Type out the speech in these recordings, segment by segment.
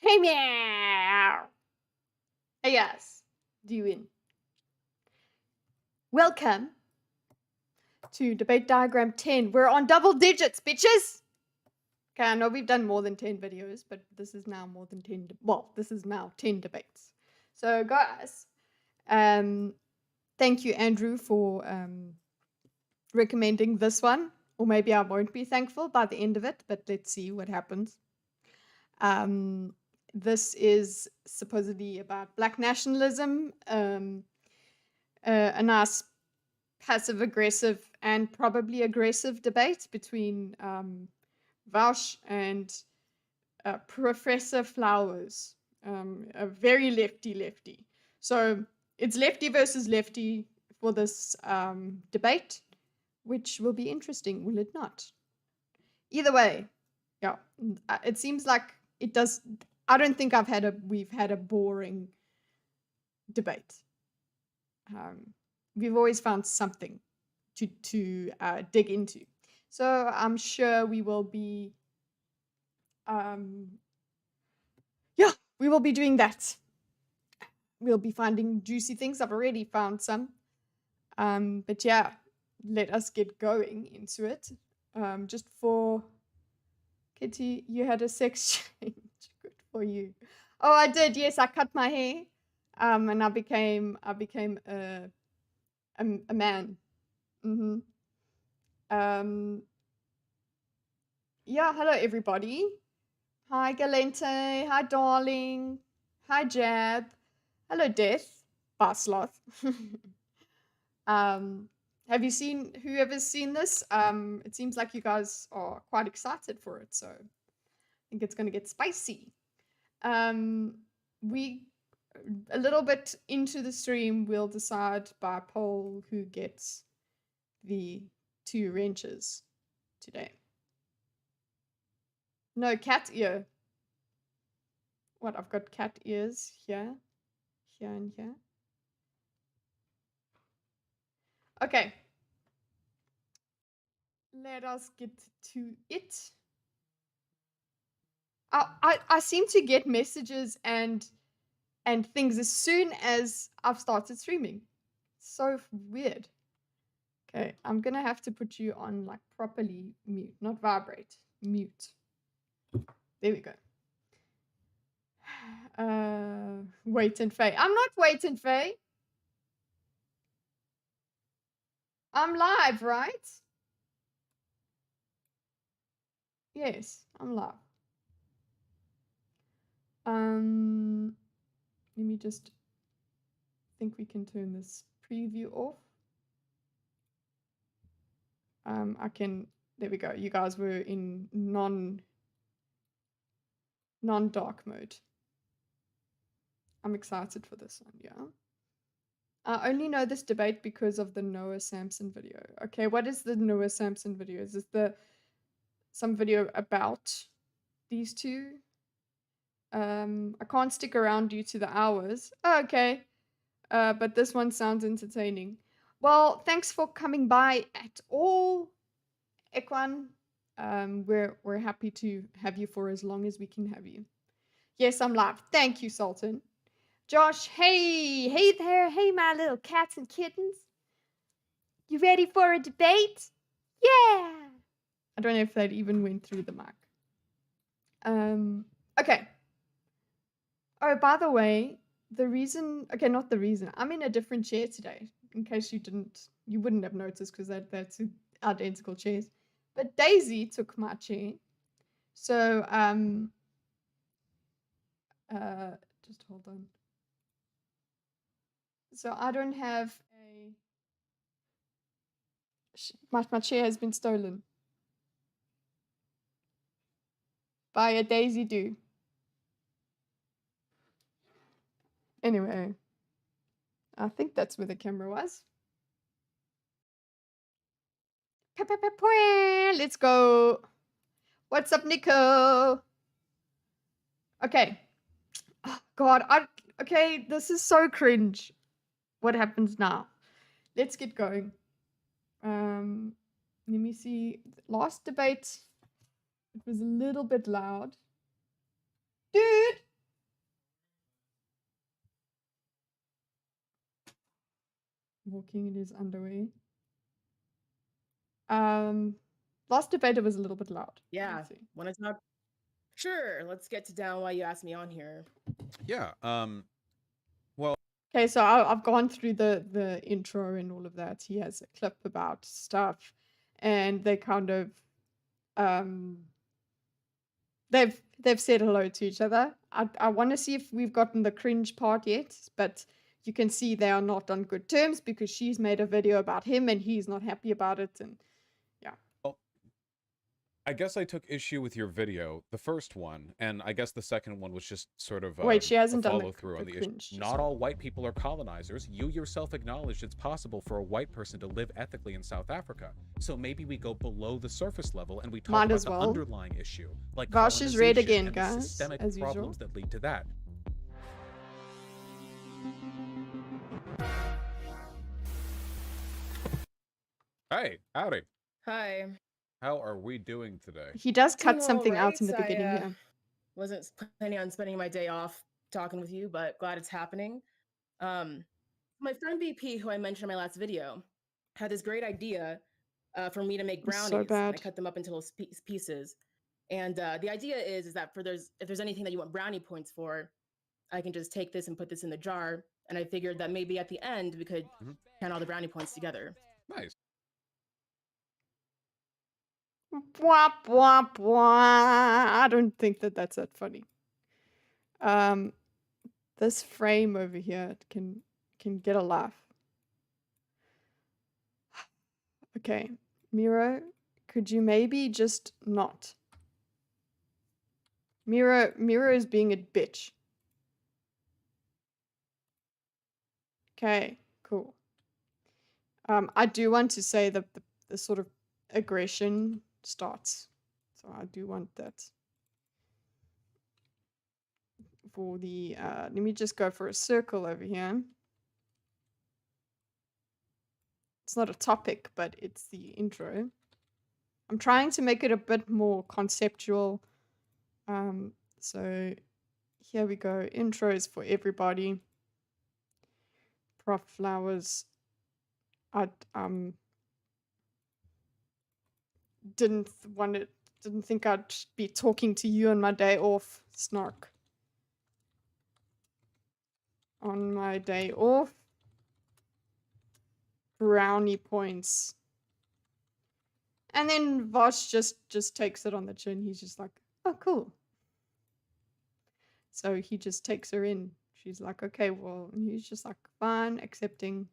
Hey guys, doing? Welcome to debate diagram 10. We're on double digits, bitches. Okay, I know we've done more than 10 videos, but this is now more than 10. Well, this is now 10 debates. So, guys, thank you, Andrew, for recommending this one. Or maybe I won't be thankful by the end of it, but let's see what happens. This is supposedly about Black nationalism, a nice passive-aggressive and probably aggressive debate between Vaush and Professor Flowers, a very lefty. So it's lefty versus lefty for this debate, which will be interesting, will it not? Either way, yeah, it seems like it does. I don't think we've had a boring debate. We've always found something to dig into. So I'm sure we will be, we will be doing that. We'll be finding juicy things. I've already found some. But yeah, let us get going into it. Just for Kitteh, you had a sex change. Good for you. Oh, I did. Yes, I cut my hair. And I became a man. Yeah, hello everybody. Hi Galente. Hi darling. Hi Jab. Hello Death. Barsloth. Have you seen, whoever's seen this? It seems like you guys are quite excited for it, so I think it's gonna get spicy. We a little bit into the stream, we'll decide by poll who gets the 2 wrenches today. No, cat ear. What, I've got cat ears here, here, and here. Okay. Let us get to it. I seem to get messages and things as soon as I've started streaming. So weird. Okay, I'm gonna have to put you on like properly mute, not vibrate, mute. There we go. Wait and Faye. I'm not Wait and Faye. I'm live, right? Yes, I'm live. Let me just think we can turn this preview off. I can, there we go. You guys were in non-dark mode. I'm excited for this one, yeah. I only know this debate because of the Noah Samson video. Okay, what is the Noah Samson video? Is this some video about these two? I can't stick around due to the hours. Oh, okay. But this one sounds entertaining. Well, thanks for coming by at all, Ekwan. We're happy to have you for as long as we can have you. Yes, I'm live. Thank you, Sultan. Josh, hey there, hey my little cats and kittens. You ready for a debate? Yeah. I don't know if that even went through the mic. Okay. Oh, by the way, the reason, okay, not the reason, I'm in a different chair today, in case you wouldn't have noticed because that's identical chairs. But Daisy took my chair. So, just hold on. So I don't have my chair has been stolen by a Daisy do. Anyway, I think that's where the camera was. Let's go. What's up, Nico? Okay. Oh, God, okay, this is so cringe. What happens now? Let's get going. Let me see. Last debate, it was a little bit loud. Dude, walking in his underwear. Last debate it was a little bit loud. Yeah. Let's see. Want to talk? Sure. Let's get to down why you asked me on here. Yeah. Okay, so I've gone through the intro and all of that. He has a clip about stuff, and they kind of they've said hello to each other. I want to see if we've gotten the cringe part yet, but you can see they are not on good terms because she's made a video about him and he's not happy about it, and yeah. Well, I guess I took issue with your video, the first one, and I guess the second one was just sort of Wait, she hasn't a done follow through on the issue. cringe. Not all white people are colonizers. You yourself acknowledged it's possible for a white person to live ethically in South Africa. So maybe we go below the surface level and we talk about the underlying issue, like Vaush is red again, and guys, the systemic as usual. problems that lead to that. Hey, howdy. Hi. How are we doing today? He does cut Doing something all out in the right. beginning I here. wasn't planning on spending my day off talking with you, but glad it's happening. My friend BP, who I mentioned in my last video, had this great idea for me to make brownies. So bad. I cut them up into little pieces. And the idea is that if there's anything that you want brownie points for, I can just take this and put this in the jar. And I figured that maybe at the end we could count all the brownie points together. Nice. Wah, wah, wah. I don't think that that's that funny. This frame over here can get a laugh. Okay, Miro, could you maybe just not? Miro is being a bitch. Okay, cool. I do want to say that the sort of aggression starts. So I do want that. For the, let me just go for a circle over here. It's not a topic, but it's the intro. I'm trying to make it a bit more conceptual. So here we go. Intros for everybody. Prof Flowers. I didn't think I'd be talking to you on my day off. Snark. On my day off. Brownie points. And then Vaush just takes it on the chin. He's just like, oh, cool. So he just takes her in. She's like, okay, well, and he's just like, fine, accepting.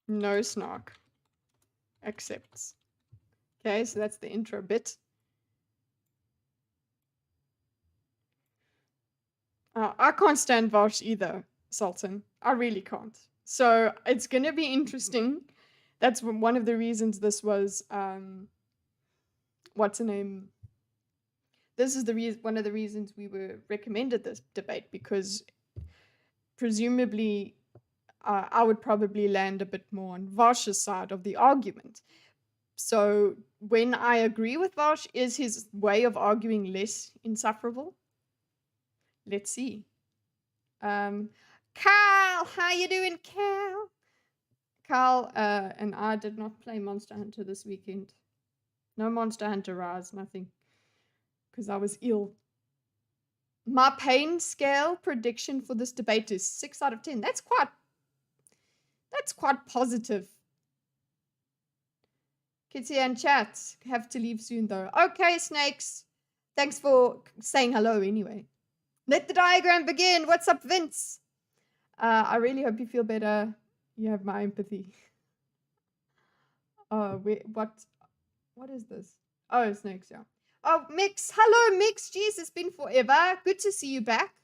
No snark. Accepts. Okay, so that's the intro bit. I can't stand Vaush either, Sultan. I really can't. So it's going to be interesting. That's one of the reasons this was, what's her name? This is one of the reasons we were recommended this debate, because presumably I would probably land a bit more on Vaush's side of the argument. So when I agree with Vaush, is his way of arguing less insufferable? Let's see. Carl, how you doing, Carl? Carl and I did not play Monster Hunter this weekend. No Monster Hunter Rise, nothing. Because I was ill. My pain scale prediction for this debate is 6 out of 10. That's quite positive. Kids here in chat. Have to leave soon though. Okay, Snakes. Thanks for saying hello anyway. Let the diagram begin. What's up, Vince? I really hope you feel better. You have my empathy. What is this? Oh, Snakes, yeah. Oh, Mix. Hello, Mix. Jeez, it's been forever. Good to see you back.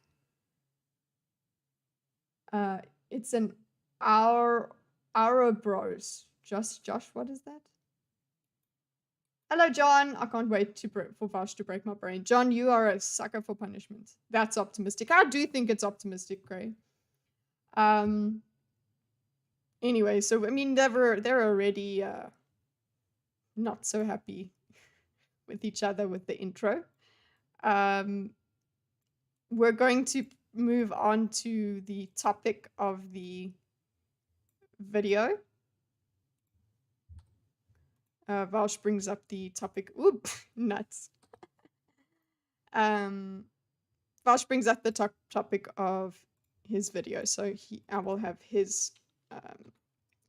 It's an hour bros. Josh, what is that? Hello, John. I can't wait for Vaush to break my brain. John, you are a sucker for punishment. That's optimistic. I do think it's optimistic, Gray. Anyway, so I mean, they're already not so happy with each other with the intro. we're going to move on to the topic of the video. Vaush brings up the topic. Oop, nuts. Vaush brings up the topic of his video, so I will have his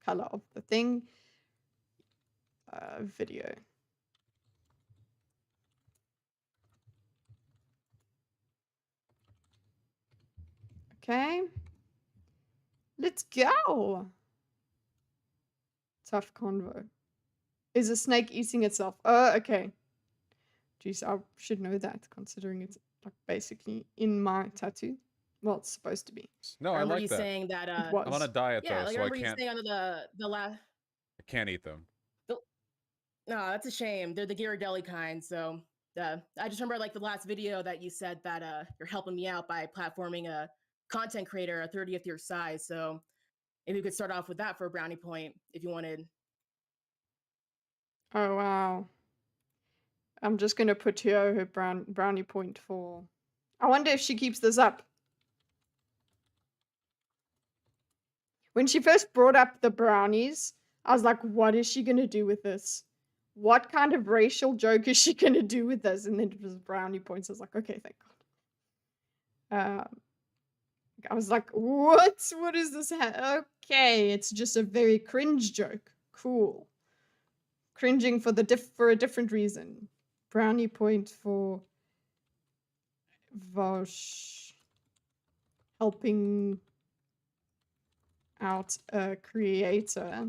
color of the thing video. Okay, let's go. Tough convo. Is a snake eating itself? Oh, okay. Jeez, I should know that, considering it's like basically in my tattoo. Well, it's supposed to be. No, I like that. Saying that It was. I'm on a diet yeah, though, like so I remember you can't. saying on the last. I can't eat them. No, that's a shame. They're the Ghirardelli kind. So I just remember like the last video that you said that you're helping me out by platforming a content creator a 30th year size. So maybe we could start off with that for a brownie point if you wanted. Oh wow. I'm just gonna put here her brownie point for. I wonder if she keeps this up. When she first brought up the brownies, I was like, what is she gonna do with this? What kind of racial joke is she gonna do with this? And then it was brownie points. I was like, okay, thank God. I was like, what? What is this? Okay, it's just a very cringe joke. Cool. Cringing for for a different reason. Brownie point for Vaush helping out a creator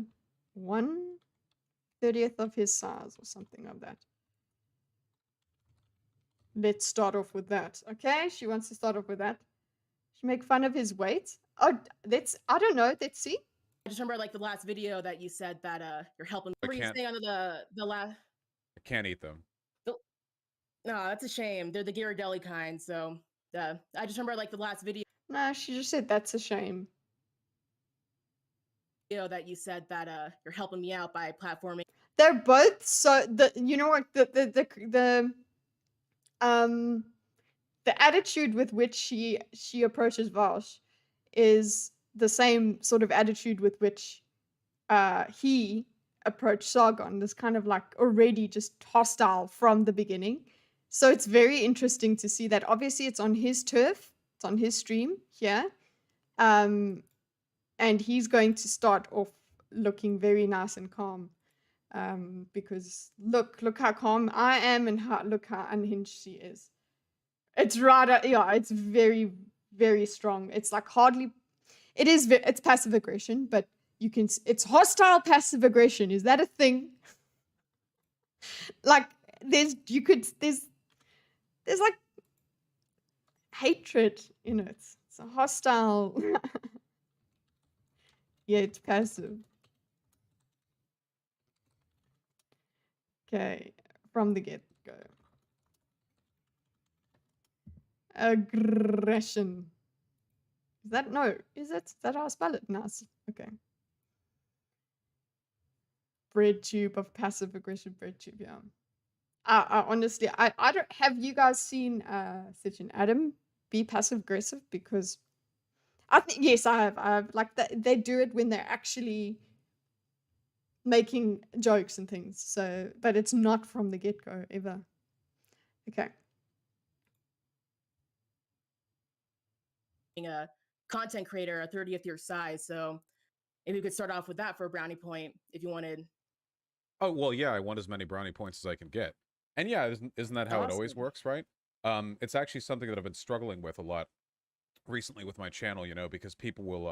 1/30th of his size or something like that. Let's start off with that. Okay, she wants to start off with that. She make fun of his weight. Oh, I don't know. Let's see. I just remember like the last video that you said that you're helping. Remember you saying on the last. I can't eat them. No, that's a shame. They're the Ghirardelli kind. So I just remember like the last video. No, she just said that's a shame. That you said that you're helping me out by platforming. They're both so you know what the attitude with which she approaches Vaush is the same sort of attitude with which he approached Sargon. This kind of like already just hostile from the beginning. So it's very interesting to see that. Obviously, it's on his turf. It's on his stream here. And he's going to start off looking very nice and calm. Because look how calm I am and look how unhinged she is. It's rather, yeah, it's very, very strong. It's like hardly, it's passive aggression, but you can, it's hostile passive aggression. Is that a thing? Like, there's like hatred in it. It's a hostile. Yeah, it's passive. Okay, from the get-go. Aggression. Is that how I spell it? Nice. Okay. Bread tube of passive aggression. Bread tube. Yeah. I honestly, I don't. Have you guys seen such an Adam be passive aggressive? Because I think yes, I have. I have. Like they do it when they're actually making jokes and things. So, but it's not from the get-go ever. Okay. A content creator a 30th year size. So maybe we could start off with that for a brownie point if you wanted. Oh well, yeah, I want as many brownie points as I can get. And yeah, isn't that how it always works, right? It's actually something that I've been struggling with a lot recently with my channel, you know, because people will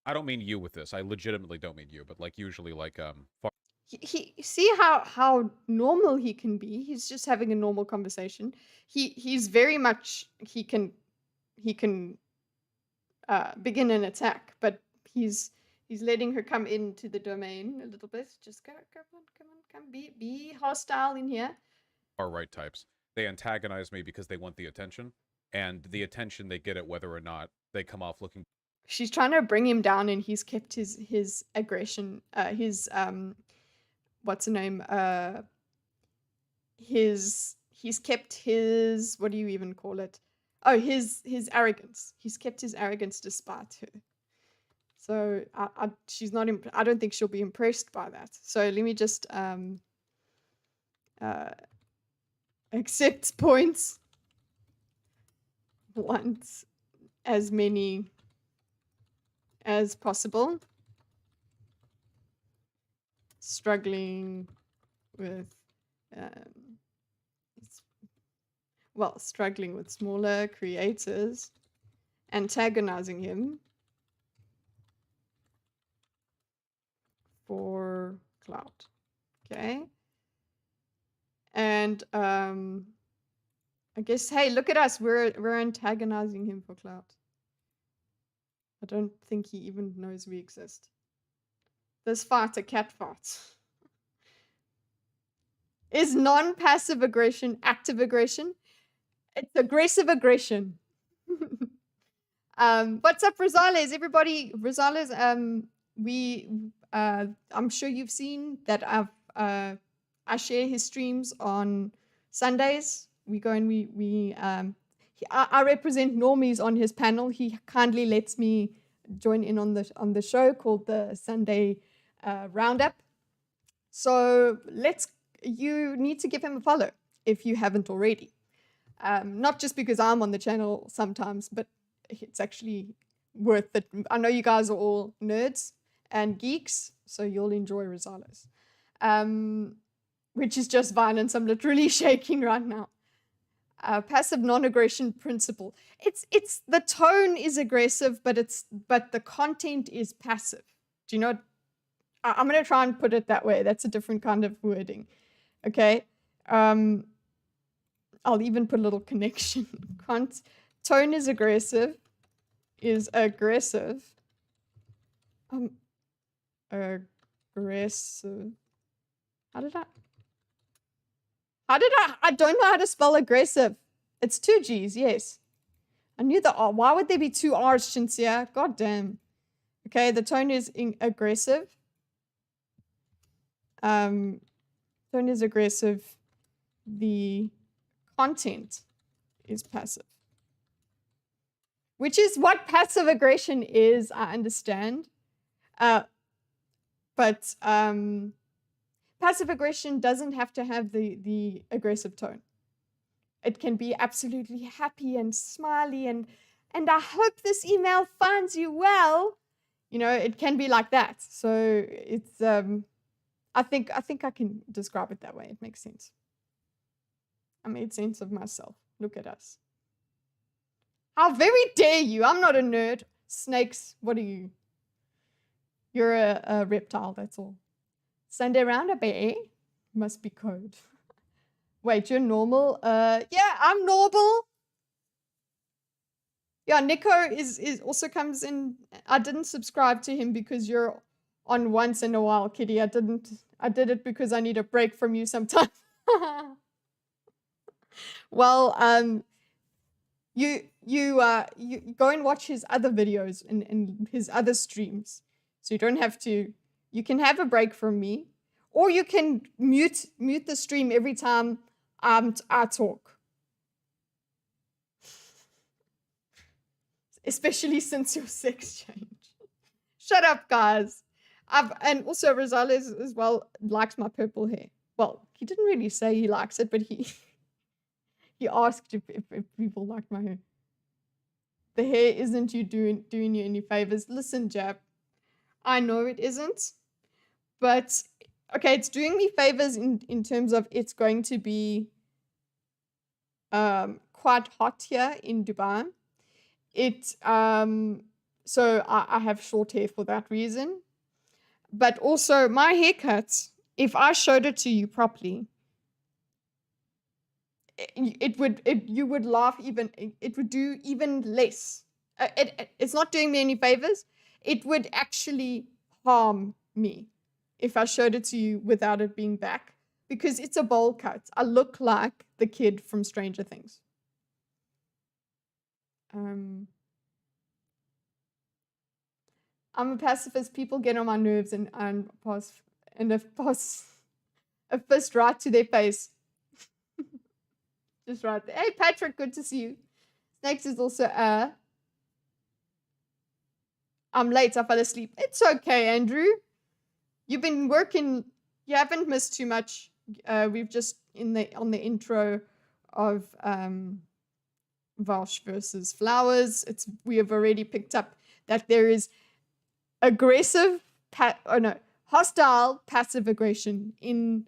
I don't mean you with this. I legitimately don't mean you, but like usually like he see how normal he can be. He's just having a normal conversation. He's very much he can begin an attack, but he's letting her come into the domain a little bit. Just come on, be hostile in here. Far-right types. They antagonize me because they want the attention, and the attention they get it whether or not they come off looking. She's trying to bring him down, and he's kept his aggression, his what's the name? He's kept his, what do you even call it? Oh, his arrogance. He's kept his arrogance despite her. So she's not. I don't think she'll be impressed by that. So let me just accept points. Want as many as possible. Struggling with, struggling with smaller creators, antagonizing him for clout. Okay. And I guess, hey, look at us. We're antagonizing him for clout. I don't think he even knows we exist. This fight a cat fight. Is non-passive aggression active aggression? It's aggressive aggression. What's up, Rosales? Everybody, Rosales, I'm sure you've seen that I share his streams on Sundays. We go and I represent normies on his panel. He kindly lets me join in on the show called the Sunday Roundup. So you need to give him a follow if you haven't already. Not just because I'm on the channel sometimes, but it's actually worth it. I know you guys are all nerds and geeks, so you'll enjoy Rosales. Which is just violence. I'm literally shaking right now. Passive non-aggression principle. It's the tone is aggressive, but the content is passive. Do you know? I'm gonna try and put it that way. That's a different kind of wording. Okay. I'll even put a little connection. Tone is aggressive. Aggressive. Aggressive. I don't know how to spell aggressive. It's 2 G's, yes. I knew the R. Why would there be 2 R's, Shinsia? God damn. Okay, the tone is aggressive. Tone is aggressive. The content is passive. Which is what passive aggression is, I understand. But passive aggression doesn't have to have the aggressive tone. It can be absolutely happy and smiley and I hope this email finds you well. You know, it can be like that. So it's I think I can describe it that way. It makes sense. I made sense of myself. Look at us. How very dare you? I'm not a nerd. Snakes, what are you? You're a reptile, that's all. Sunday Roundup, eh? Must be code. Wait, you're normal? Yeah, I'm normal. Yeah, Nico is also comes in. I didn't subscribe to him because you're on once in a while, Kitty. I did it because I need a break from you sometimes. Well, you go and watch his other videos and his other streams. So you don't have to, you can have a break from me, or you can mute the stream every time I talk. Especially since your sex change. Shut up, guys. And also Rosales as well likes my purple hair. Well, he didn't really say he likes it, but he asked if people like my hair. The hair isn't doing you any favors. Listen, Jab, I know it isn't, but okay, it's doing me favors in terms of it's going to be quite hot here in Dubai. So I have short hair for that reason. But also my haircut, if I showed it to you properly, you would laugh even, it would do even less. It's not doing me any favors. It would actually harm me if I showed it to you without it being back, because it's a bowl cut. I look like the kid from Stranger Things. I'm a pacifist. People get on my nerves and a fist right to their face. Just right there. Hey, Patrick, good to see you. Snakes is also I'm late, I fell asleep. It's okay, Andrew. You've been working, you haven't missed too much. We've just on the intro of Vaush versus Flowers. We have already picked up that there is aggressive hostile passive aggression in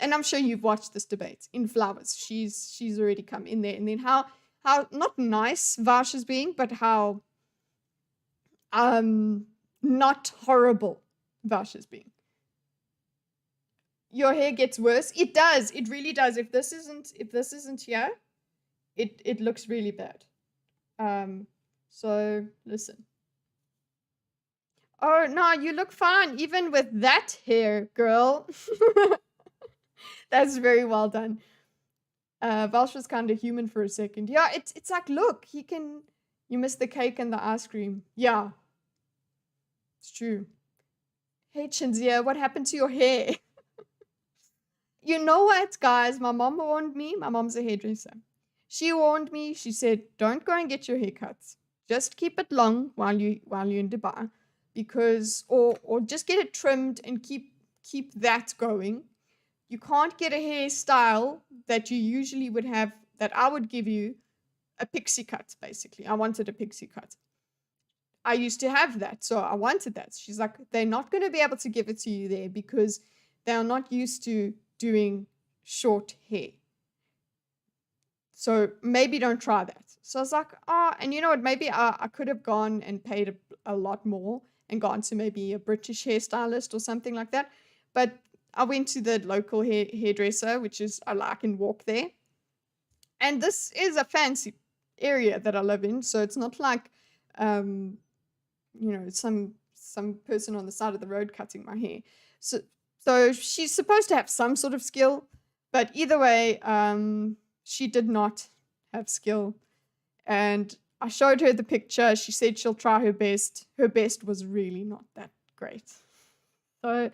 and I'm sure you've watched this debate in Flowers. She's already come in there, and then how not nice Vaush is being, but how not horrible Vaush is being. Your hair gets worse. It does. It really does. If this isn't here, it looks really bad. So listen. Oh no, you look fine even with that hair, girl. That's very well done. Vaush was kind of human for a second. Yeah, it's like, look, you missed the cake and the ice cream. Yeah. It's true. Hey, Chinzia, what happened to your hair? You know what, guys? My mom warned me. My mom's a hairdresser. She warned me. She said, don't go and get your hair cut. Just keep it long while you're in Dubai. Because, or just get it trimmed and keep that going. You can't get a hairstyle that you usually would have, that I would give you a pixie cut, basically. I wanted a pixie cut. I used to have that, so I wanted that. She's like, they're not going to be able to give it to you there because they're not used to doing short hair. So maybe don't try that. So I was like, oh, and you know what? Maybe I could have gone and paid a lot more and gone to maybe a British hairstylist or something like that. But I went to the local hairdresser, which is I can walk there. And this is a fancy area that I live in, so it's not like some person on the side of the road cutting my hair. So she's supposed to have some sort of skill, but either way, she did not have skill. And I showed her the picture. She said she'll try her best. Her best was really not that great. So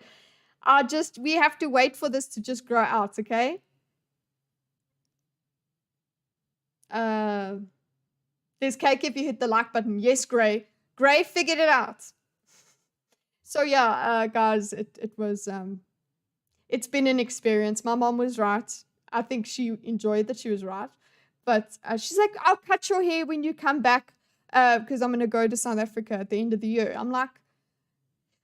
we have to wait for this to just grow out, okay? There's cake if you hit the like button. Yes, Gray. Gray figured it out. So yeah, guys, it was it's been an experience. My mom was right. I think she enjoyed that she was right. But she's like, I'll cut your hair when you come back because I'm going to go to South Africa at the end of the year. I'm like,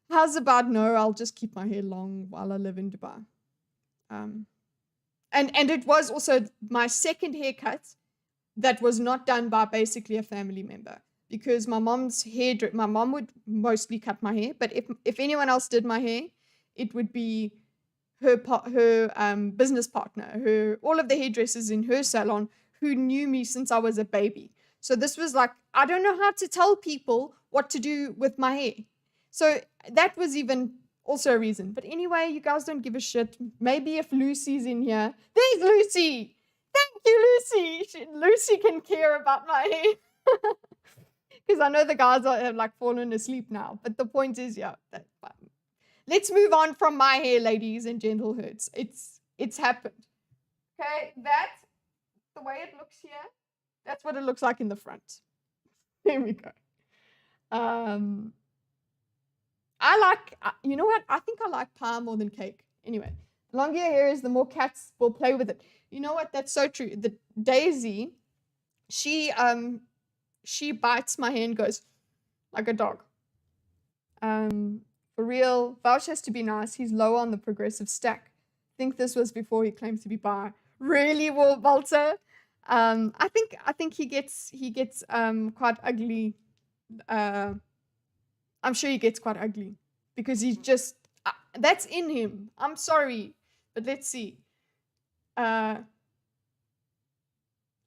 how's about no, I'll just keep my hair long while I live in Dubai. And it was also my second haircut that was not done by basically a family member. Because my mom would mostly cut my hair, but if anyone else did my hair, it would be her business partner, all of the hairdressers in her salon who knew me since I was a baby. So this was like, I don't know how to tell people what to do with my hair. So that was even also a reason. But anyway, you guys don't give a shit. Maybe if Lucy's in here, there's Lucy. Thank you, Lucy. Lucy can care about my hair. Because I know the guys have like fallen asleep now. But the point is, yeah, let's move on from my hair, ladies and gentle herds. It's happened. Okay, that's the way it looks here. That's what it looks like in the front. There we go. I like, you know what? I think I like pie more than cake. Anyway, the longer your hair is, the more cats will play with it. You know what? That's so true. The Daisy, she bites my hair and goes like a dog. For real, Vaush has to be nice. He's lower on the progressive stack. I think this was before he claimed to be bi. Really, Walter? I think he gets quite ugly. I'm sure he gets quite ugly because he's just that's in him. I'm sorry, but let's see. A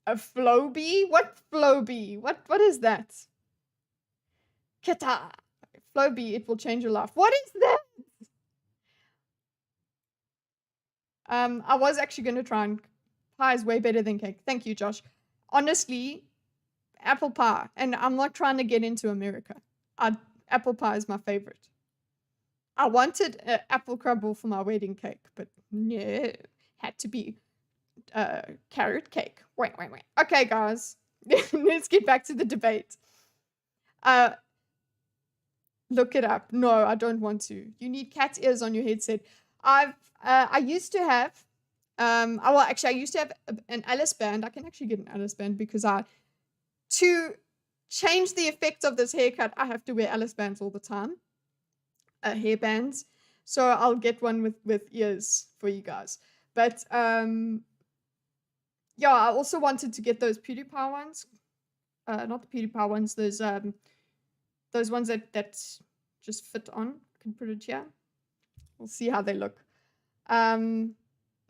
Floby? What Floby? What is that? Kitteh. Floby, it will change your life. What is that? I was actually going to try and pie is way better than cake. Thank you, Josh. Honestly, apple pie, and I'm not trying to get into America. Apple pie is my favorite. I wanted apple crumble for my wedding cake, but no, had to be carrot cake. Wait. Okay, guys. Let's get back to the debate. Look it up. No, I don't want to. You need cat ears on your headset. I used to have, I used to have an Alice band. I can actually get an Alice band because to change the effect of this haircut, I have to wear Alice bands all the time. Hair bands. So I'll get one with ears for you guys. But yeah, I also wanted to get those PewDiePie ones. Not the PewDiePie ones, those ones that just fit on. I can put it here. We'll see how they look. Now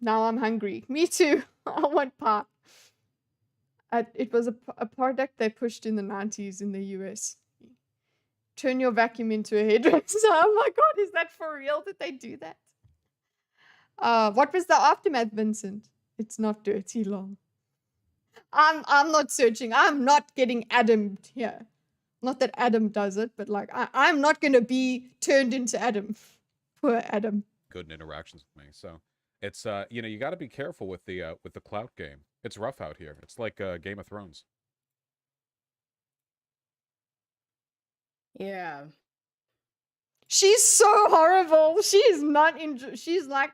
I'm hungry. Me too. I want pie. It was a product they pushed in the 90s in the US. Turn your vacuum into a hairdresser. Oh my god, is that for real? Did they do that? What was the aftermath, Vincent? It's not dirty, long. I'm not searching. I'm not getting Adam'd here. Not that Adam does it, but like I'm not gonna be turned into Adam. Poor Adam. Good interactions with me. So it's you know, you got to be careful with the clout game. It's rough out here. It's like Game of Thrones. Yeah. She's so horrible. She is not she's like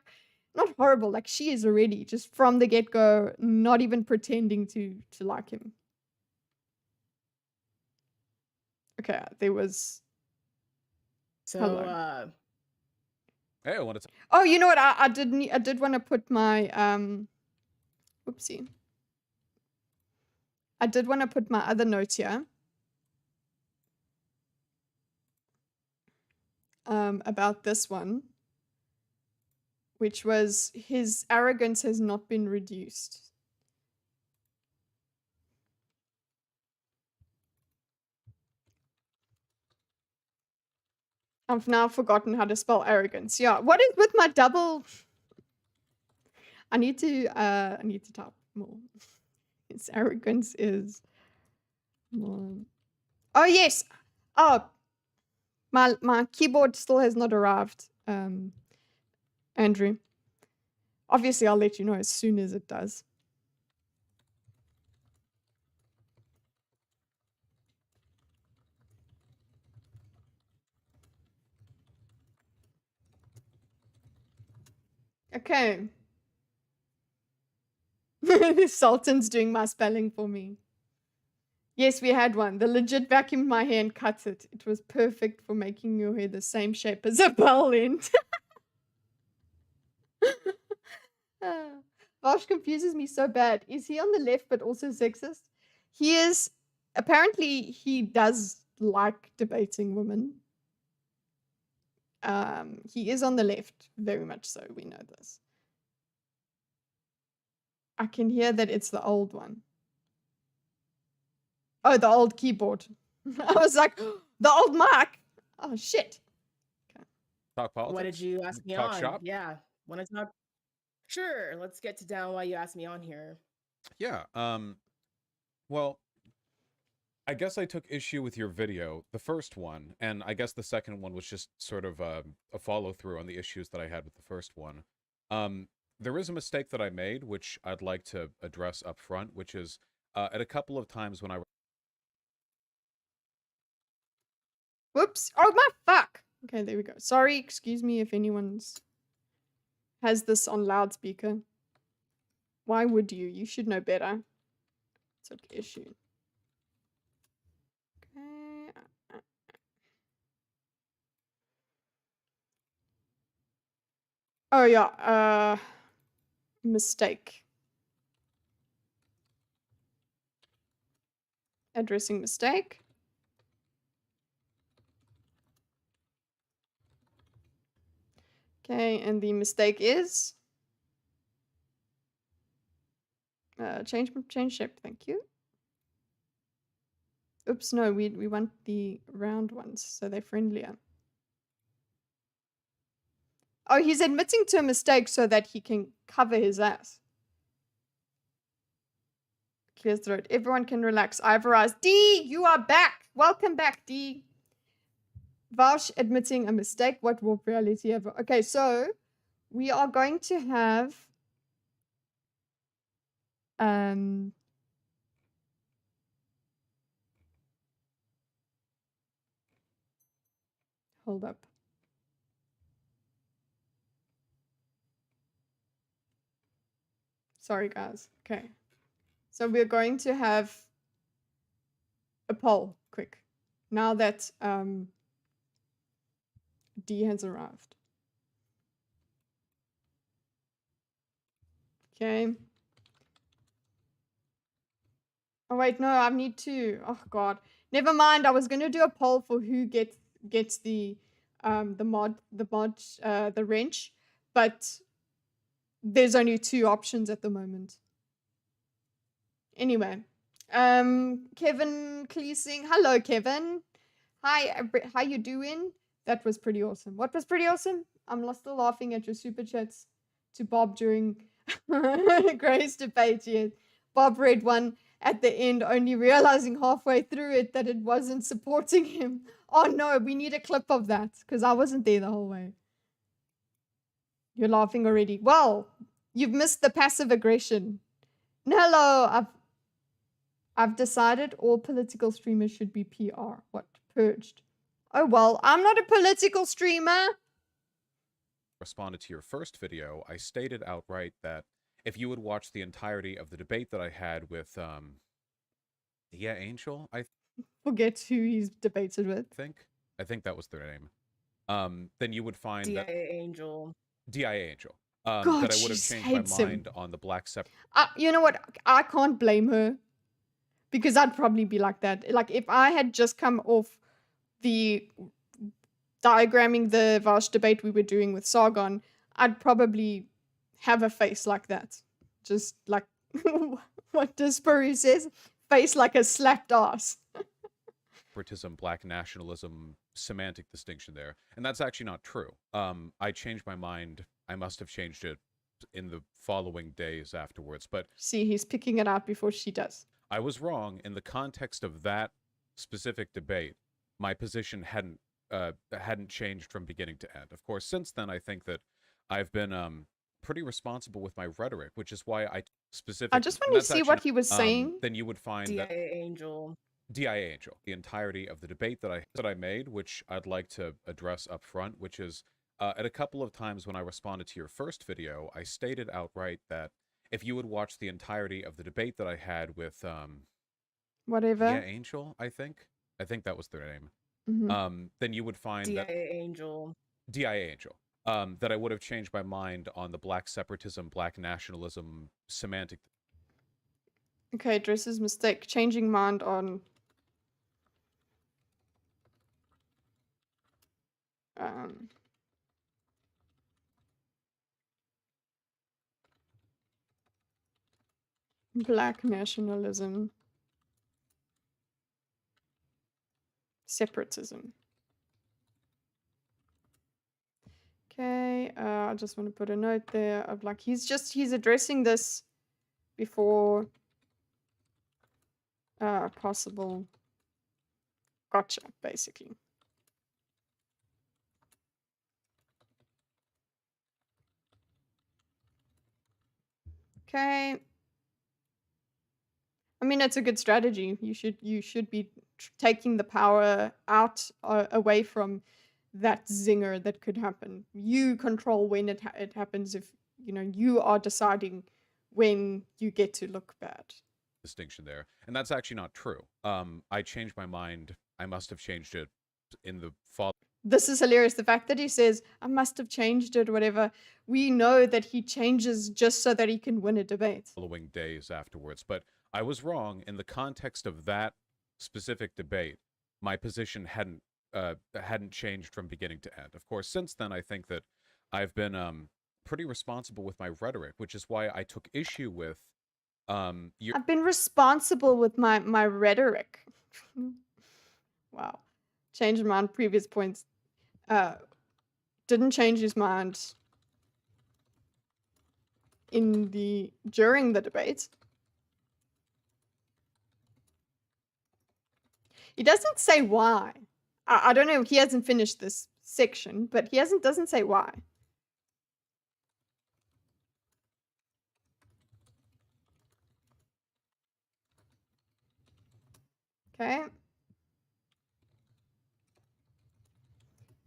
not horrible. Like she is already just from the get-go not even pretending to like him. Okay, there was So hello. Hey, I want to. Oh, you know what? I did want to put my oopsie. I did want to put my other note here. About this one, which was his arrogance has not been reduced. I've now forgotten how to spell arrogance. Yeah, what is with my double? I need to type more. His arrogance is more. Oh yes. Oh, my keyboard still has not arrived. Andrew. Obviously, I'll let you know as soon as it does. Okay. Sultan's doing my spelling for me. Yes, we had one. The legit vacuumed my hair and cut it. It was perfect for making your hair the same shape as a bell end. Vaush confuses me so bad. Is he on the left but also sexist? He is. Apparently, he does like debating women. He is on the left, very much so. We know this. I can hear that it's the old one. Oh, the old keyboard. I was like, the old mic. Oh shit. Okay. Talk politics. What did you ask me talk on? Shop? Yeah. Want to talk? Sure. Let's get to down why you asked me on here. Yeah. Well, I guess I took issue with your video, the first one, and I guess the second one was just sort of a follow-through on the issues that I had with the first one. There is a mistake that I made, which I'd like to address up front, which is at a couple of times when I... Whoops. Oh, my fuck. Okay, there we go. Sorry, excuse me if anyone's has this on loudspeaker. Why would you? You should know better. It's okay, issue. Okay. Oh, yeah. Mistake. Addressing mistake. Okay, and the mistake is change shape. Thank you. Oops, no, we want the round ones, so they're friendlier. Oh, he's admitting to a mistake so that he can cover his ass. Clear throat. Everyone can relax. I've arrived. D, you are back. Welcome back, D. Vaush admitting a mistake. What warp reality ever? Okay, so we are going to have Hold up. Sorry, guys. Okay. So we're going to have a poll, quick. Now that D has arrived. Okay. Oh wait, no, I need to. Oh god, never mind. I was gonna do a poll for who gets the wrench, but there's only 2 options at the moment. Anyway, Kevin Cleasing. Hello, Kevin. Hi, how you doing? That was pretty awesome. What was pretty awesome? I'm still laughing at your super chats to Bob during Gray's debate. Yeah, Bob read one at the end, only realizing halfway through it that it wasn't supporting him. Oh no, we need a clip of that because I wasn't there the whole way. You're laughing already. Well, you've missed the passive aggression. Hello, I've decided all political streamers should be PR. What? Purged. Oh well, I'm not a political streamer. Responded to your first video, I stated outright that if you would watch the entirety of the debate that I had with Angel, I forget who he's debated with. I think that was their name. Then you would find that Angel. Angel. God, that I would have changed my mind on the black you know what? I can't blame her because I'd probably be like that. Like if I had just come off the diagramming the Vaush debate we were doing with Sargon, I'd probably have a face like that. Just like what Disempower says, face like a slapped ass. Separatism, black nationalism, semantic distinction there. And that's actually not true. I changed my mind. I must have changed it in the following days afterwards. But see, he's picking it out before she does. I was wrong. In the context of that specific debate, my position hadn't changed from beginning to end. Of course, since then, I think that I've been pretty responsible with my rhetoric, which is why I specifically... I just want to see what he was saying. Then you would find that... Angel. Angel. The entirety of the debate that I made, which I'd like to address up front, which is at a couple of times when I responded to your first video, I stated outright that if you would watch the entirety of the debate that I had with... whatever. Angel, I think that was their name. Mm-hmm. Then you would find that Angel. Angel. That I would have changed my mind on the black separatism, black nationalism semantic. Okay, addresses mistake. Changing mind on black nationalism, separatism. Okay, I just want to put a note there of like he's addressing this before possible gotcha, basically. Okay. I mean, it's a good strategy. You should be taking the power out away from that zinger that could happen. You control when it happens. If you know you are deciding when you get to look bad. Distinction there, and that's actually not true. I changed my mind. I must have changed it in the fall. This is hilarious. The fact that he says, I must have changed it, whatever. We know that he changes just so that he can win a debate. Following days afterwards. But I was wrong in the context of that specific debate. My position hadn't changed from beginning to end. Of course, since then, I think that I've been pretty responsible with my rhetoric, which is why I took issue with... I've been responsible with my rhetoric. Wow. Changed my mind previous points. Didn't change his mind during the debate. He doesn't say why. I don't know. He hasn't finished this section, but he doesn't say why. Okay.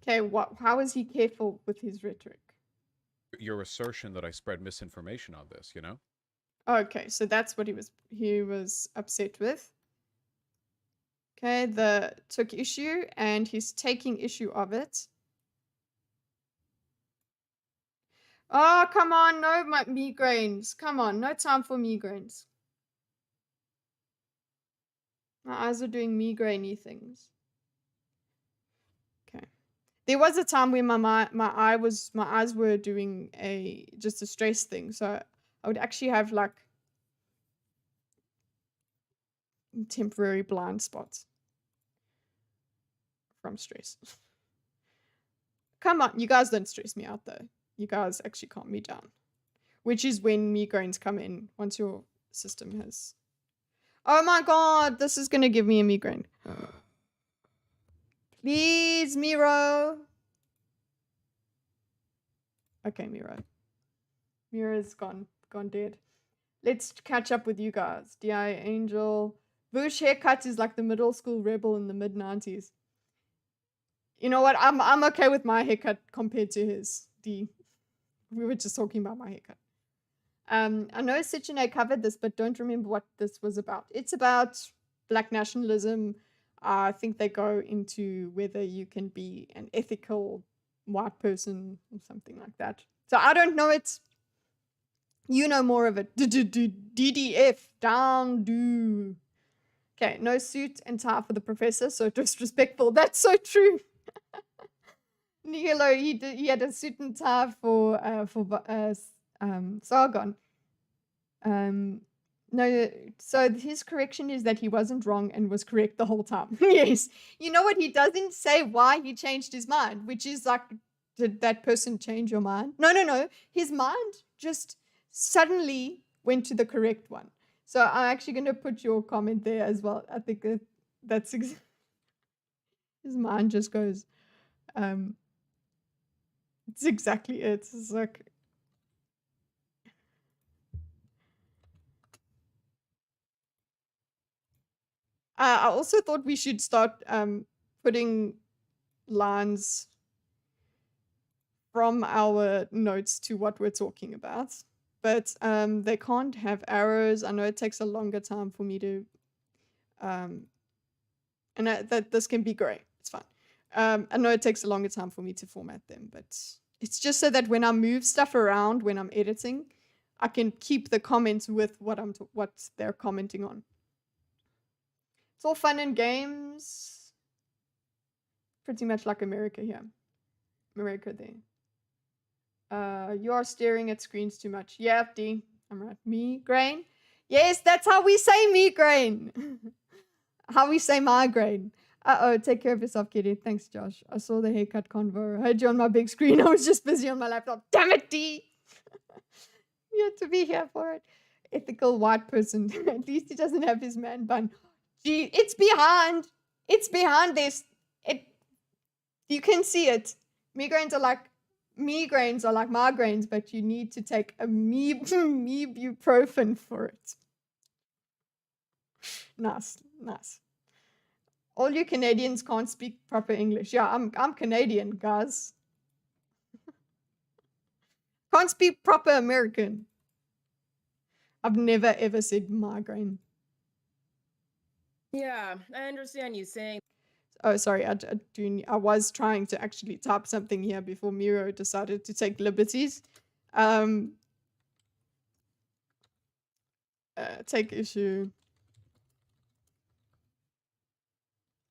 Okay, how is he careful with his rhetoric? Your assertion that I spread misinformation on this, you know? Okay, so that's what he was upset with. Okay, took issue, and he's taking issue of it. Oh, come on, no migraines. Come on, no time for migraines. My eyes are doing migraine-y things. Okay. There was a time when my eyes were doing just a stress thing. So I would actually have like temporary blind spots from stress. Come on, you guys don't stress me out though. You guys actually calm me down. Which is when migraines come in once your system has... Oh my god, this is gonna give me a migraine. Please, Miro. Okay, Miro. Miro's gone dead. Let's catch up with you guys. DI Angel. Vaush haircut is like the middle school rebel in the mid-90s. You know what? I'm okay with my haircut compared to his. D. We were just talking about my haircut. I know Sichine covered this, but don't remember what this was about. It's about black nationalism. I think they go into whether you can be an ethical white person or something like that. So I don't know it. You know more of it. DDF, down, do. Okay, no suit and tie for the professor, so disrespectful. That's so true. Nihilo, he had a suit and tie for Sargon. No, so his correction is that he wasn't wrong and was correct the whole time. Yes. You know what? He doesn't say why he changed his mind, which is like, did that person change your mind? No. His mind just suddenly went to the correct one. So I'm actually going to put your comment there as well. I think that's his mind just goes, it's exactly it. It's like, I also thought we should start putting lines from our notes to what we're talking about. But they can't have arrows. I know it takes a longer time for me to... and that this can be grey. It's fine. I know it takes a longer time for me to format them, but it's just so that when I move stuff around when I'm editing, I can keep the comments with what they're commenting on. It's all fun and games. Pretty much like America here. America there. You are staring at screens too much. Yeah, D. I'm right. Migraine? Yes, that's how we say migraine. How we say migraine. Uh-oh, take care of yourself, Kitteh. Thanks, Josh. I saw the haircut convo. I had you on my big screen. I was just busy on my laptop. Damn it, D! You had to be here for it. Ethical white person. At least he doesn't have his man bun. Gee, it's behind. It's behind this. You can see it. Migraines are like migraines, but you need to take a ibuprofen for it. Nice. All you Canadians can't speak proper English. Yeah, I'm Canadian, guys. Can't speak proper American. I've never ever said migraine. Yeah, I understand you saying. Oh, sorry. I was trying to actually type something here before Miro decided to take liberties. Take issue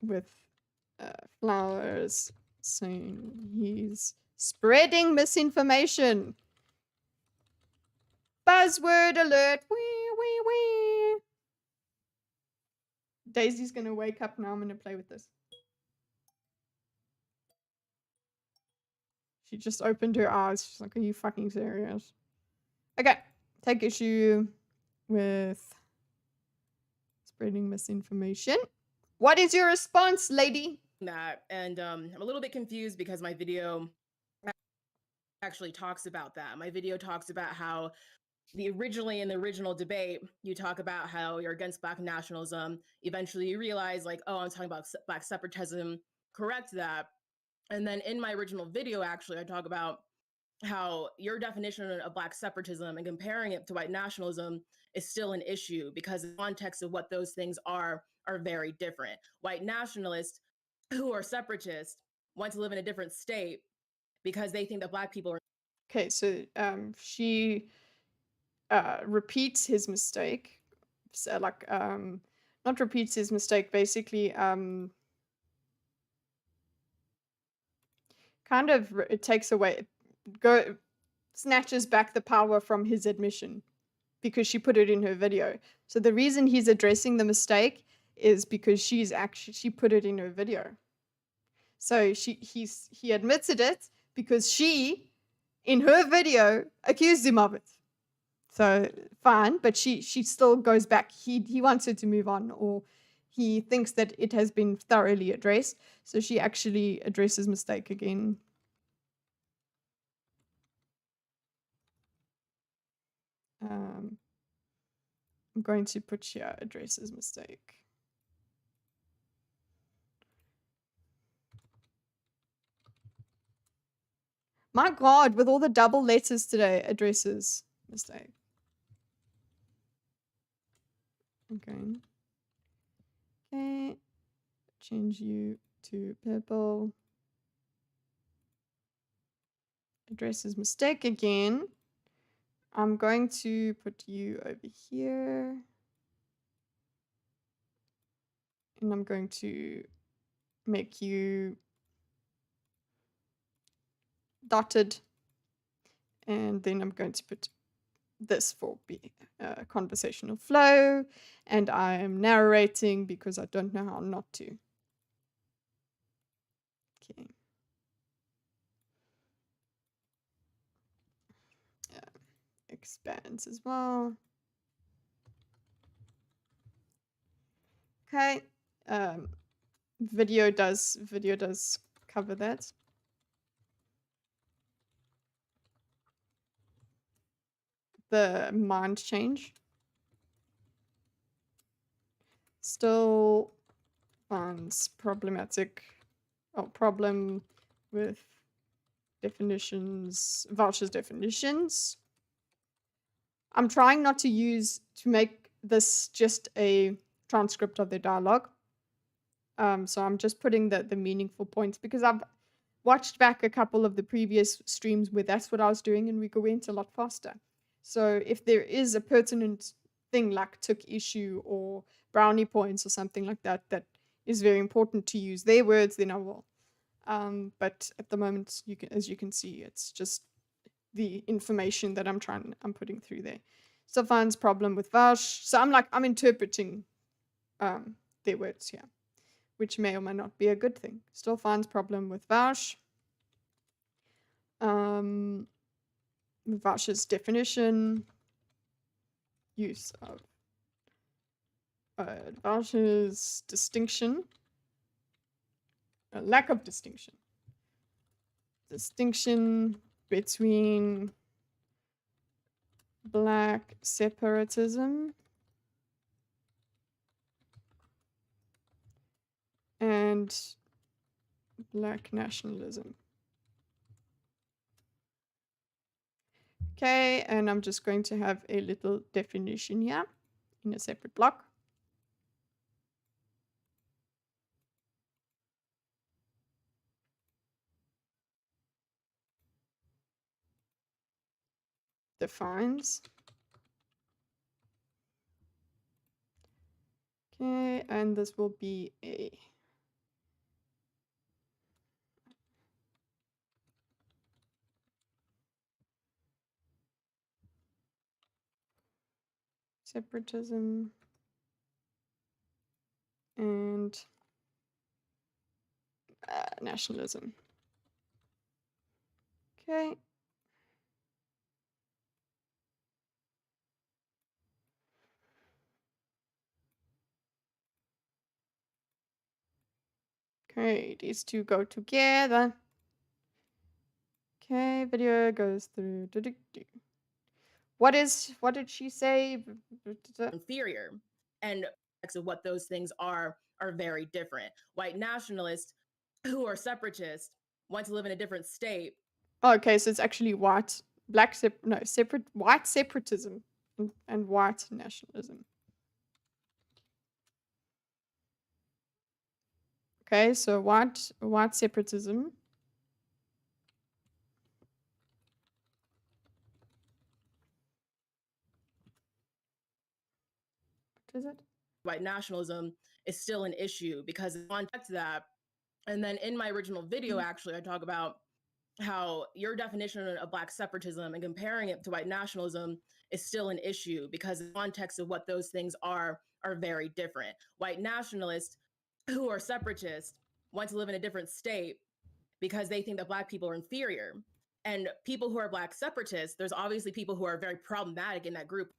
with Flowers saying he's spreading misinformation. Buzzword alert. Wee. Daisy's gonna wake up now. I'm gonna play with this. She just opened her eyes. She's like, are you fucking serious? Okay. Take issue with spreading misinformation. What is your response, lady? That, and I'm a little bit confused because my video actually talks about that. My video talks about how originally in the original debate, you talk about how you're against Black nationalism. Eventually, you realize like, oh, I'm talking about Black separatism. Correct that. And then in my original video, actually, I talk about how your definition of Black separatism and comparing it to white nationalism is still an issue because the context of what those things are very different. White nationalists who are separatists want to live in a different state because they think that Black people are. Okay, so she repeats his mistake. So, like, not repeats his mistake, basically, kind of it takes away, snatches back the power from his admission because she put it in her video. So the reason he's addressing the mistake is because she put it in her video. So he admitted it because she, in her video, accused him of it. So fine, but she still goes back. He wants her to move on, or he thinks that it has been thoroughly addressed. So she actually addresses mistake again. I'm going to put here addresses mistake. My God, with all the double letters today, addresses mistake. Okay. Okay. Change you to purple. Addresses mistake again. I'm going to put you over here. And I'm going to make you dotted. And then I'm going to put this for conversational flow. And I am narrating because I don't know how not to. Okay. Expands as well. Okay. Video does cover that. The mind change. Still finds problematic problem with definitions, Vaush's definitions. I'm trying not to make this just a transcript of the dialogue. So I'm just putting the meaningful points because I've watched back a couple of the previous streams where that's what I was doing and we went a lot faster. So if there is a pertinent thing like took issue or brownie points or something like that that is very important to use their words, then I will. But at the moment, as you can see, it's just the information that I'm putting through there. Still finds problem with Vaush. So I'm interpreting their words here, which may or may not be a good thing. Still finds problem with Vaush. Vaush's definition, use of Vaush's distinction, lack of distinction between Black separatism and Black nationalism. Okay, and I'm just going to have a little definition here in a separate block. Defines. Okay, and this will be a separatism and nationalism. Okay. Okay, these two go together. Okay, video goes through. What did she say? Inferior, and of what those things are very different. White nationalists who are separatists want to live in a different state. Okay, so it's actually white separatism and white nationalism. Okay, so white separatism. What is it? White nationalism is still an issue because on to that. And then in my original video, actually, I talk about how your definition of Black separatism and comparing it to white nationalism is still an issue because the context of what those things are very different. White nationalists who are separatists want to live in a different state because they think that Black people are inferior. And people who are Black separatists, there's obviously people who are very problematic in that group.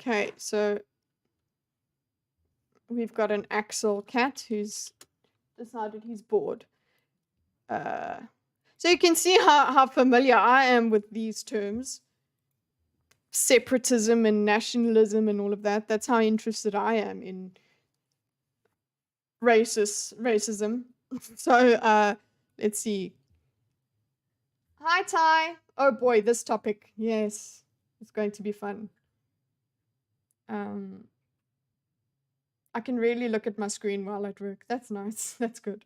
Okay, so we've got an Axel cat who's decided he's bored. So you can see how familiar I am with these terms. Separatism and nationalism and all of that. That's how interested I am in racism. So let's see. Hi Ty. Oh boy, this topic. Yes. It's going to be fun. I can really look at my screen while at work. That's nice. That's good.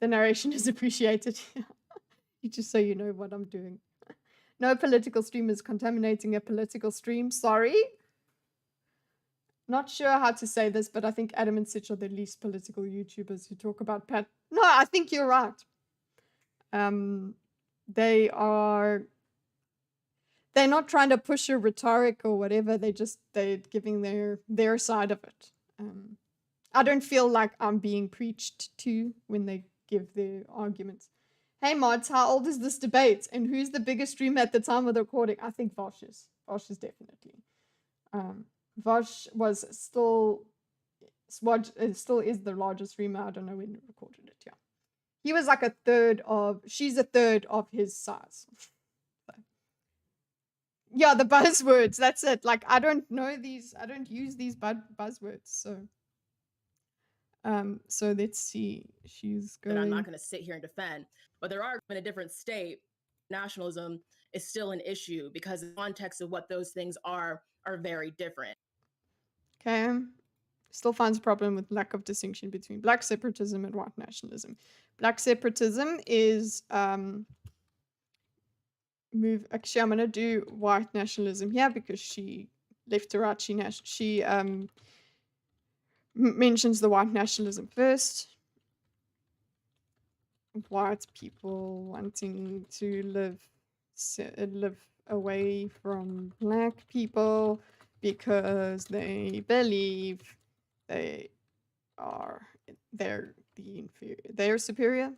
The narration is appreciated. Just so you know what I'm doing. No political stream is contaminating a political stream. Sorry. Not sure how to say this, but I think Adam and Sitch are the least political YouTubers who talk about No, I think you're right. They're not trying to push a rhetoric or whatever. They're giving their side of it. I don't feel like I'm being preached to when they give their arguments. Hey mods, how old is this debate? And who's the biggest streamer at the time of the recording? I think Vaush is. Vaush is definitely. Vaush still is the largest streamer. I don't know when he recorded it, yeah. He was like she's a third of his size. Yeah, the buzzwords, that's it. Like, I don't use these buzzwords, so. So let's see. She's going. That I'm not going to sit here and defend, but there are in a different state. Nationalism is still an issue because the context of what those things are very different. Okay. Still finds a problem with lack of distinction between Black separatism and white nationalism. Black separatism is actually I'm gonna do white nationalism here because she left to right. She mentions the white nationalism first. White people wanting to live away from Black people because they believe they're the inferior. They're superior.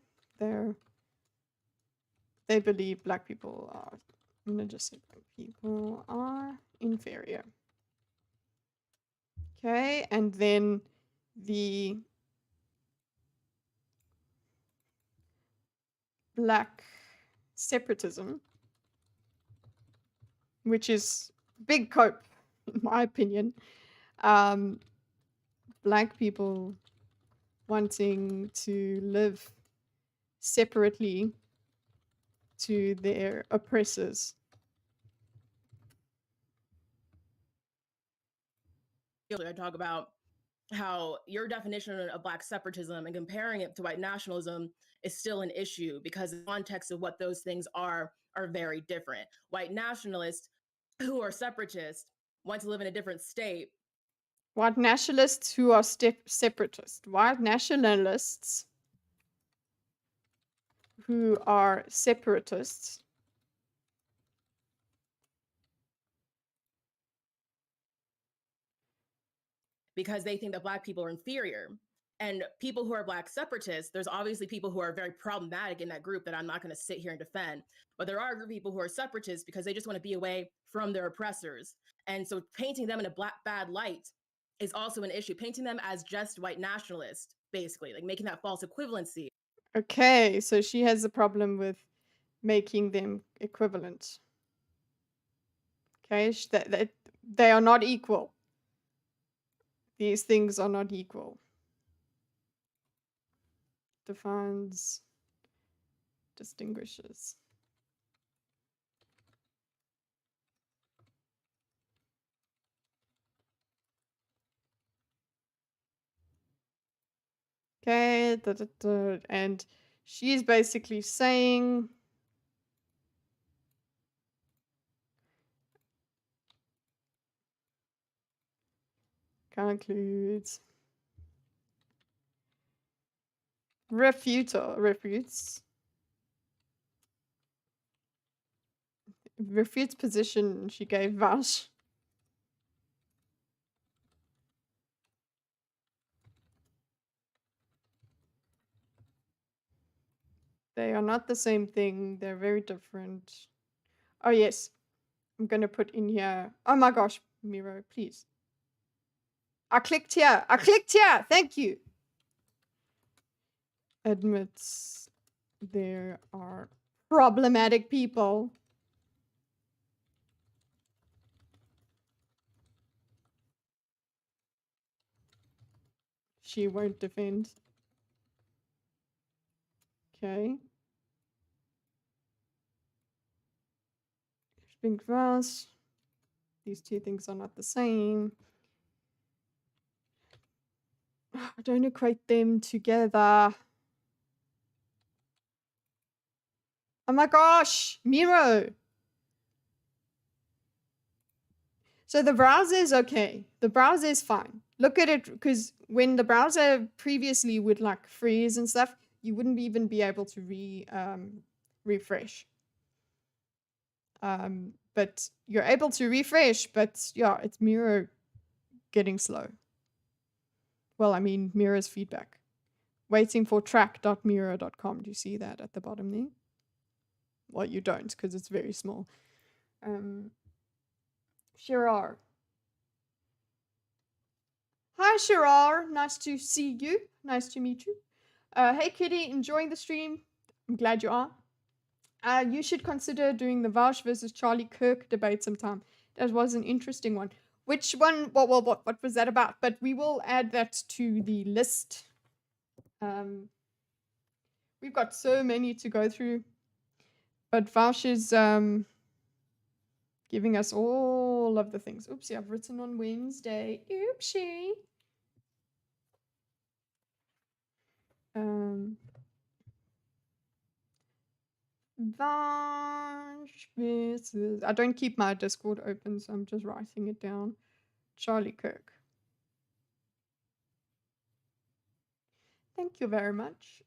They believe Black people are. I'm gonna just say Black people are inferior. Okay, and then the Black separatism, which is big cope, in my opinion. Black people wanting to live separately to their oppressors. I talk about how your definition of Black separatism and comparing it to white nationalism is still an issue because the context of what those things are very different. White nationalists who are separatists want to live in a different state. White nationalists who are separatist. White nationalists who are separatists. Because they think that Black people are inferior. And people who are Black separatists, there's obviously people who are very problematic in that group that I'm not going to sit here and defend. But there are people who are separatists because they just want to be away from their oppressors. And so painting them in a bad light is also an issue. Painting them as just white nationalists, basically, like making that false equivalency. Okay, so she has a problem with making them equivalent. Okay, they are not equal. These things are not equal. Defines, distinguishes. Okay, and she's basically saying concludes refutes position she gave Vaush. They are not the same thing. They're very different. Oh, yes. I'm going to put in here. Oh my gosh, Miro, please. I clicked here. Thank you. Admits there are problematic people. She won't defend. Okay. Big vast. These two things are not the same. Don't equate them together. Oh my gosh, Miro. So the browser is okay. The browser is fine. Look at it, because when the browser previously would like freeze and stuff, you wouldn't even be able to refresh. But you're able to refresh, but yeah, it's Miro getting slow. Well, I mean, Miro's feedback. Waiting for track.miro.com. Do you see that at the bottom there? Well, you don't, because it's very small. Shirar. Hi, Shirar. Nice to see you. Nice to meet you. Hey, Kitty. Enjoying the stream? I'm glad you are. You should consider doing the Vaush versus Charlie Kirk debate sometime. That was an interesting one. Which one? What was that about? But we will add that to the list. We've got so many to go through. But Vaush is giving us all of the things. Oopsie, I've written on Wednesday. Oopsie. Vaush versus... I don't keep my Discord open, so I'm just writing it down. Charlie Kirk. Thank you very much.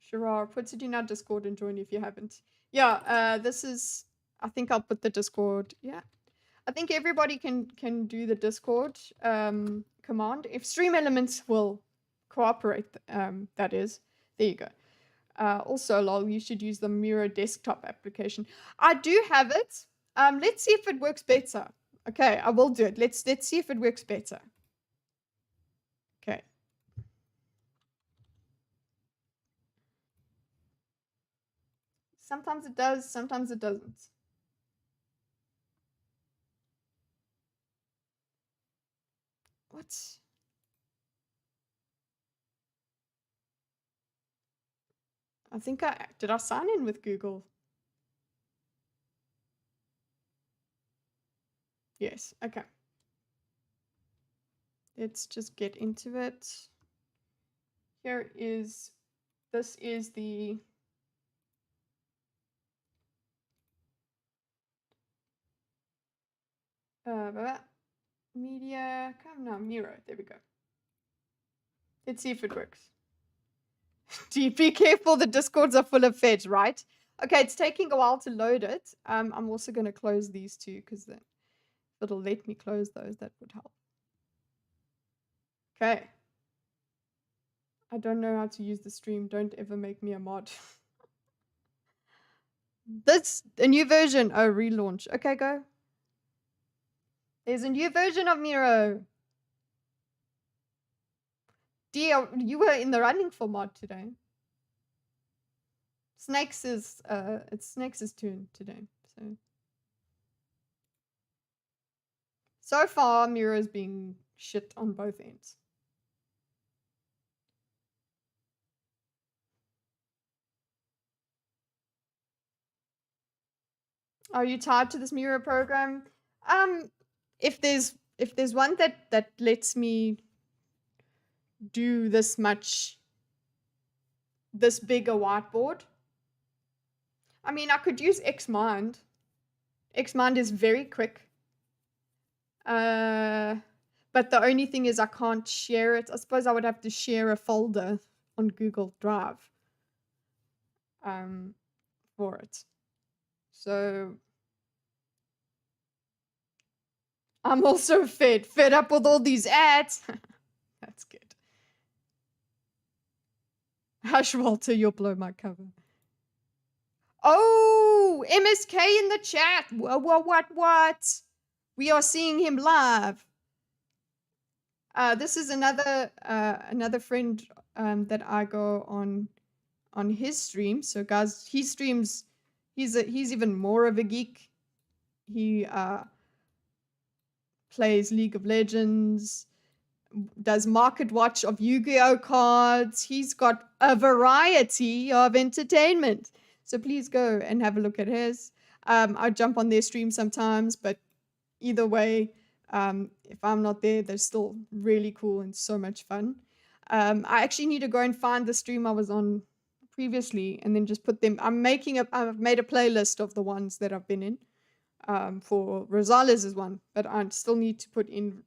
Shirar, put it in our Discord and join if you haven't. Yeah, this is... I think I'll put the Discord... Yeah. I think everybody can do the Discord command. If Stream Elements will cooperate, that is. There you go. Also, lol, you should use the Miro desktop application. I do have it. Let's see if it works better. Okay, I will do it. Let's see if it works better. Okay. Sometimes it does, sometimes it doesn't. What? I think did I sign in with Google? Yes, okay. Let's just get into it. This is the media, come now, Miro, there we go. Let's see if it works. Be careful, the Discords are full of feds, right? Okay, it's taking a while to load it. I'm also going to close these two, because then if it'll let me close those, that would help. Okay. I don't know how to use the stream. Don't ever make me a mod. A new version. Oh, relaunch. Okay, go. There's a new version of Miro. Dear, you were in the running for mod today. It's Snake's turn today. So So far, Miro's being shit on both ends. Are you tied to this Miro program? If there's one that lets me do this big a whiteboard. I mean, I could use XMind. XMind is very quick. But the only thing is I can't share it. I suppose I would have to share a folder on Google Drive for it. So I'm also fed up with all these ads. That's good. Hush, Walter, you'll blow my cover. Oh, MSK in the chat. What? We are seeing him live. This is another friend that I go on his stream. So guys, he streams. He's even more of a geek. He plays League of Legends, does market watch of Yu-Gi-Oh cards. He's got a variety of entertainment. So please go and have a look at his. I jump on their stream sometimes, but either way, if I'm not there, they're still really cool and so much fun. I actually need to go and find the stream I was on previously and then just put them. I've made a playlist of the ones that I've been in. For Rosales is one, but I still need to put in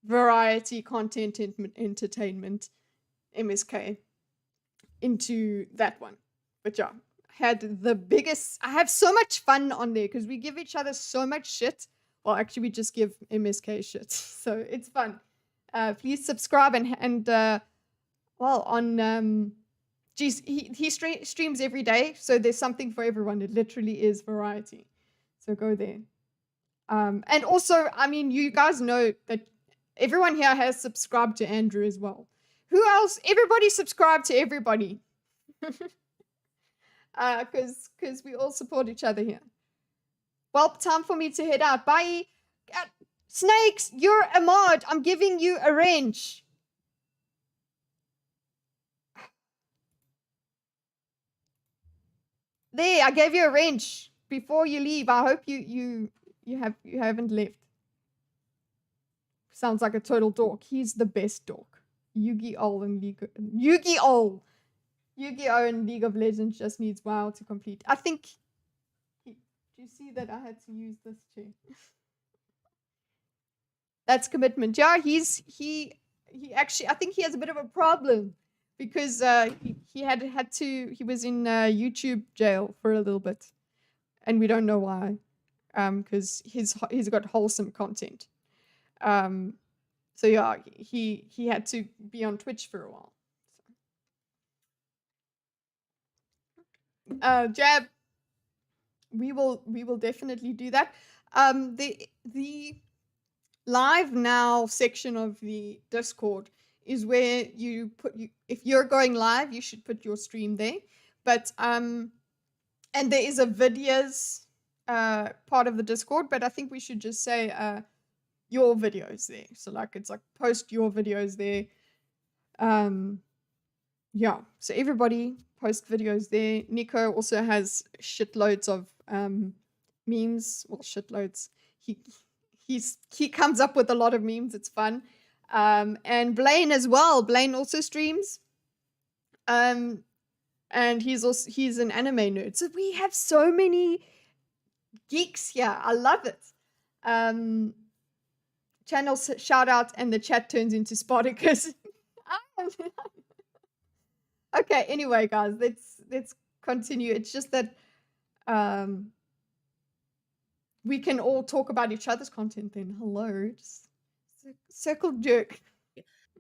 variety content entertainment MSK into that one. But yeah, I have so much fun on there because we give each other so much shit. Well, actually, we just give MSK shit, so it's fun. Please subscribe and on he streams every day, so there's something for everyone. It literally is variety. So go there. And also, I mean, you guys know that everyone here has subscribed to Andrew as well. Who else? Everybody subscribe to everybody. Because we all support each other here. Well, time for me to head out. Bye. Snakes, you're a mod. I'm giving you a wrench. There, I gave you a wrench before you leave. I hope you haven't left. Sounds like a total dork. He's the best dork. Yu-Gi-Oh and Yu-Gi-Oh and League of Legends just needs WoW to complete. I think. Do you see that I had to use this chair? That's commitment. Yeah, he actually, I think he has a bit of a problem because he was in YouTube jail for a little bit, and we don't know why, because he's got wholesome content. So yeah, he had to be on Twitch for a while. Jab, we will definitely do that. The live now section of the Discord is where if you're going live, you should put your stream there. But and there is a videos part of the Discord, but I think we should just say your videos there. So it's like post your videos there. Yeah, so everybody post videos there. Nico also has shitloads of memes. Well, shitloads. He comes up with a lot of memes. It's fun. And Blaine as well. Blaine also streams. And he's an anime nerd. So we have so many geeks here. I love it. Channel shout out and the chat turns into Spartacus. Okay, anyway, guys, let's continue. It's just that we can all talk about each other's content then. Hello, just circle jerk.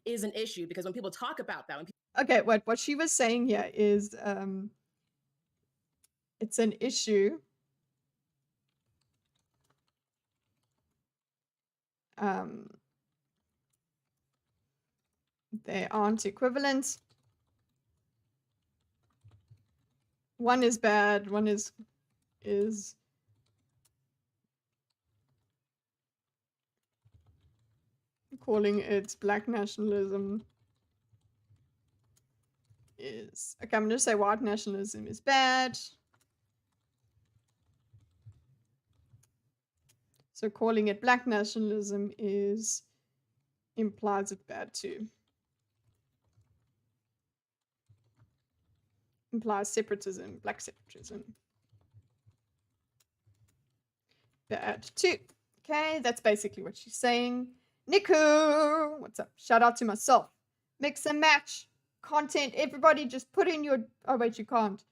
Is an issue because when people talk about that, okay, what she was saying here is it's an issue. They aren't equivalent. One is bad, one is calling it black nationalism is... Okay, I'm going to say white nationalism is bad. So calling it black nationalism implies it's bad too. Implies separatism, black separatism. Bad too. Okay, that's basically what she's saying. Niku, what's up? Shout out to myself. Mix and match content. Everybody just put in your... Oh, wait, you can't.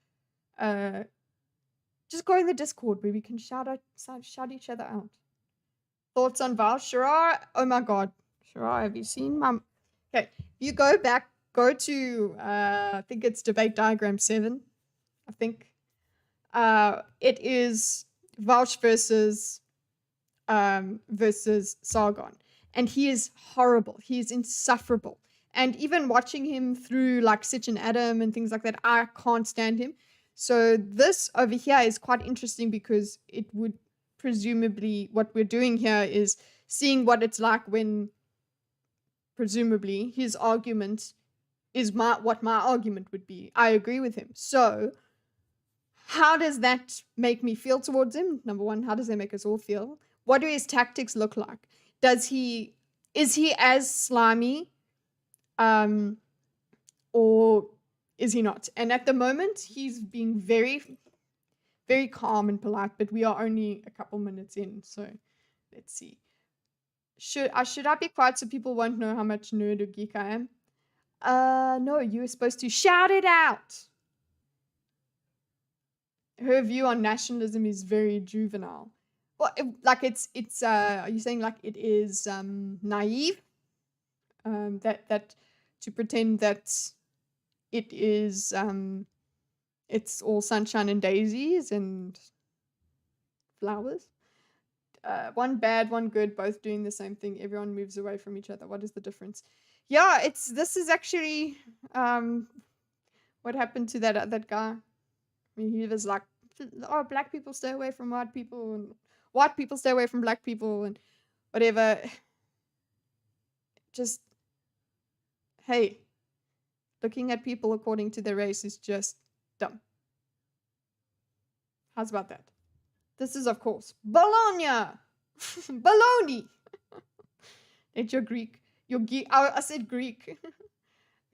Just go in the Discord where we can shout each other out. Thoughts on Vaush? Shara? Oh my god. Shara, have you seen my... Okay, you go back, go to, I think it's debate diagram 7, I think. It is Vaush versus Sargon. And he is horrible. He is insufferable. And even watching him through like Sitch and Adam and things like that, I can't stand him. So this over here is quite interesting because it would presumably, what we're doing here is seeing what it's like when presumably his argument is what my argument would be. I agree with him. So how does that make me feel towards him? Number one, how does that make us all feel? What do his tactics look like? Is he as slimy? Or is he not? And at the moment, he's being very, very calm and polite, but we are only a couple minutes in, so let's see. Should I be quiet so people won't know how much nerd or geek I am? No, you were supposed to shout it out. Her view on nationalism is very juvenile. Well, are you saying like it is naive? That to pretend that it is it's all sunshine and daisies and flowers. One bad, one good, both doing the same thing. Everyone moves away from each other. What is the difference? Yeah, this is actually what happened to that guy. I mean, he was like, oh, black people stay away from white people, and white people stay away from black people, and whatever. Just, hey, looking at people according to their race is just dumb. How's about that? This is, of course, Bologna! Baloney! It's your Greek. Your geek. I said Greek.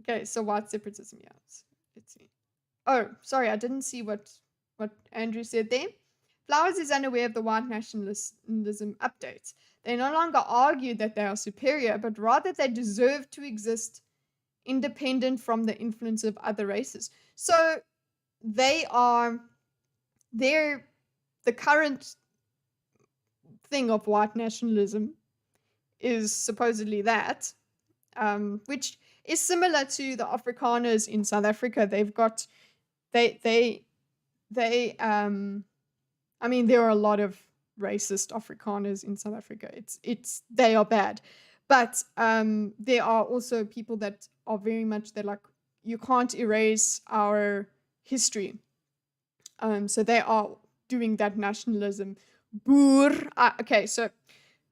Okay, so white separatism, yeah. Let's see. Oh, sorry, I didn't see what Andrew said there. Flowers is unaware of the white nationalism updates. They no longer argue that they are superior, but rather they deserve to exist independent from the influence of other races. So they're the current thing of white nationalism is supposedly that, which is similar to the Afrikaners in South Africa. They've got, I mean, there are a lot of racist Afrikaners in South Africa. They are bad. But there are also people that are very much, they're like, you can't erase our history. So they are doing that nationalism. Boer. Okay, so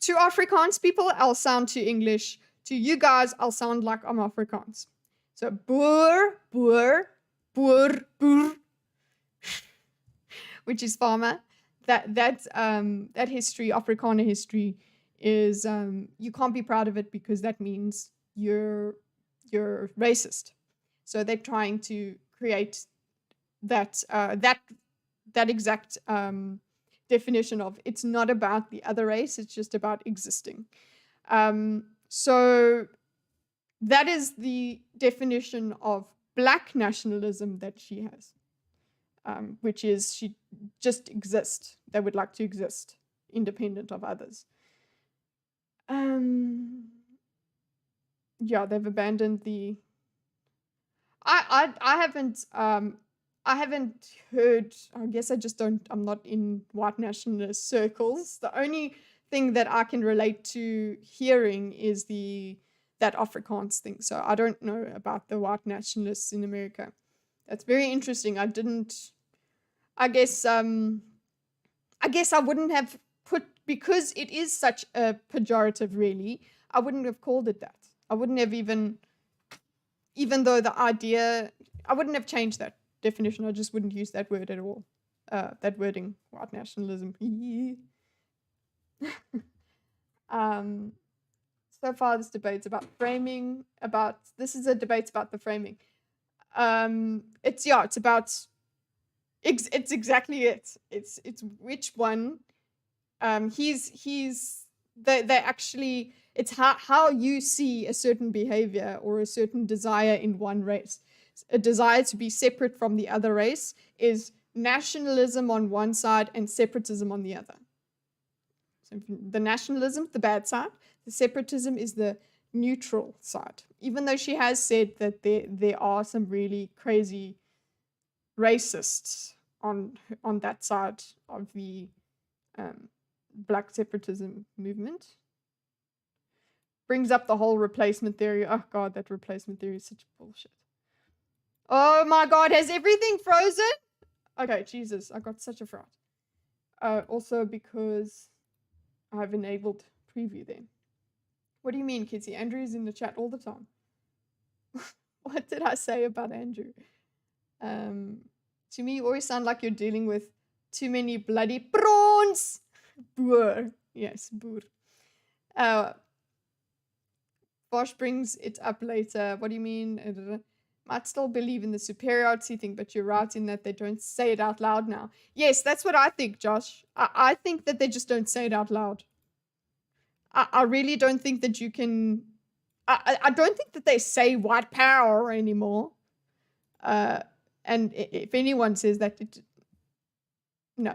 to Afrikaans people, I'll sound too English. To you guys, I'll sound like I'm Afrikaans. So boer, boer, boer, boer, which is farmer. That history, Afrikaner history, is you can't be proud of it because that means you're racist. So they're trying to create that exact definition of it's not about the other race, it's just about existing. So that is the definition of black nationalism that she has, which is she just exists. They would like to exist independent of others. Yeah, they've abandoned the... I haven't heard, I guess I'm not in white nationalist circles. The only thing that I can relate to hearing is that Afrikaans thing. So I don't know about the white nationalists in America. That's very interesting. I guess I wouldn't have put, because it is such a pejorative really, I wouldn't have called it that. I wouldn't have even though the idea, I wouldn't have changed that definition. I just wouldn't use that word at all. That wording, white nationalism. So far this debate's about framing, this is a debate about the framing. It's about, it's exactly it. It's which one, they actually, it's how you see a certain behavior or a certain desire in one race. A desire to be separate from the other race is nationalism on one side and separatism on the other. So the nationalism, the bad side, the separatism is the neutral side. Even though she has said that there are some really crazy racists on that side of the black separatism movement. Brings up the whole replacement theory. Oh god, that replacement theory is such bullshit. Oh my god, has everything frozen? Okay, Jesus, I got such a fright. Also because I've enabled preview then. What do you mean, Kitty? Andrew is in the chat all the time. What did I say about Andrew? To me, you always sound like you're dealing with too many bloody prawns. Boer. Yes, boer. Vaush brings it up later. What do you mean? Might still believe in the superiority thing, but you're right in that they don't say it out loud now. Yes, that's what I think, Josh. I think that they just don't say it out loud. I really don't think that you can... I don't think that they say white power anymore. And if anyone says that... No.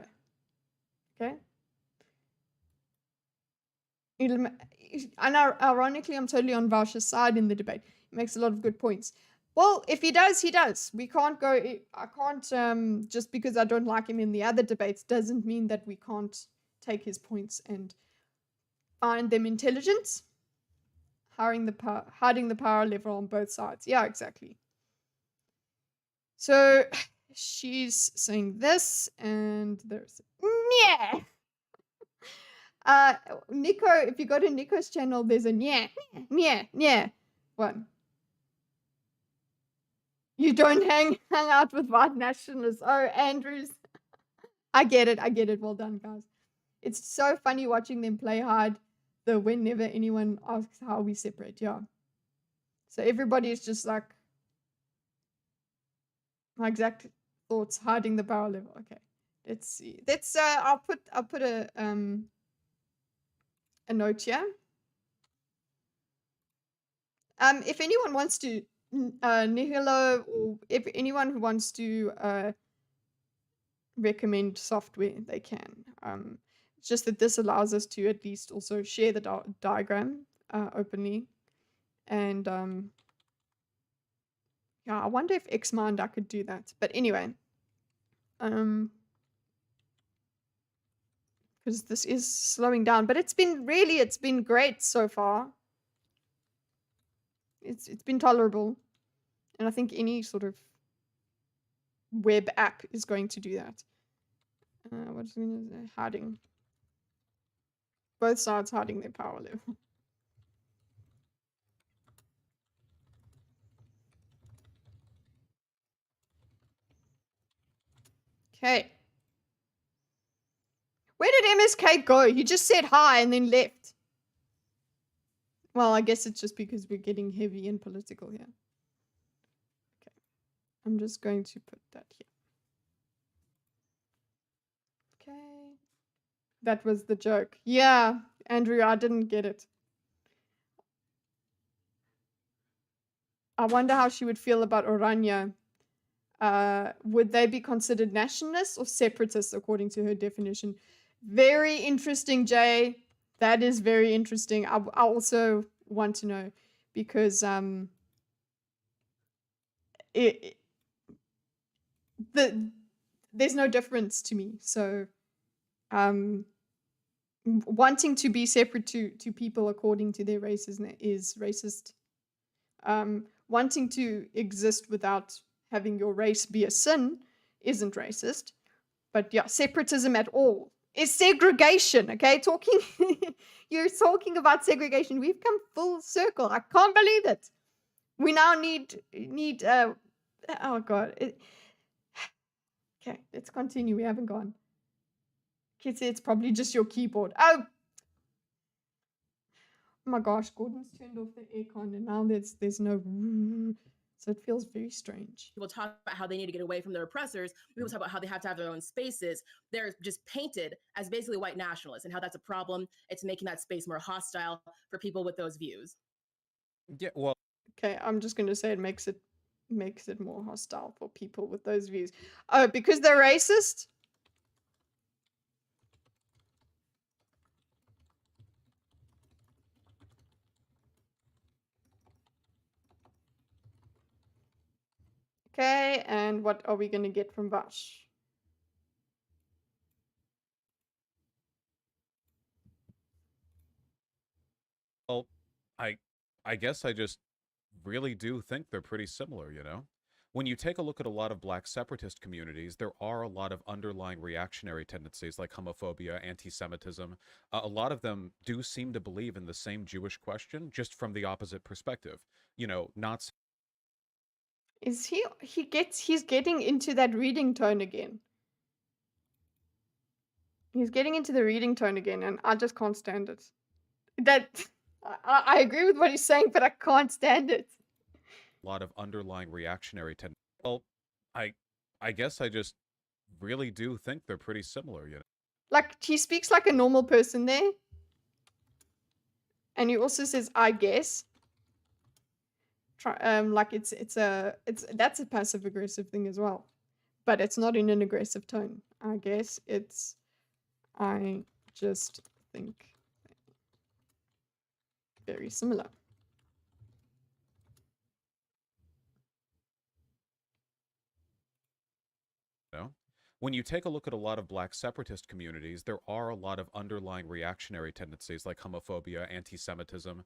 Okay? And ironically, I'm totally on Vaush's side in the debate. He makes a lot of good points. Well, if he does, he does. We can't go... I can't... just because I don't like him in the other debates doesn't mean that we can't take his points and find them intelligent. Hiding the power level on both sides. Yeah, exactly. So, she's saying this, and there's... Yeah! Nico, if you go to Nico's channel, there's a yeah one. You don't hang out with white nationalists. Oh, Andrews. I get it. Well done, guys. It's so funny watching them play hard, though, whenever anyone asks how we separate. Yeah. So everybody is just like, my exact thoughts, hiding the power level. Okay. Let's see. Let's I'll put a note here. If anyone wants to Nihilo, or if anyone who wants to recommend software, they can. It's just that this allows us to at least also share the diagram openly. And yeah, I wonder if XMind I could do that. But anyway, because this is slowing down, but it's been great so far. It's been tolerable, and I think any sort of web app is going to do that. What's hiding? Both sides hiding their power level. Okay. Where did MSK go? He just said hi and then left. Well, I guess it's just because we're getting heavy and political here. Okay. I'm just going to put that here. Okay. That was the joke. Yeah, Andrew, I didn't get it. I wonder how she would feel about Oranje. Would they be considered nationalists or separatists according to her definition? Very interesting, Jay. That is very interesting. I also want to know because there's no difference to me. So wanting to be separate to people according to their race is racist. Wanting to exist without having your race be a sin isn't racist. But yeah, separatism at all is segregation. Okay, talking you're talking about segregation. We've come full circle. I can't believe it. We now need oh god. Okay, let's continue. We haven't gone. Kids, it's probably just your keyboard. Oh my gosh, Gordon's turned off the aircon and now there's no so it feels very strange. People talk about how they need to get away from their oppressors. People talk about how they have to have their own spaces. They're just painted as basically white nationalists and how that's a problem. It's making that space more hostile for people with those views. Yeah, well, okay, I'm just going to say it makes it more hostile for people with those views. Oh, because they're racist? Okay, and what are we going to get from Vaush? well, I guess I just really do think they're pretty similar, you know? When you take a look at a lot of black separatist communities, there are a lot of underlying reactionary tendencies like homophobia, anti-Semitism. A lot of them do seem to believe in the same Jewish question, just from the opposite perspective. You know, Nazi. Is he's getting into that reading tone again. He's getting into the reading tone again, and I just can't stand it. That I agree with what he's saying, but I can't stand it. A lot of underlying reactionary tendencies. Well, I guess I just really do think they're pretty similar, you know? Like, he speaks like a normal person there. And he also says, I guess. Like it's that's a passive aggressive thing as well. But it's not in an aggressive tone. I guess it's I just think very similar. know? When you take a look at a lot of black separatist communities, there are a lot of underlying reactionary tendencies like homophobia, anti-Semitism.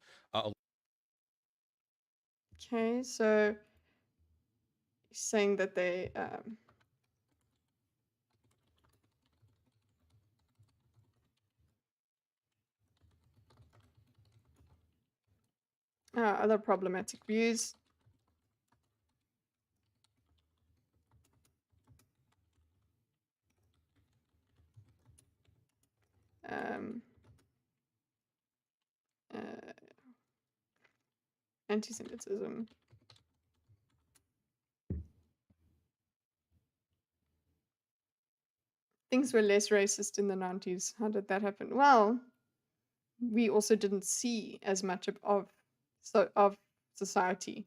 Okay, so he's saying that they other problematic views. Anti-Semitism. Things were less racist in the 90s. How did that happen? Well, we also didn't see as much of society.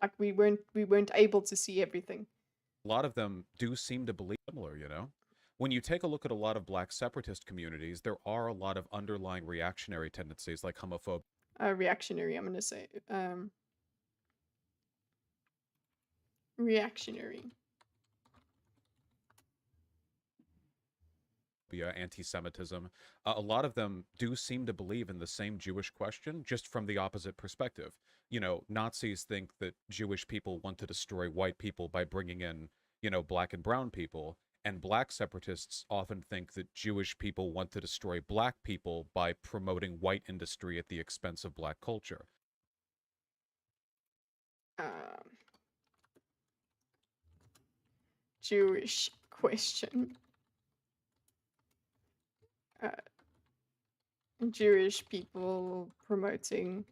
Like we weren't able to see everything. A lot of them do seem to believe similar, you know? When you take a look at a lot of black separatist communities, there are a lot of underlying reactionary tendencies like homophobia. Reactionary, I'm going to say. Reactionary. Anti-Semitism. A lot of them do seem to believe in the same Jewish question, just from the opposite perspective. You know, Nazis think that Jewish people want to destroy white people by bringing in, you know, black and brown people. And black separatists often think that Jewish people want to destroy black people by promoting white industry at the expense of black culture. Jewish question. Jewish people promoting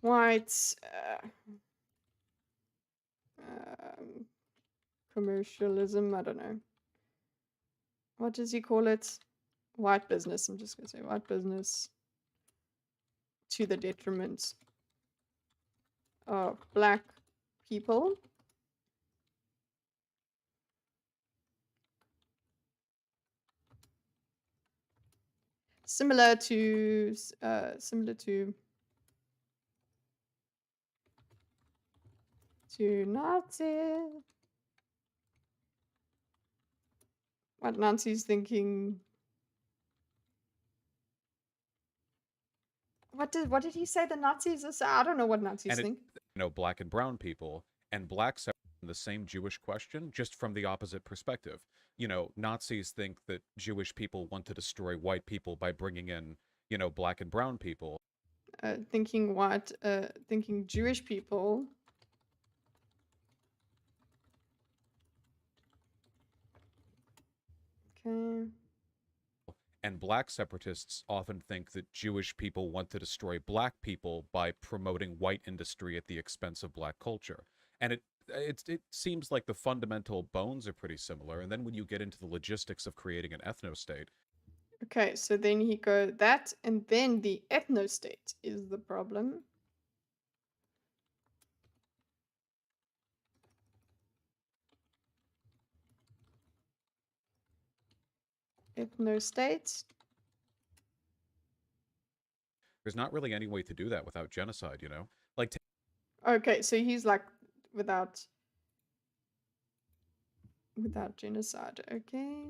white commercialism. I don't know. What does he call it? White business. I'm just going to say white business to the detriment of black people. Similar to Nazi. What Nancy's thinking. What did he say the Nazis are? I don't know what Nazis think. You know, black and brown people and black the same Jewish question, just from the opposite perspective. You know, Nazis think that Jewish people want to destroy white people by bringing in, you know, black and brown people. Thinking Jewish people. Okay. And black separatists often think that Jewish people want to destroy black people by promoting white industry at the expense of black culture. And it seems like the fundamental bones are pretty similar. And then when you get into the logistics of creating an ethno-state. Okay, so then he goes that, and then the ethno-state is the problem. Ethno-state. There's not really any way to do that without genocide, you know? Like, okay, so he's like without genocide. Okay.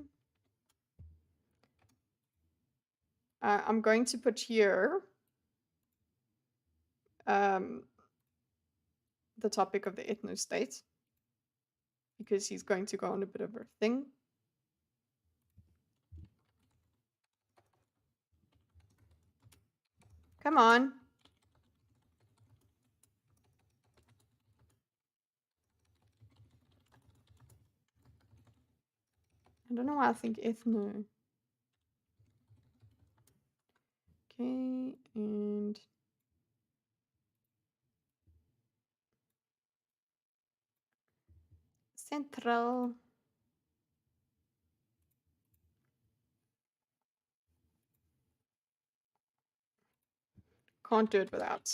I'm going to put here the topic of the ethno-state, because he's going to go on a bit of a thing. Come on. I don't know why I think ethno. Okay, and central. Can't do it without.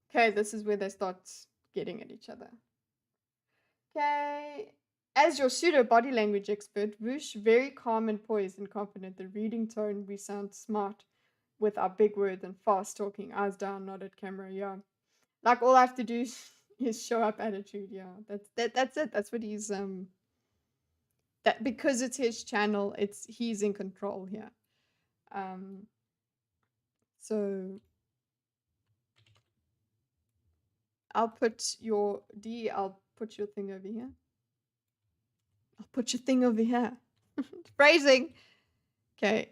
Okay, this is where they start getting at each other. Okay. As your pseudo body language expert, Vaush, very calm and poised and confident. The reading tone, we sound smart with our big words and fast talking, eyes down, not at camera. Yeah. Like all I have to do is show up attitude. Yeah. That's it. That's what he's that, because it's his channel, he's in control here. So I'll put your I'll put your thing over here. I'll put your thing over here. Phrasing. Okay.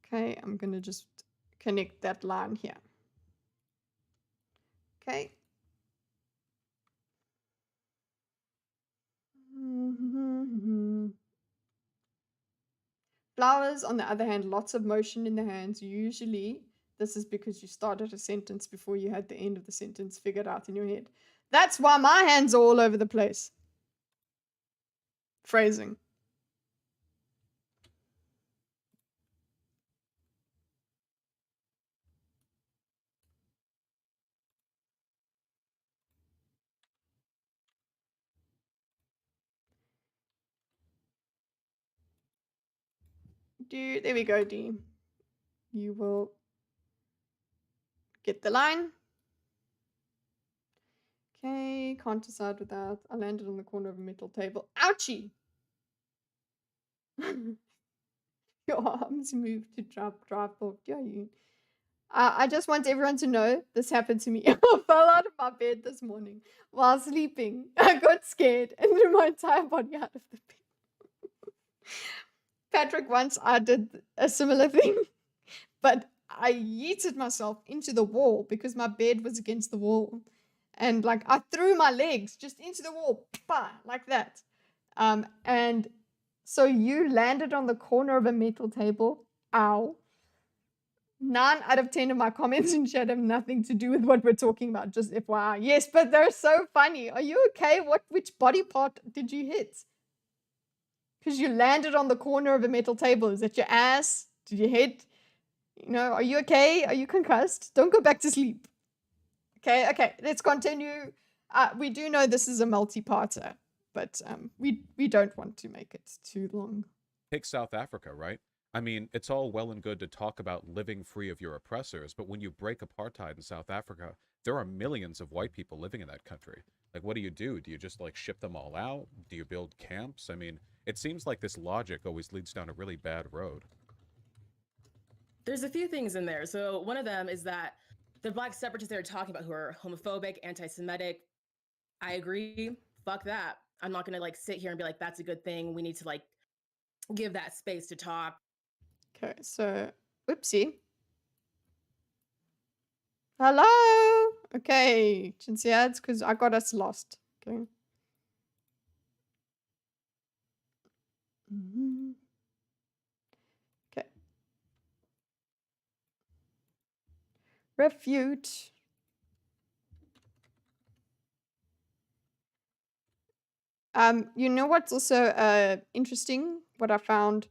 Okay, I'm gonna just connect that line here. Okay. Flowers, on the other hand, lots of motion in the hands. Usually, this is because you started a sentence before you had the end of the sentence figured out in your head. That's why my hands are all over the place. Phrasing. There we go, D. You will get the line. Okay, can't decide without. I landed on the corner of a metal table. Ouchie! Your arms moved to drive off. Yeah, you. I just want everyone to know this happened to me. I fell out of my bed this morning while sleeping. I got scared and threw my entire body out of the bed. Patrick, once I did a similar thing, but I yeeted myself into the wall because my bed was against the wall. And like I threw my legs just into the wall, like that. And so you landed on the corner of a metal table. Ow. 9 out of 10 of my comments in chat have nothing to do with what we're talking about, just FYI. Yes, but they're so funny. Are you okay? Which body part did you hit? Because you landed on the corner of a metal table. Is that your ass? Did you hit? You know, are you okay? Are you concussed? Don't go back to sleep. Okay, let's continue. We do know this is a multi-parter, but we don't want to make it too long. Take South Africa, right? I mean, it's all well and good to talk about living free of your oppressors, but when you break apartheid in South Africa, there are millions of white people living in that country. Like, what do? Do you just, like, ship them all out? Do you build camps? I mean, it seems like this logic always leads down a really bad road. There's a few things in there. So one of them is that the Black separatists they're talking about who are homophobic, anti-Semitic, I agree. Fuck that. I'm not gonna like sit here and be like, that's a good thing. We need to like give that space to talk. Okay, so whoopsie. Hello. Okay, Chinsiads, because I got us lost. Okay. Okay. Refute. You know what's also interesting? What I found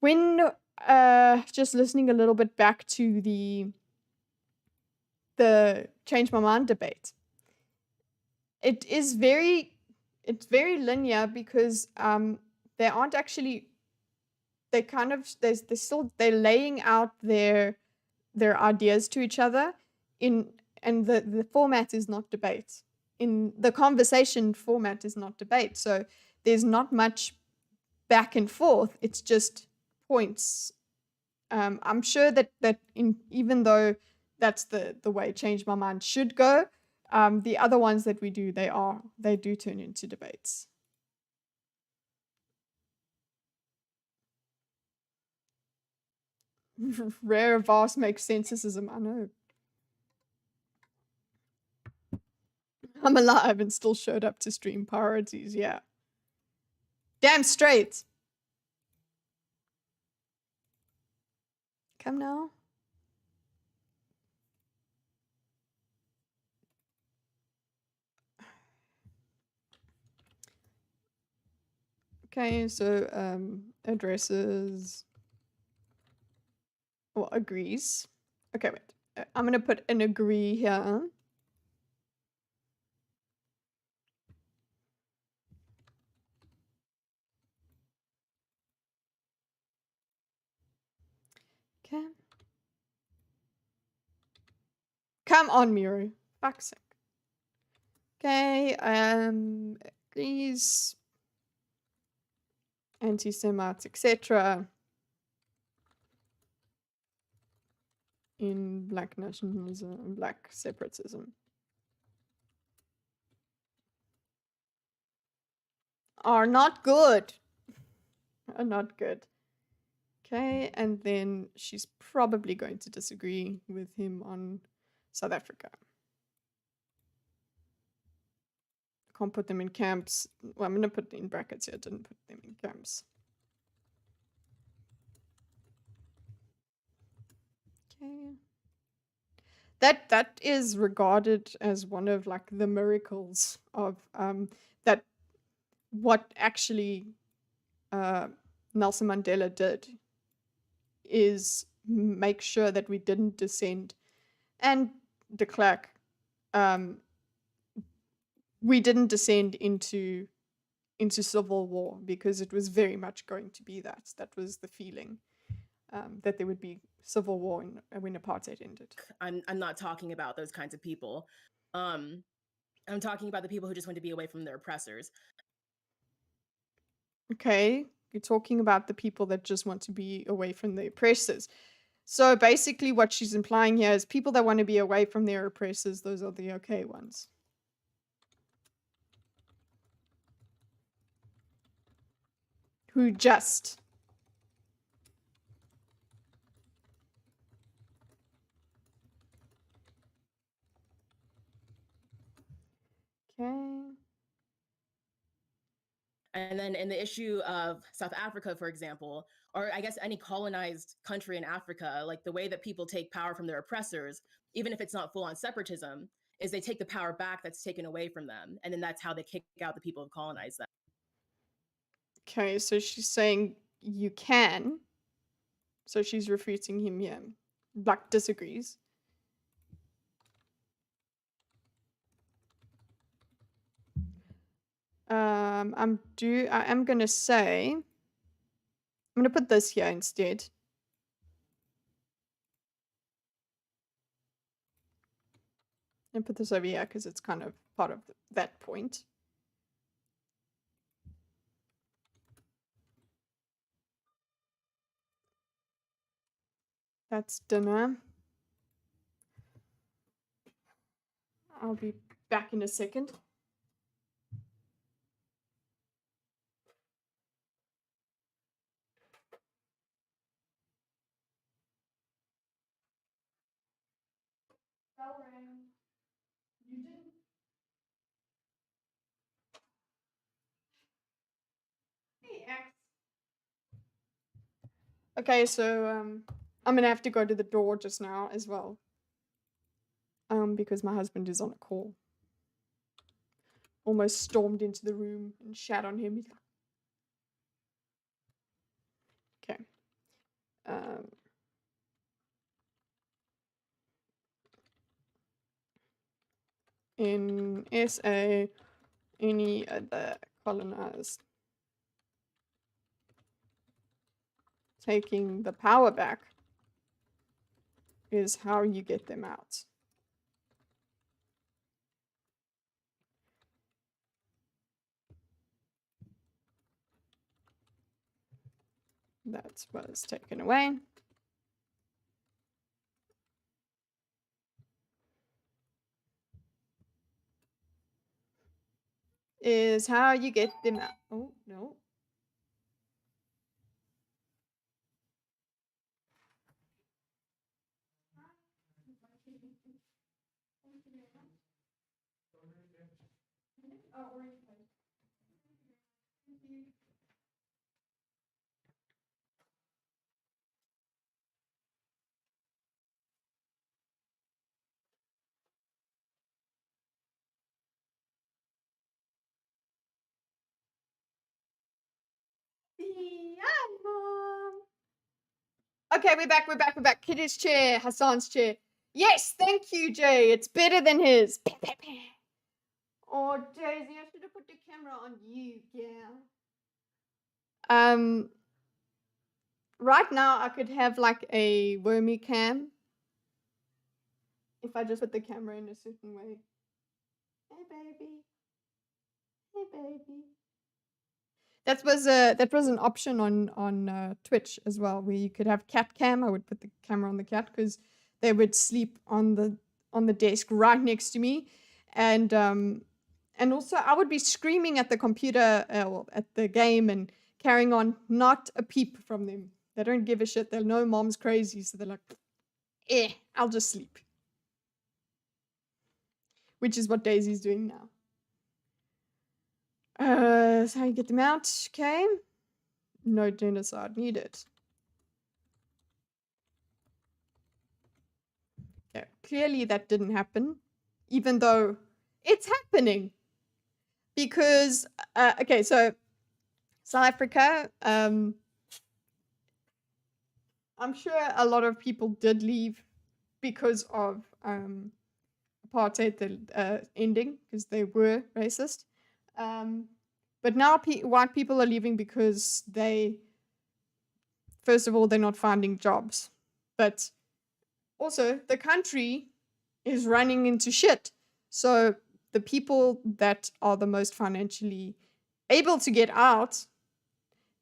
when just listening a little bit back to the Change My Mind debate. It's very linear because they aren't actually they're laying out their ideas to each other and the format is not debate. In the conversation format is not debate. So there's not much back and forth. It's just points. I'm sure that even though that's the way Change My Mind should go, the other ones that we do, they do turn into debates. Rare Vaush makes sensicism. I know. I'm alive and still showed up to stream priorities. Yeah. Damn straight. Come now. Okay, so addresses. Well, agrees. Okay, wait. I'm gonna put an agree here. Okay. Come on, Miro. Fuck's sake. Okay, agrees. Anti-Semites, etc. in Black nationalism, Black separatism. Are not good. Are not good. Okay, and then she's probably going to disagree with him on South Africa. Can't put them in camps. Well, I'm going to put in brackets here. Didn't put them in camps. Okay. That is regarded as one of like the miracles of that what actually Nelson Mandela did is make sure that we didn't descend, and de Klerk, we didn't descend into civil war, because it was very much going to be that. That was the feeling, that there would be civil war when apartheid ended. I'm not talking about those kinds of people. I'm talking about the people who just want to be away from their oppressors. Okay, you're talking about the people that just want to be away from the oppressors. So basically what she's implying here is people that want to be away from their oppressors, those are the okay ones. Who just... Okay. And then in the issue of South Africa, for example, or I guess any colonized country in Africa, like the way that people take power from their oppressors, even if it's not full on separatism, is they take the power back that's taken away from them. And then that's how they kick out the people who colonize them. Okay, so she's saying you can. So she's refuting him here. Black disagrees. I am gonna say, I'm gonna put this here instead. And put this over here because it's kind of part of that point. That's dinner. I'll be back in a second. You didn't. Hey, X. Okay, so I'm gonna have to go to the door just now as well. Because my husband is on a call. Almost stormed into the room and shat on him. Okay. In SA, any other colonized taking the power back is how you get them out. That was taken away. Is how you get them out. Oh, no. Yeah, Mom. Okay, we're back. Kitteh's chair, Hassan's chair. Yes, thank you, Jay. It's better than his. Oh, Daisy, I should have put the camera on you, yeah. Right now I could have like a wormy cam if I just put the camera in a certain way. Hey, baby. Hey, baby. That was an option on Twitch as well, where you could have cat cam. I would put the camera on the cat because they would sleep on the desk right next to me, and also I would be screaming at the computer or at the game and carrying on, not a peep from them. They don't give a shit. They'll know mom's crazy, so they're like, I'll just sleep. Which is what Daisy's doing now. That's how you get them out. Okay. No genocide needed. Okay. Clearly that didn't happen, even though it's happening. Because, okay, so South Africa, I'm sure a lot of people did leave because of apartheid ending, because they were racist. But now white people are leaving because first of all, they're not finding jobs. But also, the country is running into shit. So the people that are the most financially able to get out,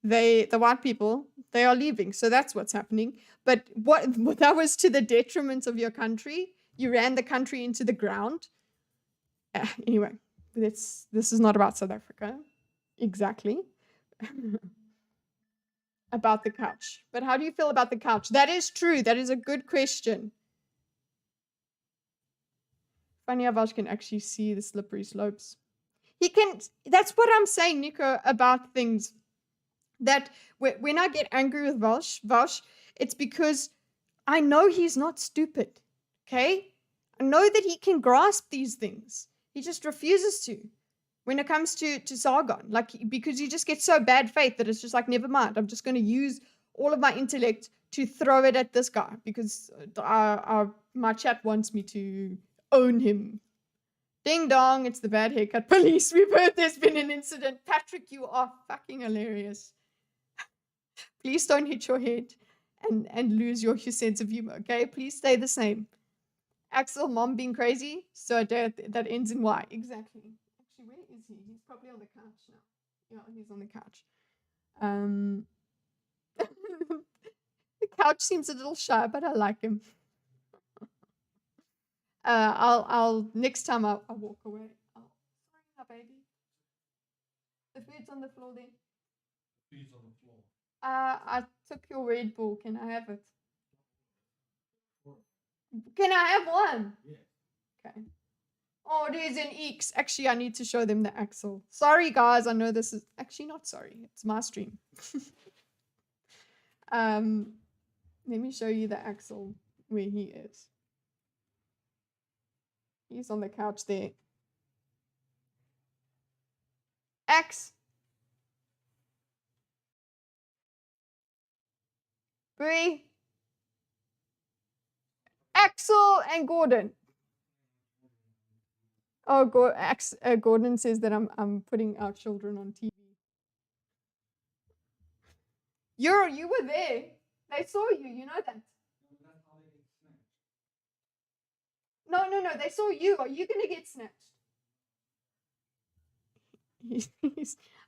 the white people, they are leaving. So that's what's happening. But what that was to the detriment of your country. You ran the country into the ground. Anyway, this is not about South Africa. Exactly. About the couch. But how do you feel about the couch? That is true. That is a good question. Funny how Vaush can actually see the slippery slopes. He can. That's what I'm saying, Nico, about things. That when I get angry with Vaush, it's because I know he's not stupid. Okay? I know that he can grasp these things. He just refuses to. When it comes to Sargon, like, because he just gets so bad faith that it's just like, never mind. I'm just going to use all of my intellect to throw it at this guy because my chat wants me to own him. Ding dong, it's the bad haircut police. We've heard there's been an incident. Patrick, you are fucking hilarious. Please don't hit your head and lose your sense of humor, okay? Please stay the same. Axel, mom being crazy, so that ends in Y. Exactly. Actually, where is he? He's probably on the couch now. Yeah, he's on the couch. Couch seems a little shy, but I like him. I'll next time I'll walk away. Oh, sorry, my baby. The food's on the floor there. Feeds on the floor. I took your Red Bull. Can I have it? Can I have one? Yeah. Okay. Oh, there's an X. Actually, I need to show them the axle. Sorry, guys. I know this is actually not sorry. It's my stream. Let me show you the axle where he is. He's on the couch there. X. Bree. Axel and Gordon. Oh, Gordon says that I'm putting our children on TV. You were there. They saw you. You know that. No. They saw you. Are you gonna get snatched?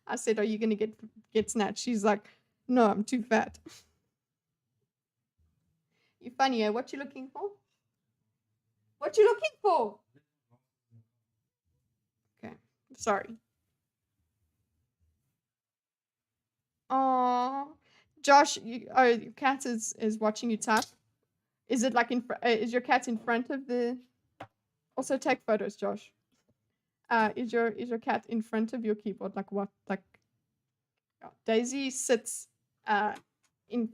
I said, "Are you gonna get snatched?" She's like, "No, I'm too fat." You funny, eh? What you looking for? What you looking for? Okay, sorry. Oh, Josh, your cat is watching you type. Is it like is your cat in front of the? Also take photos, Josh. Is your cat in front of your keyboard? Like what? Like Daisy sits in.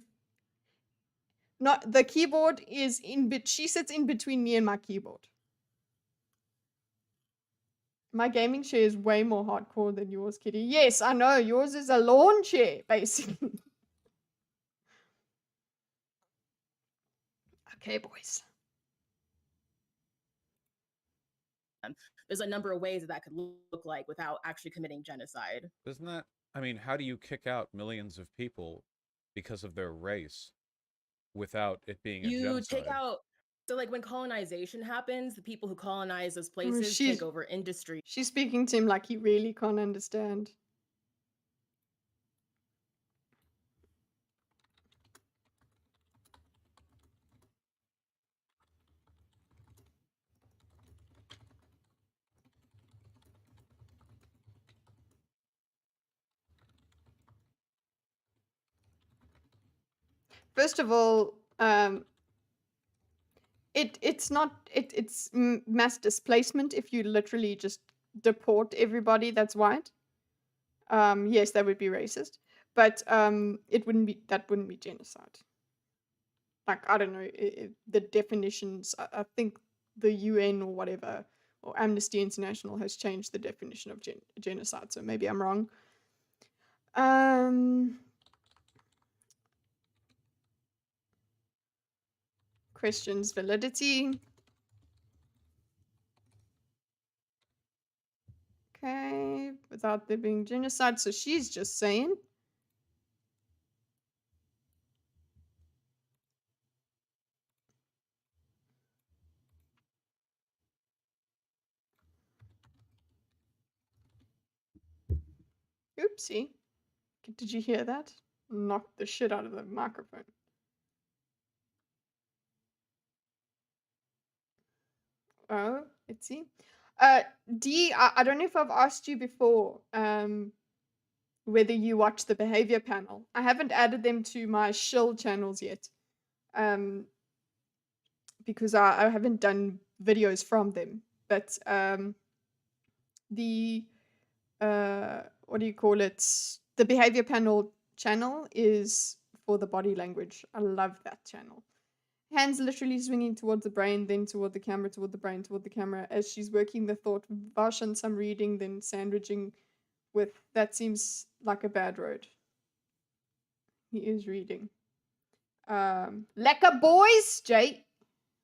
Not the keyboard is she sits in between me and my keyboard. My gaming chair is way more hardcore than yours, Kitty. Yes, I know. Yours is a lawn chair, basically. Okay, boys. There's a number of ways that could look like without actually committing genocide. Isn't that, I mean, how do you kick out millions of people because of their race without it being a genocide? You take out, so like when colonization happens, the people who colonize those places take over industry. She's speaking to him like he really can't understand. First of all, it's mass displacement if you literally just deport everybody that's white. Yes, that would be racist, but that wouldn't be genocide. Like, I don't know, the definitions. I think the UN or whatever, or Amnesty International has changed the definition of genocide, so maybe I'm wrong. Questions validity. Okay, without there being genocide, so she's just saying. Oopsie. Did you hear that? Knocked the shit out of the microphone. Oh, let's see. D, I don't know if I've asked you before whether you watch the behavior panel. I haven't added them to my shill channels yet because I haven't done videos from them. But the what do you call it? The behavior panel channel is for the body language. I love that channel. Hands literally swinging towards the brain, then toward the camera, toward the brain, toward the camera, as she's working the thought. Vaush and some reading, then sandwiching with, that seems like a bad road. He is reading. Lekker boys, Jay.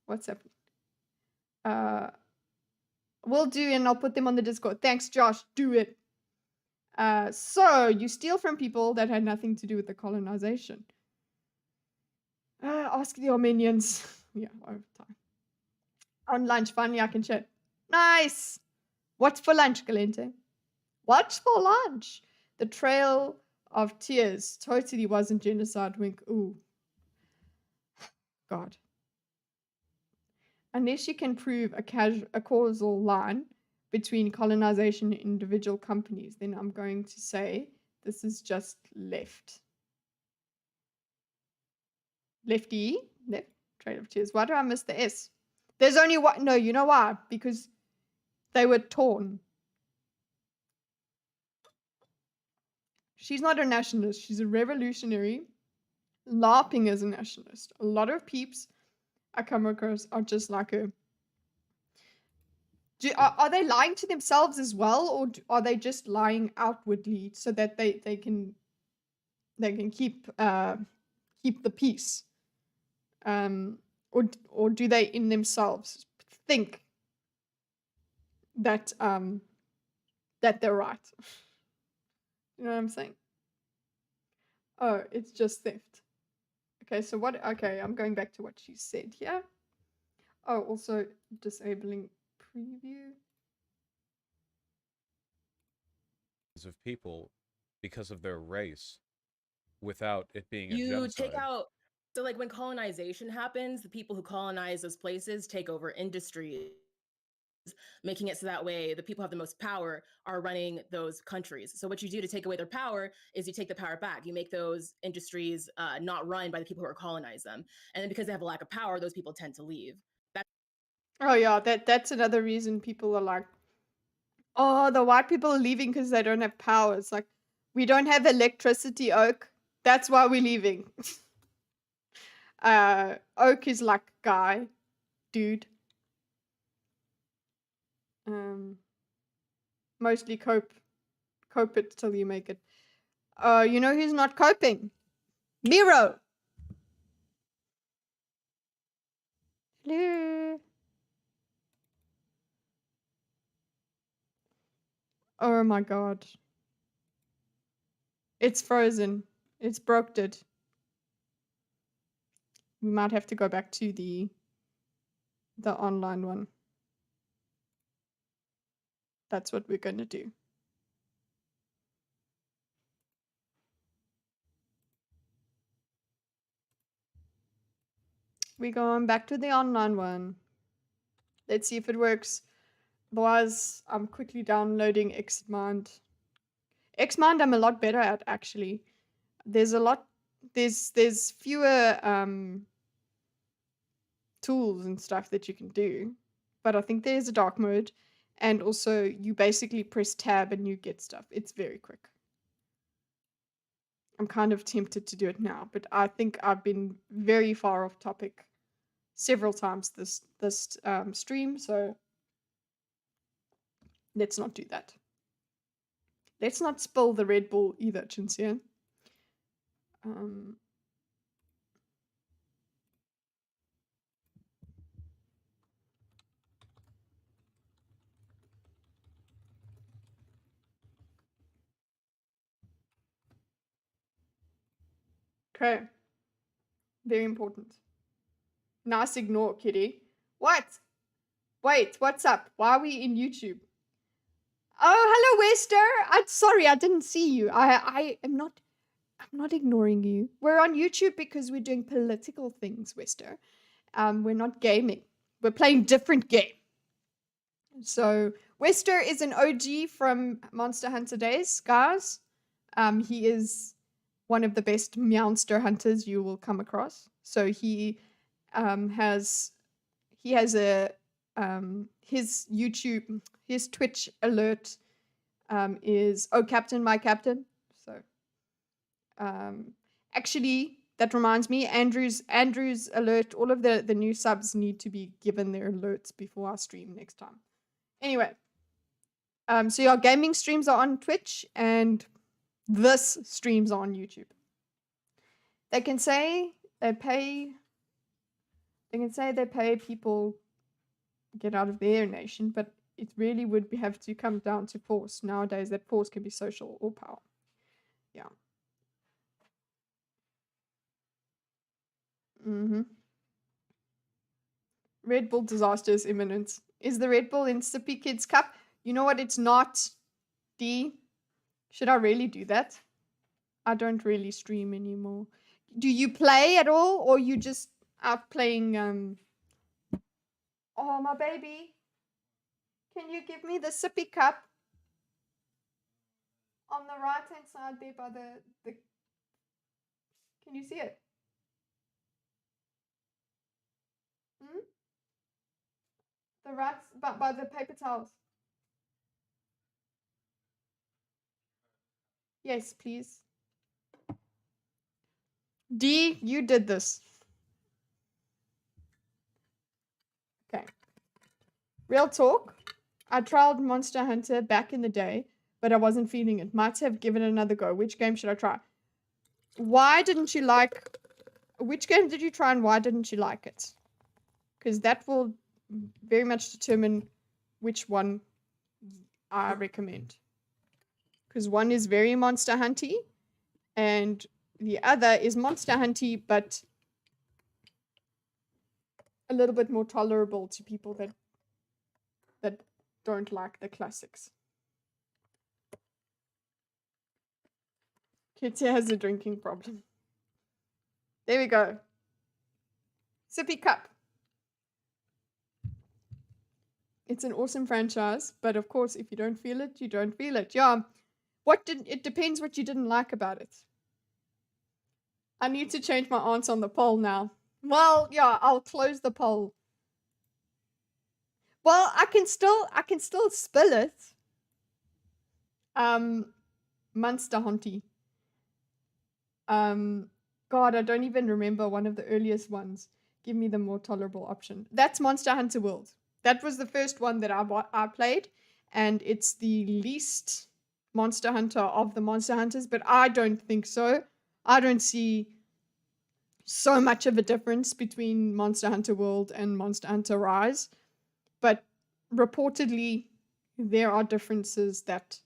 What's up? Will do, and I'll put them on the Discord. Thanks, Josh. Do it. So, you steal from people that had nothing to do with the colonization. Ask the Armenians. Yeah, over time. On lunch, finally I can chat. Nice! What's for lunch, Galente? What's for lunch? The Trail of Tears totally wasn't genocide, wink. Ooh. God. Unless you can prove a causal line between colonization and individual companies, then I'm going to say this is just left. Lefty, left, trade of tears. Why do I miss the S? There's only one. No, you know why? Because they were torn. She's not a nationalist. She's a revolutionary, LARPing as a nationalist. A lot of peeps I come across are just like her. Are they lying to themselves as well, or are they just lying outwardly so that they can keep the peace? Or do they in themselves think that that they're right? You know what I'm saying? Oh, it's just theft. Okay, so what? Okay, I'm going back to what she said here. Oh, also disabling preview. Of people because of their race without it being a You genocide. take out, so like when colonization happens, the people who colonize those places take over industries, making it so that way the people who have the most power are running those countries. So what you do to take away their power is you take the power back. You make those industries not run by the people who are colonize them. And then because they have a lack of power, those people tend to leave. Oh yeah, that's another reason people are like, oh, the white people are leaving because they don't have power. It's like, we don't have electricity, Oak. That's why we're leaving. Oak is like guy, dude. Mostly cope it till you make it. You know who's not coping? Miro. Hello. Oh my god. It's frozen. It's broke it. We might have to go back to the online one. That's what we're going to do. We're going back to the online one. Let's see if it works. Otherwise, I'm quickly downloading XMind. XMind I'm a lot better at, actually. There's fewer tools and stuff that you can do. But I think there's a dark mode. And also, you basically press tab and you get stuff. It's very quick. I'm kind of tempted to do it now, but I think I've been very far off topic several times this stream, so let's not do that. Let's not spill the Red Bull either, Chinsia. Okay. Very important. Nice ignore, Kitty. What? Wait, what's up? Why are we in YouTube? Oh, hello, Wester. I'm sorry, I didn't see you. I'm not ignoring you. We're on YouTube because we're doing political things, Wester. We're not gaming. We're playing different game. So Wester is an OG from Monster Hunter days, guys. He is one of the best Meowster hunters you will come across. So he has a his YouTube, his Twitch alert is "Oh Captain, my Captain." So actually, that reminds me, Andrew's alert. All of the new subs need to be given their alerts before I stream next time. Anyway, so your gaming streams are on Twitch and this streams on YouTube. They can say they pay people get out of their nation, but it really would have to come down to force. Nowadays, that force can be social or power. Yeah. Red Bull disaster is imminent. Is the Red Bull in Sippy Kids Cup? You know what? It's not. D. Should I really do that? I don't really stream anymore. Do you play at all, or you just out playing oh, my baby. Can you give me the sippy cup on the right hand side there by the can you see it? Hmm? The right by the paper towels. Yes, please. D, you did this. Okay. Real talk. I tried Monster Hunter back in the day, but I wasn't feeling it. Might have given it another go. Which game should I try? Why didn't you like... Which game did you try and why didn't you like it? Because that will very much determine which one I recommend. Because one is very Monster Hunty, and the other is Monster Hunty, but a little bit more tolerable to people that don't like the classics. Kitteh has a drinking problem. There we go. Sippy cup. It's an awesome franchise, but of course, if you don't feel it, you don't feel it. Yeah. It depends what you didn't like about it. I need to change my answer on the poll now. Well, yeah, I'll close the poll. Well, I can still spill it. Monster Hunty. God, I don't even remember one of the earliest ones. Give me the more tolerable option. That's Monster Hunter World. That was the first one that I played, and it's the least Monster Hunter of the Monster Hunters, but I don't think so. I don't see so much of a difference between Monster Hunter World and Monster Hunter Rise, but reportedly there are differences that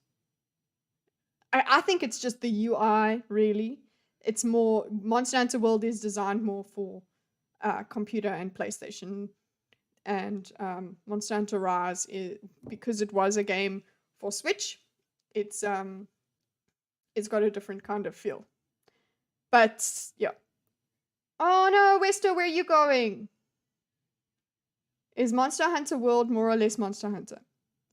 I think it's just the UI, really. It's more, Monster Hunter World is designed more for computer and PlayStation, and Monster Hunter Rise, because it was a game for Switch, it's got a different kind of feel. But yeah. Oh no, Wester, where are you going? Is Monster Hunter World more or less Monster Hunter?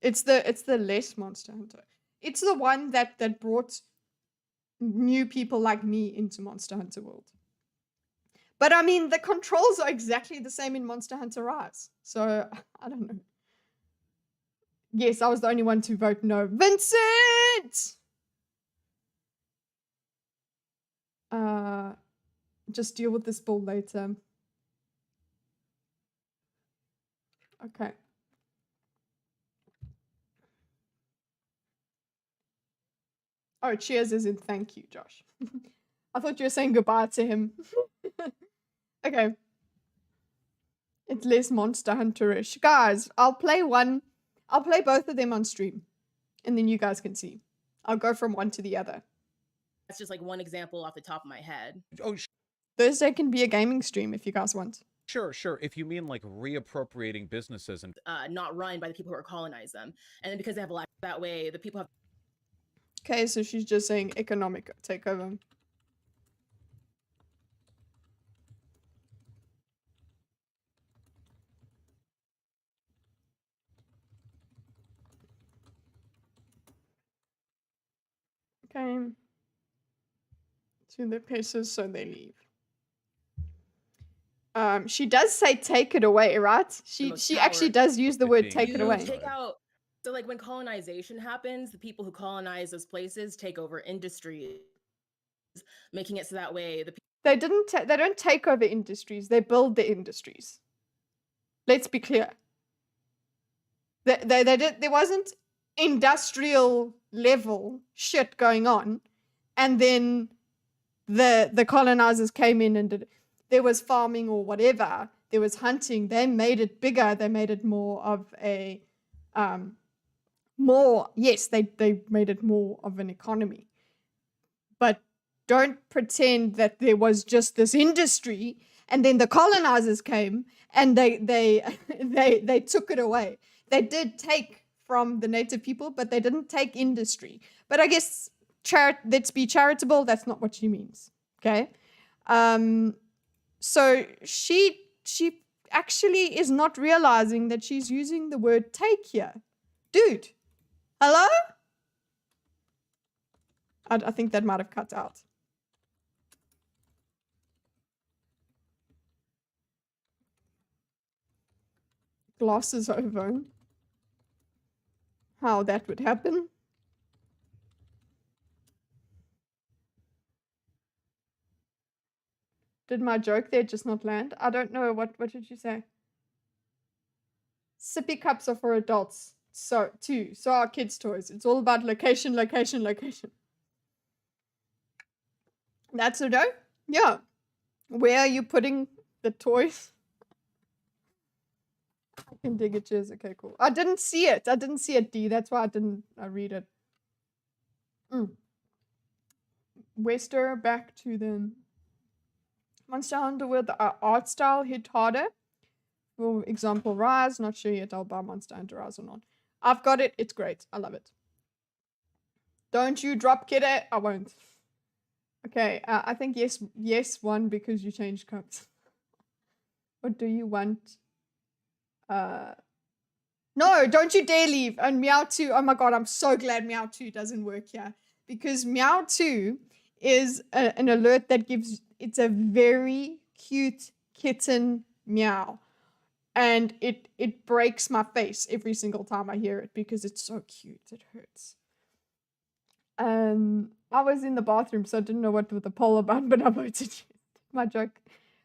It's the less Monster Hunter. It's the one that brought new people like me into Monster Hunter World. But I mean, the controls are exactly the same in Monster Hunter Rise. So, I don't know. Yes, I was the only one to vote no. Vincent! Just deal with this bull later. Okay. Oh, cheers as in thank you, Josh. I thought you were saying goodbye to him. Okay. It's less Monster Hunter-ish. Guys, I'll play both of them on stream. And then you guys can see. I'll go from one to the other. That's just like one example off the top of my head. Oh, Thursday can be a gaming stream if you guys want. Sure. If you mean like reappropriating businesses and not run by the people who are colonize them, and then because they have a lack that way, the people have. Okay, so she's just saying economic takeover. Okay. To the pesos, so they leave. She does say take it away, right? She actually does use the word take it away. Take out, so like when colonization happens, the people who colonize those places take over industries, making it so that way the they don't take over industries, they build the industries. Let's be clear. There wasn't industrial level shit going on, and then the colonizers came in and there was farming or whatever, there was hunting, they made it bigger, they made it more of a they made it more of an economy. But don't pretend that there was just this industry and then the colonizers came and they took it away. They did take from the native people, but they didn't take industry. But I guess let's be charitable, that's not what she means. Okay? So she actually is not realizing that she's using the word take here. Dude, hello? I think that might have cut out. Glasses over. How that would happen. Did my joke there just not land? I don't know. What did you say? Sippy cups are for adults. So are kids' toys. It's all about location, location, location. That's a no? Yeah. Where are you putting the toys? I can dig it, cheers. Okay, cool. I didn't see it. I didn't see it, D. That's why I read it. Wester, back to them. Monster Hunter with the art style hit harder. For example, Rise. Not sure yet I'll buy Monster Hunter Rise or not. I've got it. It's great. I love it. Don't you drop Kitteh. I won't. Okay, I think yes, one, because you changed cups. What do you want? No, don't you dare leave. And Meow 2, oh my god, I'm so glad Meow 2 doesn't work here. Because Meow 2 is an alert that gives, it's a very cute kitten meow. And it breaks my face every single time I hear it because it's so cute, it hurts. I was in the bathroom, so I didn't know what with the poll about, but I voted yes. My joke.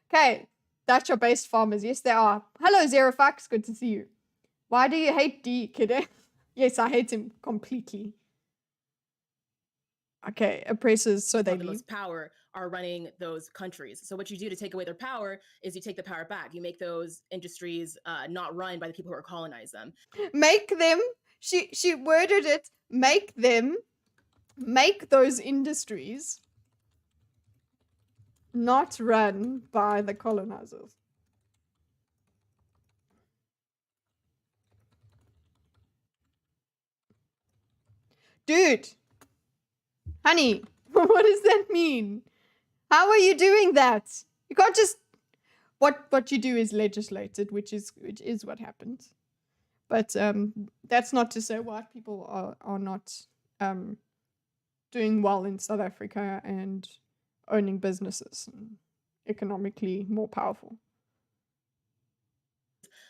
Okay, that's your based farmers. Yes, they are. Hello, Zerofax. Good to see you. Why do you hate D, Kitteh? Yes, I hate him completely. Okay, oppressors, so they the most power are running those countries. So what you do to take away their power is you take the power back. You make those industries not run by the people who are colonize them. Make them, she worded it, make those industries not run by the colonizers. Dude, honey, what does that mean? How are you doing that? You can't just, what you do is legislated, which is what happens. But that's not to say white people are not doing well in South Africa and owning businesses and economically more powerful.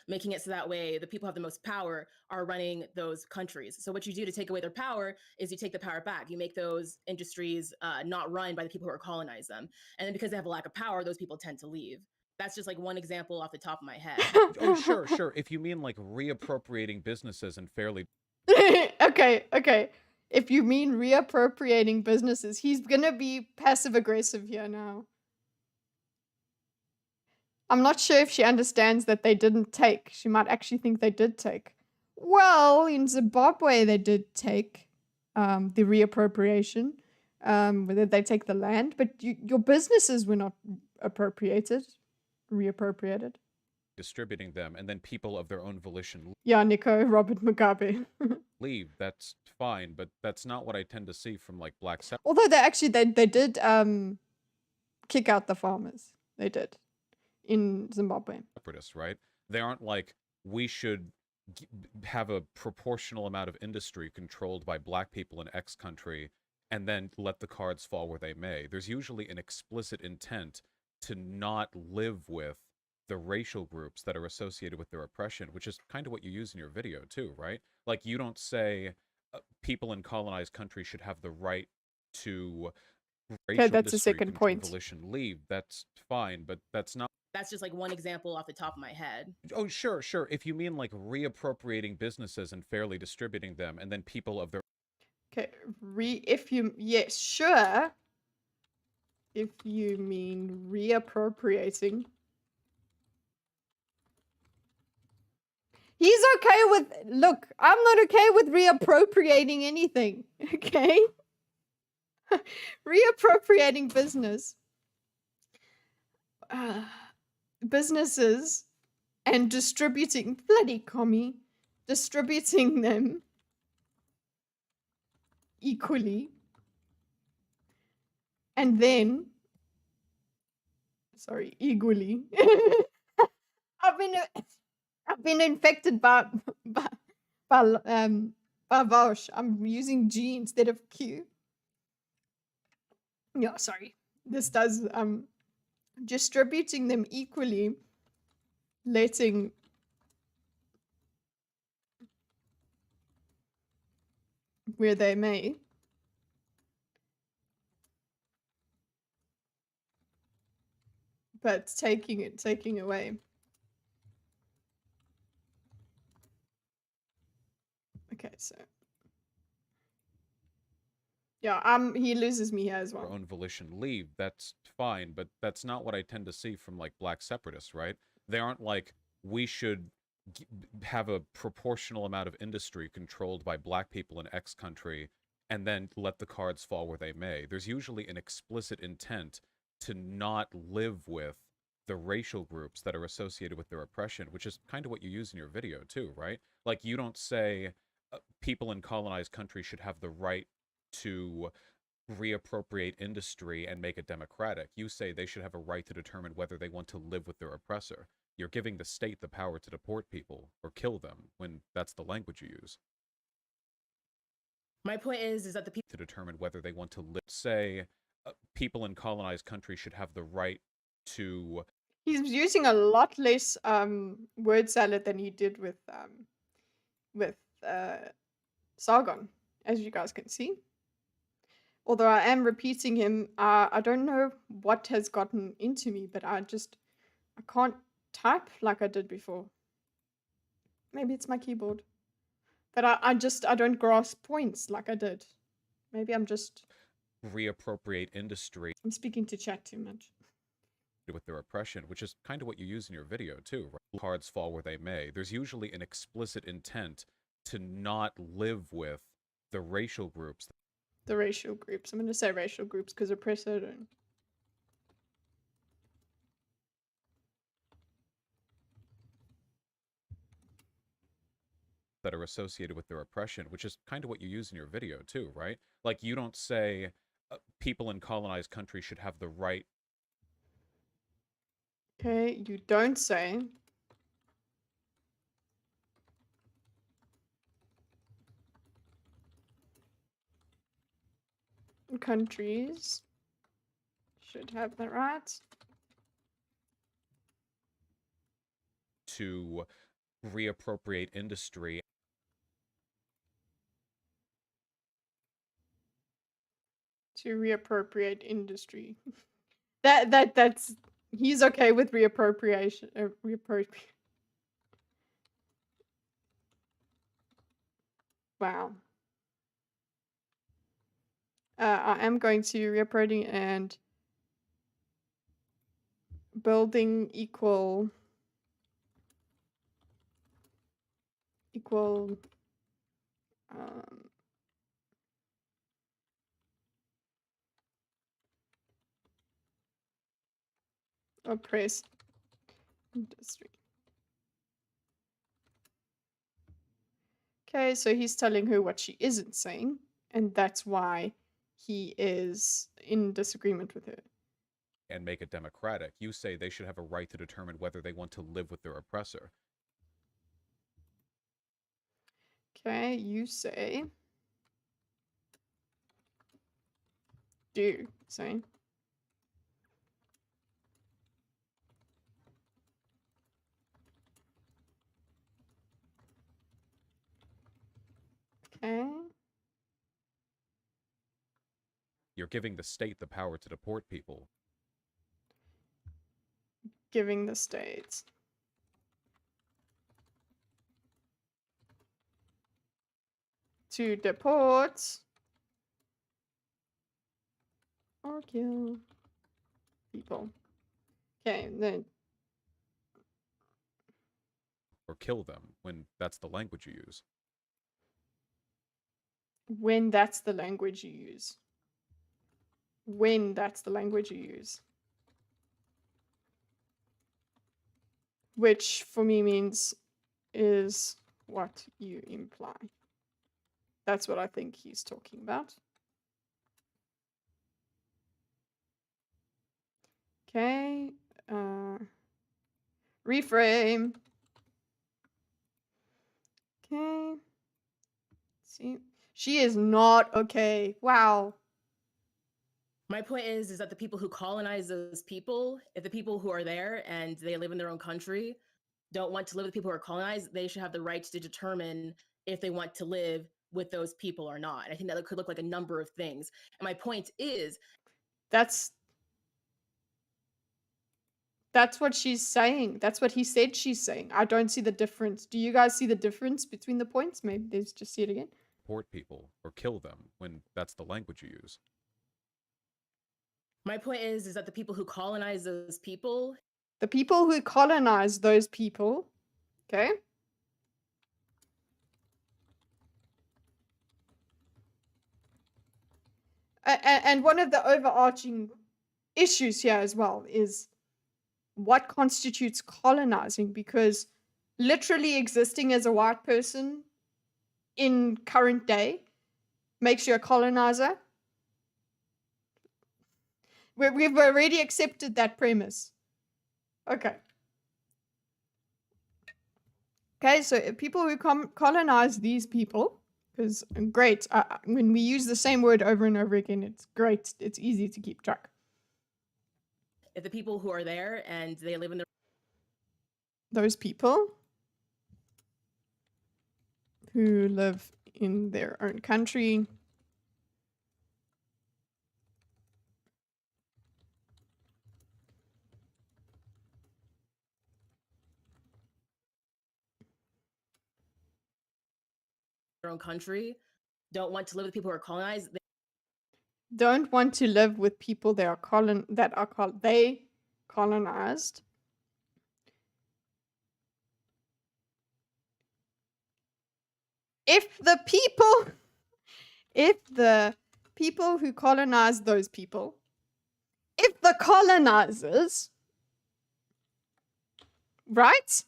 Making it so that way the people who have the most power are running those countries. So what you do to take away their power is you take the power back. You make those industries not run by the people who are colonize them. And then because they have a lack of power, those people tend to leave. That's just like one example off the top of my head. Oh, sure. If you mean like reappropriating businesses and fairly... Okay. If you mean reappropriating businesses, he's gonna be passive-aggressive here now. I'm not sure if she understands that they didn't take. She might actually think they did take. Well, in Zimbabwe, they did take the reappropriation. Whether they take the land, but your businesses were not reappropriated. Distributing them, and then people of their own volition... Yeah, Nico, Robert Mugabe. leave. That's fine, but that's not what I tend to see from, like, black... Although they did kick out the farmers. They did. In Zimbabwe. Separatists, right? They aren't like, we should have a proportional amount of industry controlled by black people in X country and then let the cards fall where they may. There's usually an explicit intent to not live with the racial groups that are associated with their oppression, which is kind of what you use in your video too, right? Like, you don't say people in colonized countries should have the right to racial that's the second point. Volition leave. That's fine, but that's not... That's just like one example off the top of my head. Oh, sure. If you mean like reappropriating businesses and fairly distributing them, and then people of their... Okay, yes, sure. If you mean reappropriating. He's okay with, look, I'm not okay with reappropriating anything, okay? Reappropriating businesses and distributing, bloody commie, distributing them equally, and then sorry, eagerly. I've been infected by Vaush. I'm using G instead of Q. Yeah, sorry. This does distributing them equally, letting where they may. But taking away. Okay, so yeah, he loses me here as well. Own volition leave, that's fine, but that's not what I tend to see from like black separatists, right? They aren't like, we should have a proportional amount of industry controlled by black people in X country and then let the cards fall where they may. There's usually an explicit intent to not live with the racial groups that are associated with their oppression, which is kind of what you use in your video too, right? Like, you don't say people in colonized countries should have the right to reappropriate industry and make it democratic. You say they should have a right to determine whether they want to live with their oppressor. You're giving the state the power to deport people or kill them when that's the language you use. My point is that the people to determine whether they want to live. Say people in colonized countries should have the right to. He's using a lot less word salad than he did with Sargon, as you guys can see. Although I am repeating him, I don't know what has gotten into me, but I can't type like I did before. Maybe it's my keyboard. But I don't grasp points like I did. Maybe I'm just reappropriate industry. I'm speaking to chat too much. With their oppression, which is kind of what you use in your video too, right? Cards fall where they may. There's usually an explicit intent to not live with the racial groups. The racial groups. I'm going to say racial groups because oppressor don't. That are associated with their oppression, which is kind of what you use in your video too, right? Like, you don't say people in colonized countries should have the right. Okay, you don't say countries should have the right to reappropriate industry. To reappropriate industry. That's he's okay with reappropriation. Wow. I am going to reappropriating and building equal oppressed industry. Okay, so he's telling her what she isn't saying, and that's why he is in disagreement with her. And make it democratic. You say they should have a right to determine whether they want to live with their oppressor. Okay, you say. Do say. Okay. You're giving the state the power to deport people. Giving the state to deport or kill people. Okay, then. Or kill them when that's the language you use. When that's the language you use. When that's the language you use. Which for me means is what you imply. That's what I think he's talking about. Okay. Reframe. Okay. See, she is not okay. Wow. My point is that the people who colonize those people, if the people who are there and they live in their own country don't want to live with people who are colonized, they should have the right to determine if they want to live with those people or not. And I think that could look like a number of things. And my point is That's what she's saying. That's what he said she's saying. I don't see the difference. Do you guys see the difference between the points? Maybe let's just see it again. Support people or kill them when that's the language you use. my point is that the people who colonize those people, The people who colonize those people, okay? And one of the overarching issues here as well is what constitutes colonizing, because literally existing as a white person in current day makes you a colonizer. We've already accepted that premise. Okay. Okay, so people who colonize these people, because great, when we use the same word over and over again, it's great. It's easy to keep track. if the people who are there and they live in their Those people who live in their own country own country don't want to live with people who are colonized, don't want to live with people they are colonized. If the people who colonize those people, if the colonizers, right?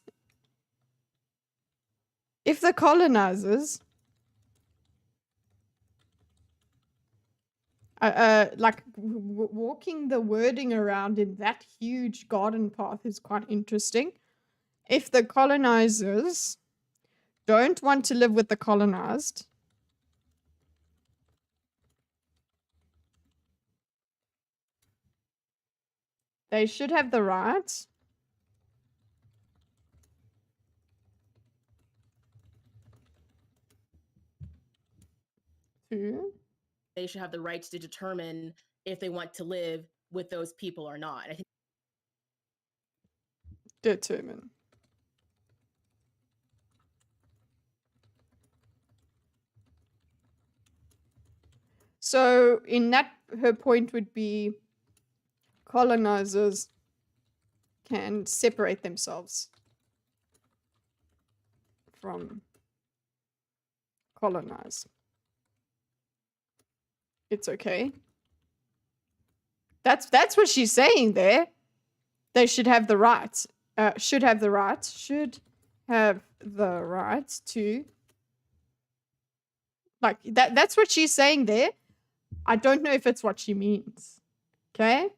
If the colonizers like walking the wording around in that huge garden path is quite interesting. If the colonizers don't want to live with the colonized, they should have the right to they should have the right to determine if they want to live with those people or not. And I think determine. So in that, her point would be colonizers can separate themselves from colonize. It's okay. That's what she's saying there. They should have the right. Should have the right to, like, that's what she's saying there. I don't know if it's what she means. Okay?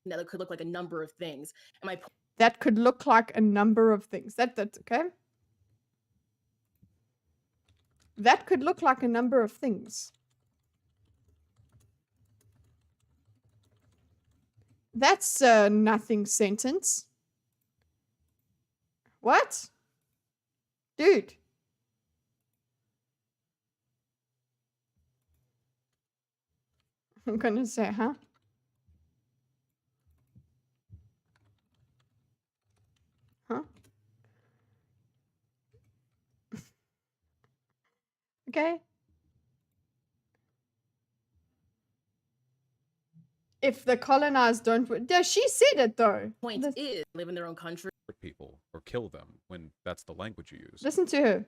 that could look like a number of things. And my That could look like a number of things. That's okay. That could look like a number of things. That's a nothing sentence. What? Dude. I'm gonna say, huh? Huh? Okay. If the colonized don't... Yeah, she said it, though. point is live in their own country. People or kill them when that's the language you use. Listen to her.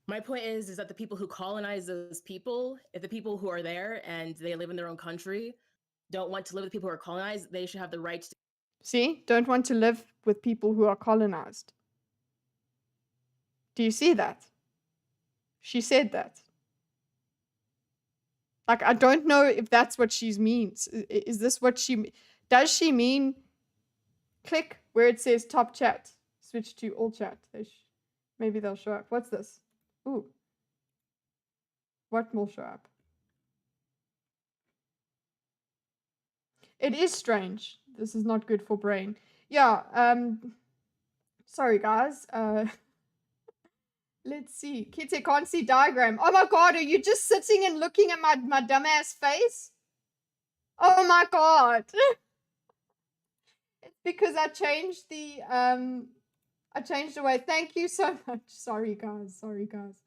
My point is that the people who colonize those people, if the people who are there and they live in their own country don't want to live with people who are colonized, they should have the right to... See? Don't want to live with people who are colonized. Do you see that? She said that. Like, I don't know if that's what she means. Is this what she... Does she mean click where it says top chat. Switch to all chat. Maybe they'll show up. What's this? Ooh. What will show up? It is strange. This is not good for brain. Yeah, sorry guys. Let's see. Kitteh can't see diagram. Oh my god, are you just sitting and looking at my dumbass face? Oh my god. It's because I changed the way. Thank you so much. Sorry guys. Sorry guys.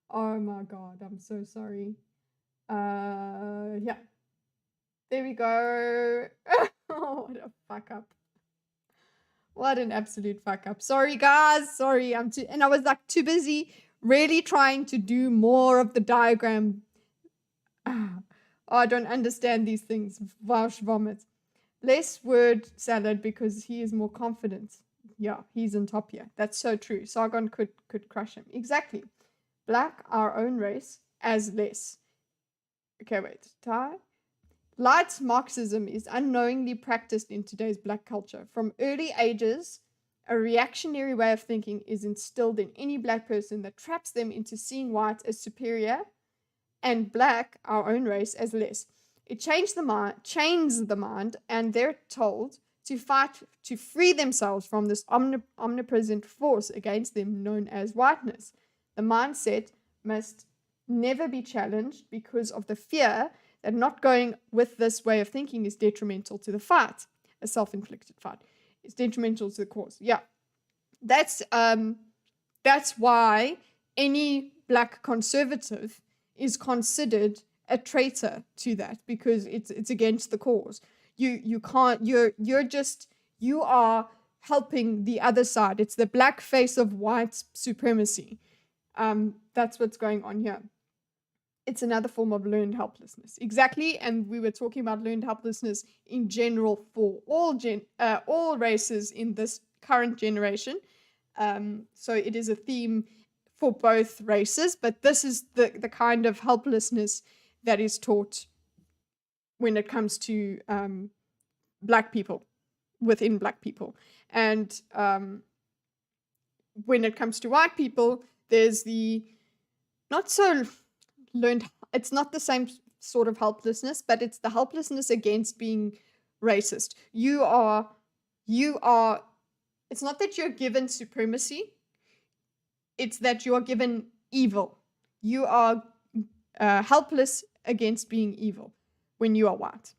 Oh my god, I'm so sorry. Yeah. There we go. Oh, what a fuck up. What an absolute fuck up. Sorry guys. Sorry. And I was like too busy really trying to do more of the diagram. Oh, I don't understand these things. Vaush vomit. Less word salad because he is more confident. Yeah, he's on top here. That's so true. Sargon could crush him. Exactly. Black, our own race, as less. Okay, wait. Tie. Light Marxism is unknowingly practiced in today's black culture. From early ages, a reactionary way of thinking is instilled in any black person that traps them into seeing white as superior and black, our own race, as less. It chains the mind, and they're told to fight to free themselves from this omnipresent force against them known as whiteness. The mindset must never be challenged because of the fear that not going with this way of thinking is detrimental to the fight, a self-inflicted fight. It's detrimental to the cause. Yeah, that's why any black conservative is considered a traitor to that, because it's against the cause. You are helping the other side. It's the black face of white supremacy. That's what's going on here. It's another form of learned helplessness. Exactly, and we were talking about learned helplessness in general for all races in this current generation. So it is a theme for both races, but this is the kind of helplessness that is taught when it comes to black people, within black people. And when it comes to white people, there's the not so learned, it's not the same sort of helplessness, but it's the helplessness against being racist. It's not that you're given supremacy, it's that you're given evil. You are helpless against being evil when you are white.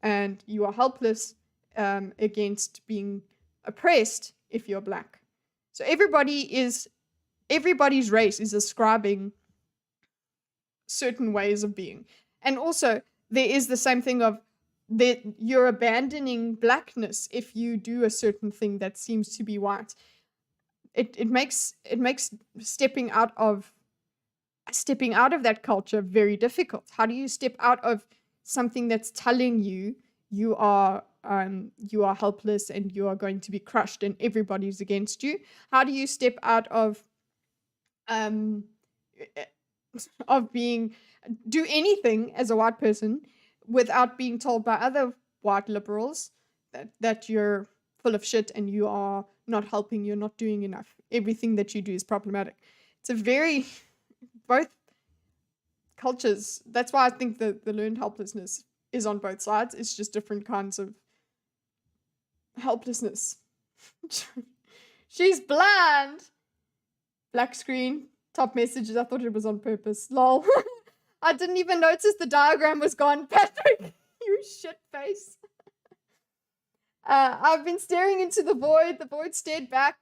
And you are helpless against being oppressed if you're black. So everybody's race is ascribing certain ways of being. And also, there is the same thing of that you're abandoning blackness if you do a certain thing that seems to be white. It makes stepping out of that culture very difficult. How do you step out of something that's telling you you are helpless and you are going to be crushed and everybody's against you? How do you step out of do anything as a white person without being told by other white liberals that you're full of shit and you are not helping, you're not doing enough, everything that you do is problematic? It's a very both cultures. That's why I think the learned helplessness is on both sides. It's just different kinds of helplessness. She's blind. Black screen. Top messages. I thought it was on purpose. Lol. I didn't even notice the diagram was gone. Patrick, you shit face. I've been staring into the void. The void stared back.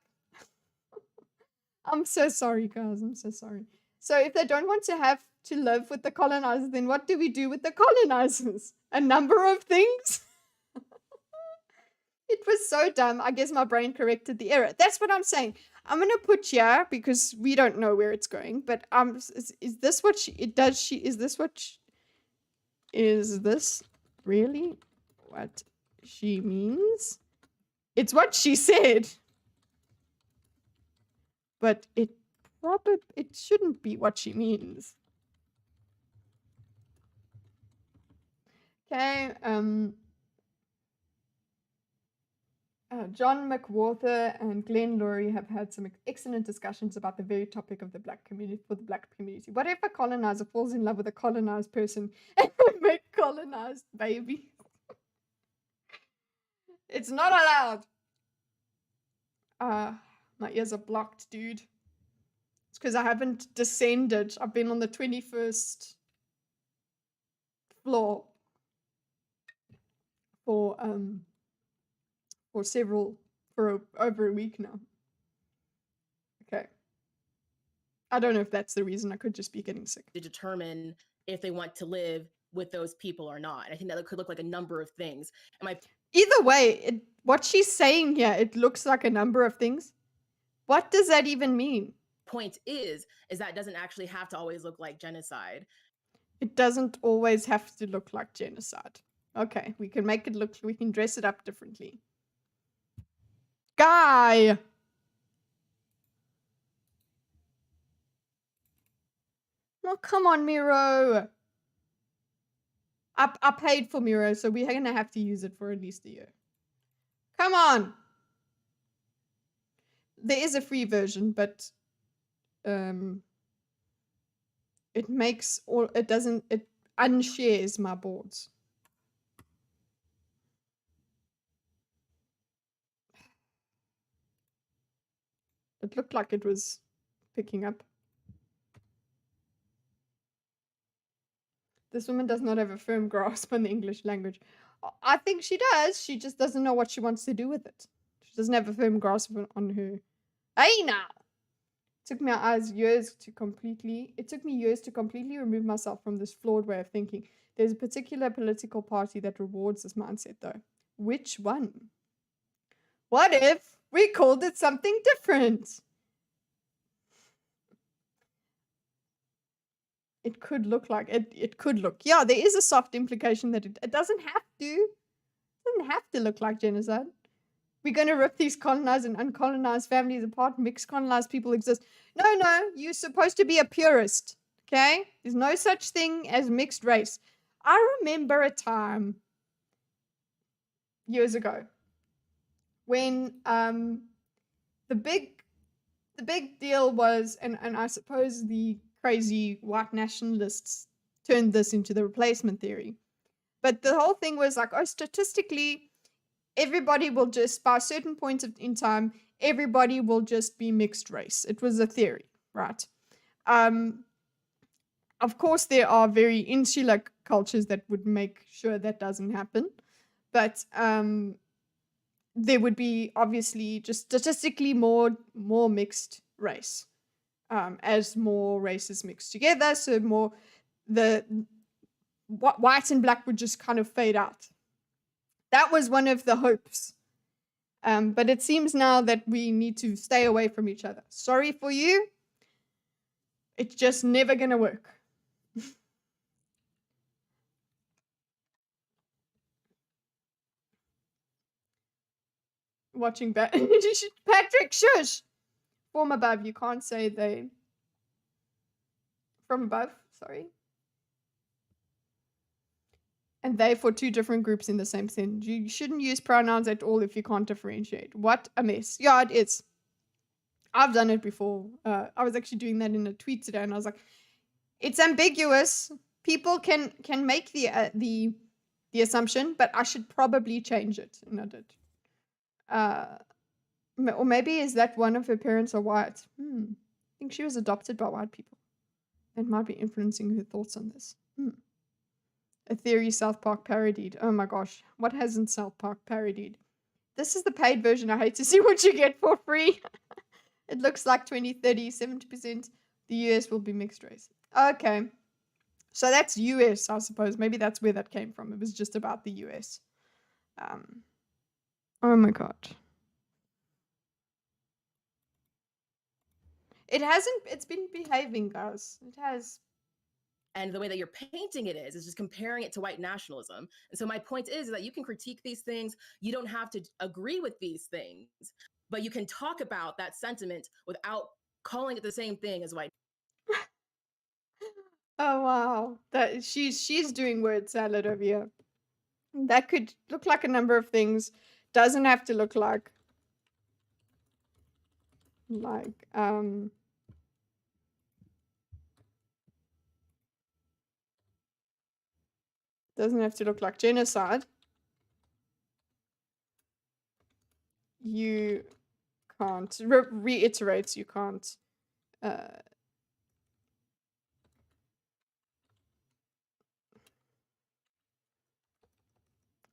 I'm so sorry, guys. I'm so sorry. So if they don't want to have to live with the colonizers, then what do we do with the colonizers? A number of things. It was so dumb. I guess my brain corrected the error. That's what I'm saying. I'm going to put here because we don't know where it's going. But is this what is this really what she means? It's what she said. But it shouldn't be what she means. Okay, John McWhorter and Glenn Laurie have had some excellent discussions about the very topic of the black community for the black community. What if a colonizer falls in love with a colonized person and they make colonized babies? It's not allowed. My ears are blocked, dude. It's because I haven't descended. I've been on the 21st floor for over a week now. Okay. I don't know if that's the reason. I could just be getting sick. To determine if they want to live with those people or not. I think that could look like a number of things. Either way, what she's saying here, it looks like a number of things. What does that even mean? Point is that it doesn't actually have to always look like genocide. It doesn't always have to look like genocide. Okay, we can make it look, we can dress it up differently. Guy! Oh, come on, Miro. I paid for Miro, so we're going to have to use it for at least a year. Come on! There is a free version, but it unshares my boards. It looked like it was picking up. This woman does not have a firm grasp on the English language. I think she does. She just doesn't know what she wants to do with it. She doesn't have a firm grasp on her. Hey now! It took me years to completely remove myself from this flawed way of thinking. There's a particular political party that rewards this mindset, though. Which one? What if we called it something different? It could look like it could look. Yeah, there is a soft implication that it doesn't have to. It doesn't have to look like genocide. We're going to rip these colonized and uncolonized families apart. Mixed colonized people exist. No, you're supposed to be a purist. Okay? There's no such thing as mixed race. I remember a time years ago when the big deal was, and I suppose the crazy white nationalists turned this into the replacement theory. But the whole thing was like, oh, statistically, everybody will just, by a certain point in time, everybody will just be mixed race. It was a theory, right? Of course, there are very insular cultures that would make sure that doesn't happen. But there would be obviously just statistically more mixed race. As more races mix together, so more the white and black would just kind of fade out. That was one of the hopes. But it seems now that we need to stay away from each other. Sorry for you. It's just never going to work. Watching back. Patrick, shush! From above, you can't say they. From above, sorry. And they for two different groups in the same sentence. You shouldn't use pronouns at all if you can't differentiate. What a mess. Yeah, it is. I've done it before. I was actually doing that in a tweet today, and I was like, it's ambiguous. People can make the assumption, but I should probably change it. And I did. Or maybe is that one of her parents are white? I think she was adopted by white people. That might be influencing her thoughts on this. A theory South Park parodied. Oh my gosh. What hasn't South Park parodied? This is the paid version. I hate to see what you get for free. It looks like 2030, 70%. The US will be mixed race. Okay. So that's US, I suppose. Maybe that's where that came from. It was just about the US. Oh my god. It's been behaving, guys. It has. And the way that you're painting it is just comparing it to white nationalism. And so my point is that you can critique these things. You don't have to agree with these things, but you can talk about that sentiment without calling it the same thing as white. Oh wow. That she's doing word salad over here. That could look like a number of things. doesn't have to look like doesn't have to look like genocide. You can't reiterates you can't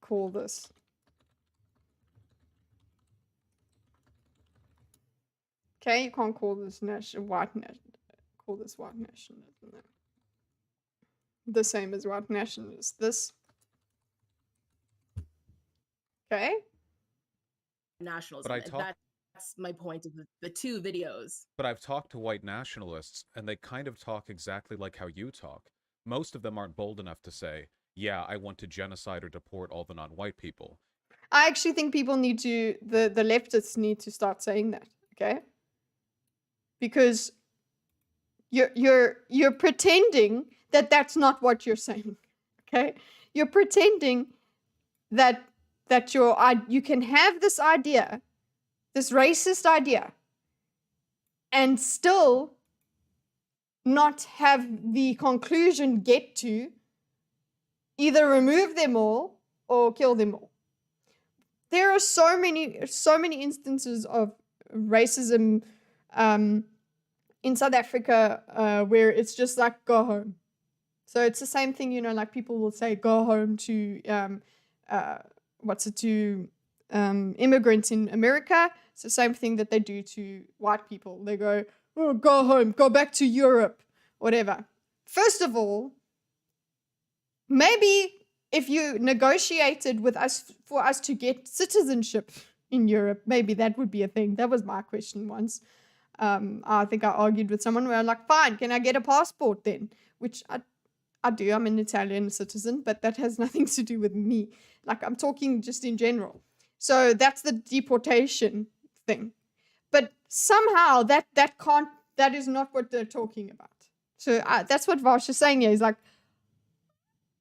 call this okay. You can't call this white nationalism. No. The same as white nationalist. This okay. Nationalism. But That's my point of the two videos. But I've talked to white nationalists, and they kind of talk exactly like how you talk. Most of them aren't bold enough to say, yeah, I want to genocide or deport all the non-white people. I actually think people need to, the leftists need to start saying that, okay? Because you're pretending that that's not what you're saying, okay? You're pretending that you can have this idea, this racist idea, and still not have the conclusion get to either remove them all or kill them all. There are so many instances of racism in South Africa where it's just like, go home. So it's the same thing, you know, like people will say, go home to, immigrants in America. It's the same thing that they do to white people. They go, oh, go home, go back to Europe, whatever. First of all, maybe if you negotiated with us for us to get citizenship in Europe, maybe that would be a thing. That was my question once. I think I argued with someone where I'm like, fine, can I get a passport then? Which I do. I'm an Italian citizen, but that has nothing to do with me. Like, I'm talking just in general. So that's the deportation thing. But somehow that is not what they're talking about. So that's what Vaush is saying here. He's like,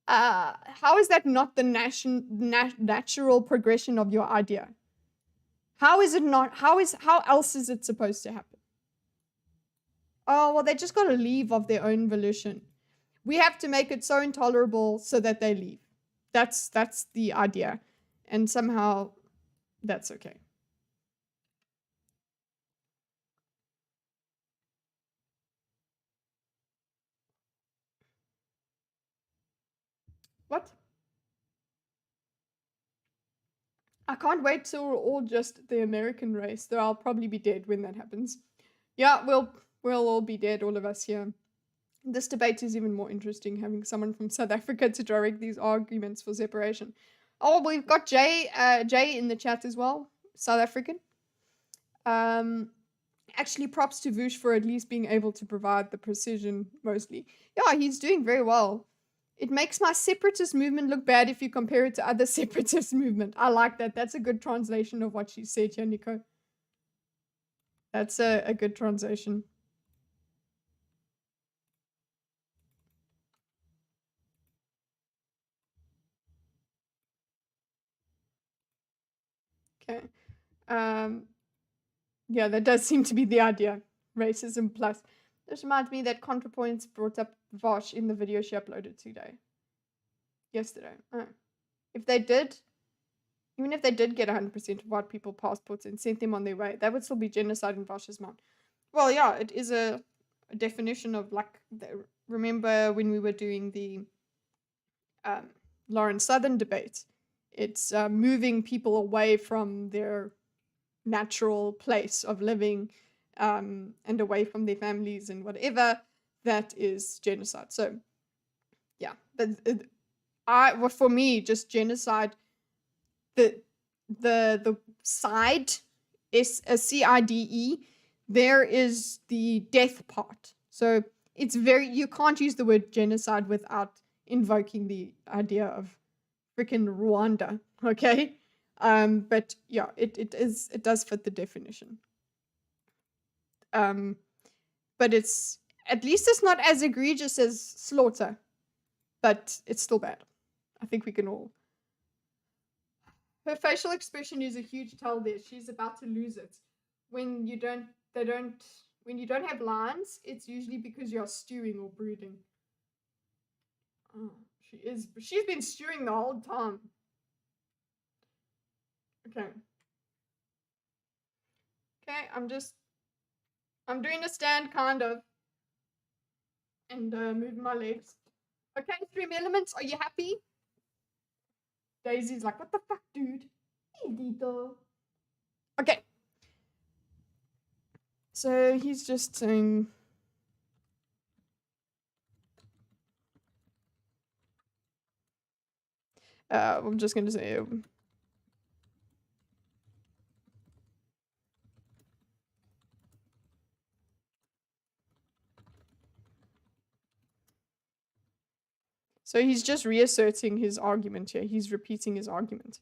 how is that not the natural progression of your idea? How is it not? How else is it supposed to happen? Oh, well, they just got to leave of their own volition. We have to make it so intolerable so that they leave. That's the idea. And somehow that's okay. What? I can't wait till we're all just the American race, though I'll probably be dead when that happens. Yeah, we'll all be dead, all of us here. This debate is even more interesting, having someone from South Africa to direct these arguments for separation. Oh, we've got Jay in the chat as well, South African. Actually, props to Vaush for at least being able to provide the precision, mostly. Yeah, he's doing very well. It makes my separatist movement look bad if you compare it to other separatist movement. I like that. That's a good translation of what she said here, Nico. That's a good translation. Okay. Yeah, that does seem to be the idea. Racism plus. This reminds me that ContraPoints brought up Vaush in the video she uploaded yesterday. Oh. If they did, even if they did get 100% of white people passports and sent them on their way, that would still be genocide in Vaush's mind. Well, yeah, it is a definition of, like, remember when we were doing the Lawrence Southern debate? It's moving people away from their natural place of living and away from their families and whatever. That is genocide. So, yeah, but for me, just genocide. The CIDE is a CIDE. There is the death part. So it's you can't use the word genocide without invoking the idea of freaking Rwanda. Okay. But yeah, it does fit the definition. But it's, at least it's not as egregious as slaughter, but it's still bad. I think we can all Her facial expression is a huge tell there. She's about to lose it. When you don't have lines, it's usually because you're stewing or brooding. Oh, she's been stewing the whole time. Okay. Okay, I'm doing a stand kind of. And moving my legs. Okay, Stream Elements, are you happy? Daisy's like, what the fuck, dude? Hey, Dito. Okay. So he's just saying... I'm just going to say... So he's just reasserting his argument here. He's repeating his argument.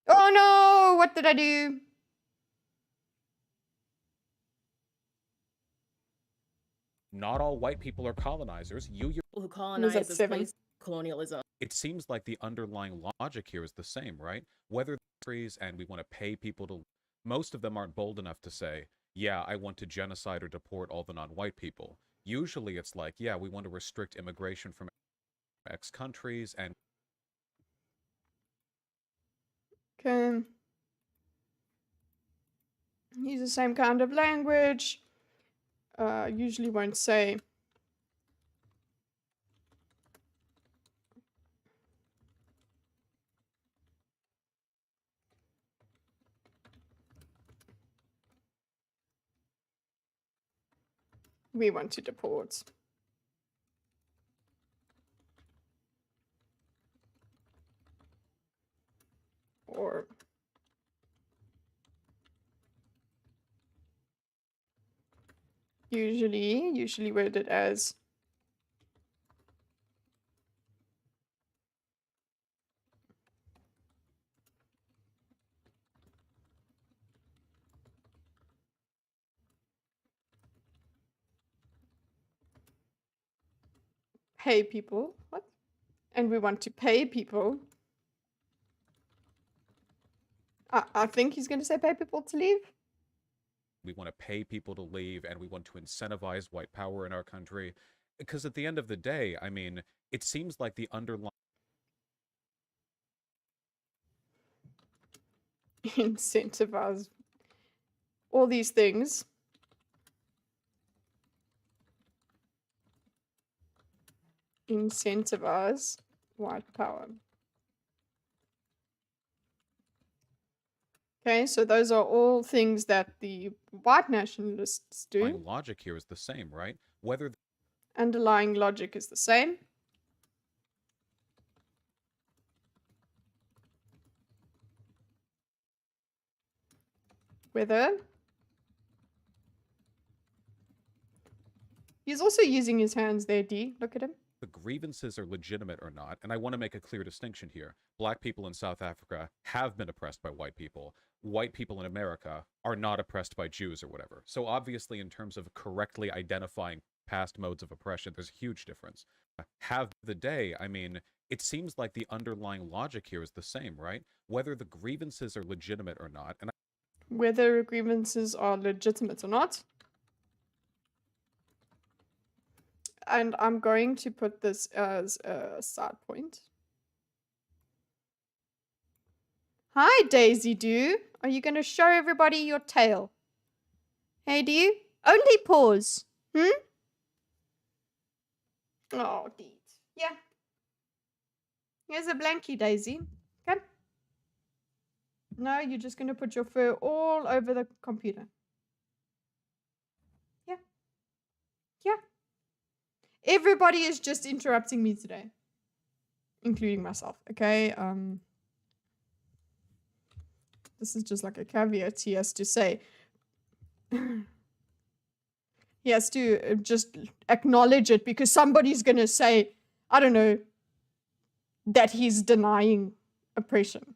Oh no! What did I do? Not all white people are colonizers. People who colonize this place, colonialism. It seems like the underlying logic here is the same, right? Whether countries and we want to pay people to... Most of them aren't bold enough to say, yeah, I want to genocide or deport all the non-white people. Usually it's like, yeah, we want to restrict immigration from X countries and... Okay. Use the same kind of language. Usually won't say... We want to deport. Or... Usually worded as... Pay people. What? And we want to pay people. I think he's going to say pay people to leave. We want to pay people to leave and we want to incentivize white power in our country. Because at the end of the day, I mean, it seems like the underlying... Incentivize all these things. Incentivize white power. Okay, so those are all things that the white nationalists do. Logic here is the same, right? Whether... Underlying logic is the same. Whether... He's also using his hands there, D. Look at him. The grievances are legitimate or not, and I want to make a clear distinction here. Black people in South Africa have been oppressed by white people. White people in America are not oppressed by Jews or whatever. So obviously, in terms of correctly identifying past modes of oppression, there's a huge difference. Have the day, I mean, it seems like the underlying logic here is the same, right? Whether the grievances are legitimate or not, and whether grievances are legitimate or not. And I'm going to put this as a side point. Hi, Daisy Doo. Are you going to show everybody your tail? Hey, do you? Only pause. Oh, Deet. Yeah. Here's a blankie, Daisy. Okay. No, you're just going to put your fur all over the computer. Yeah. Yeah. Everybody is just interrupting me today. Including myself, okay? This is just like a caveat he has to say. He has to just acknowledge it because somebody's going to say, I don't know, that he's denying oppression.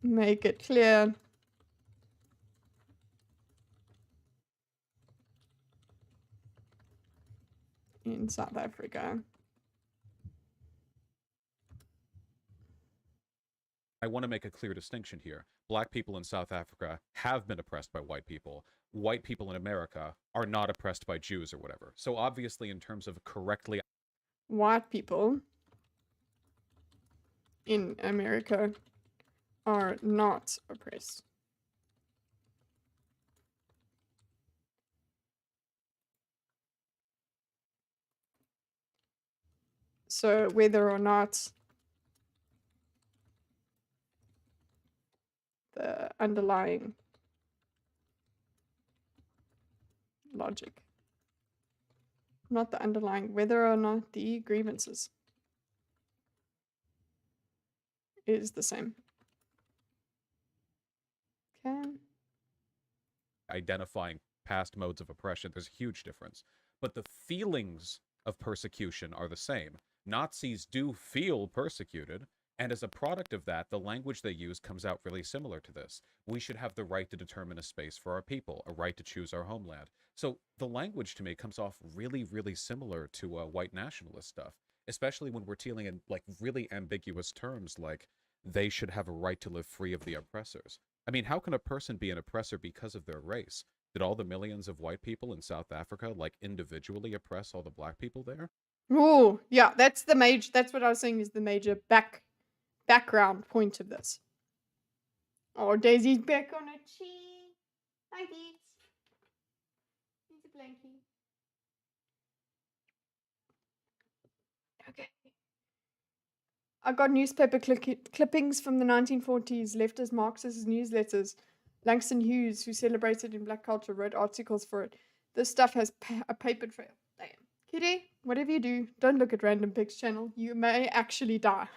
Make it clear in South Africa. I want to make a clear distinction here. Black people in South Africa have been oppressed by white people. White people in America are not oppressed by Jews or whatever. So obviously, in terms of correctly... White people in America are not oppressed. So whether or not the underlying logic, not the underlying, whether or not the grievances is the same. Okay. Identifying past modes of oppression, there's a huge difference. But the feelings of persecution are the same. Nazis do feel persecuted, and as a product of that, the language they use comes out really similar to this. We should have the right to determine a space for our people, a right to choose our homeland. So the language to me comes off really, really similar to white nationalist stuff, especially when we're dealing in like really ambiguous terms like they should have a right to live free of the oppressors. I mean, how can a person be an oppressor because of their race? Did all the millions of white people in South Africa like individually oppress all the black people there? Oh, yeah, that's the major, that's what I was saying is the major background point of this. Oh, Daisy's back on a tree. Hi, Beats. Here's a blankie. Okay. I got newspaper clippings from the 1940s, leftist Marxist newsletters. Langston Hughes, who celebrated in black culture, wrote articles for it. This stuff has a paper trail. Damn. Kitteh, whatever you do, don't look at Random Pics channel. You may actually die.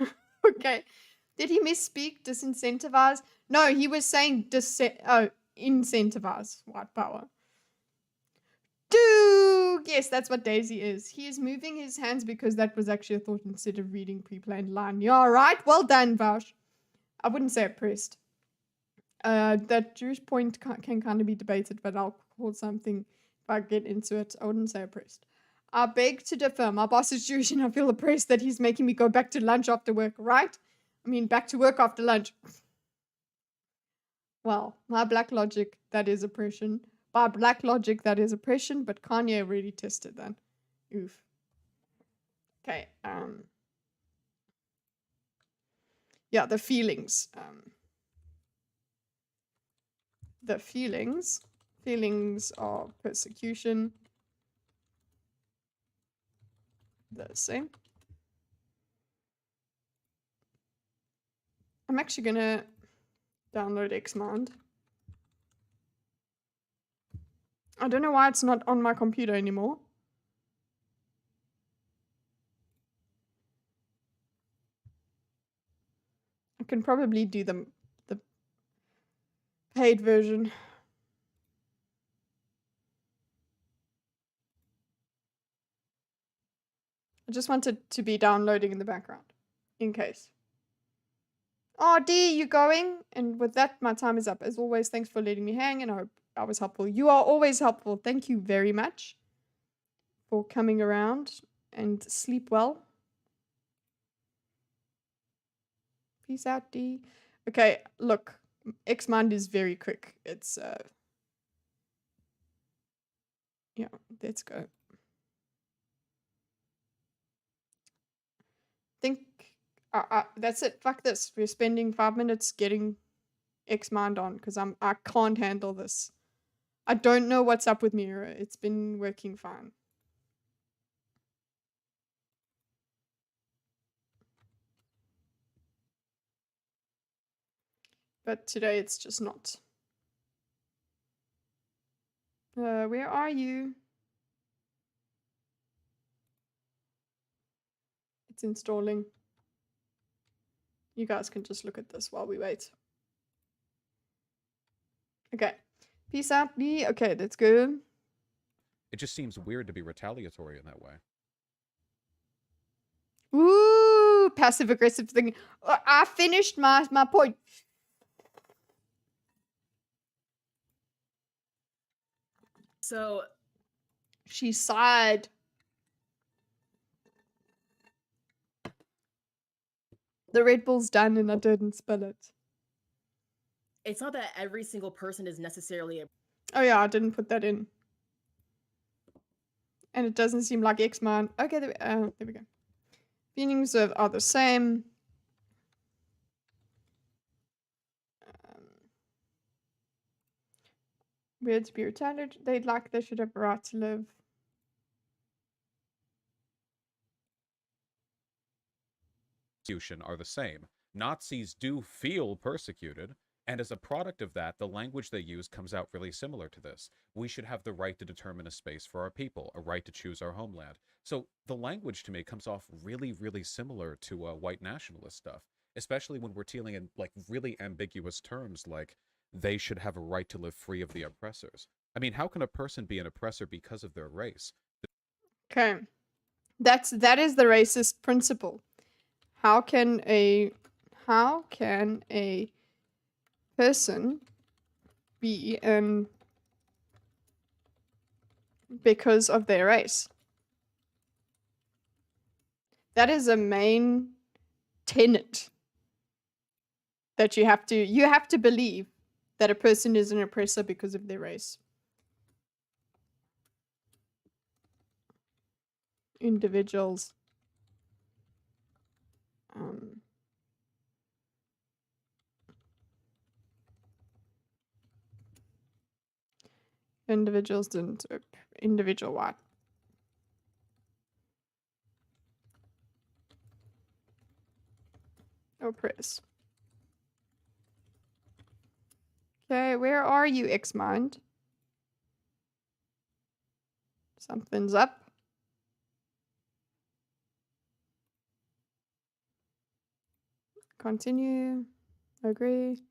Okay. Did he misspeak? Disincentivize? No, he was saying incentivize white power. Yes, that's what Daisy is. He is moving his hands because that was actually a thought instead of reading pre-planned line. Yeah, right. Well done, Vaush. I wouldn't say oppressed. That Jewish point can kind of be debated, but I'll call something if I get into it. I wouldn't say oppressed. I beg to differ. My boss is Jewish and I feel oppressed that he's making me go back to lunch after work, right? I mean, back to work after lunch. Well, my black logic, that is oppression. By black logic, that is oppression, but Kanye already tested that. Oof. Okay, yeah, the feelings. The feelings of persecution. The same. I'm actually gonna download XMind. I don't know why it's not on my computer anymore. I can probably do the paid version. I just want it to be downloading in the background, in case. Oh, D, you going? And with that, my time is up. As always, thanks for letting me hang, and I hope I was helpful. You are always helpful. Thank you very much for coming around, and sleep well. Peace out, D. Okay, look, XMind is very quick. It's, yeah, let's go. Think, that's it. Fuck this. We're spending 5 minutes getting XMind on because I can't handle this. I don't know what's up with Miro. It's been working fine. But today it's just not. Where are you? It's installing. You guys can just look at this while we wait. Okay. Peace out, me. Okay, that's good. It just seems weird to be retaliatory in that way. Ooh, passive aggressive thing. I finished my point. So she sighed. The Red Bull's done and I didn't spill it. It's not that every single person is necessarily a. Oh yeah, I didn't put that in. And it doesn't seem like XMind. Okay, there we go. Meanings are the same. Weird to be retarded. They should have a right to live. Are the same. Nazis do feel persecuted, and as a product of that, the language they use comes out really similar to this. We should have the right to determine a space for our people, a right to choose our homeland. So the language to me comes off really, really similar to white nationalist stuff, especially when we're dealing in like really ambiguous terms like they should have a right to live free of the oppressors. I mean, how can a person be an oppressor because of their race? Okay. That is the racist principle. How can a person be because of their race? That is a main tenet that you have to believe that a person is an oppressor because of their race. Individuals. Individuals didn't. Individual what? Oppress. Okay, where are you, XMind? Something's up. Continue. Agree.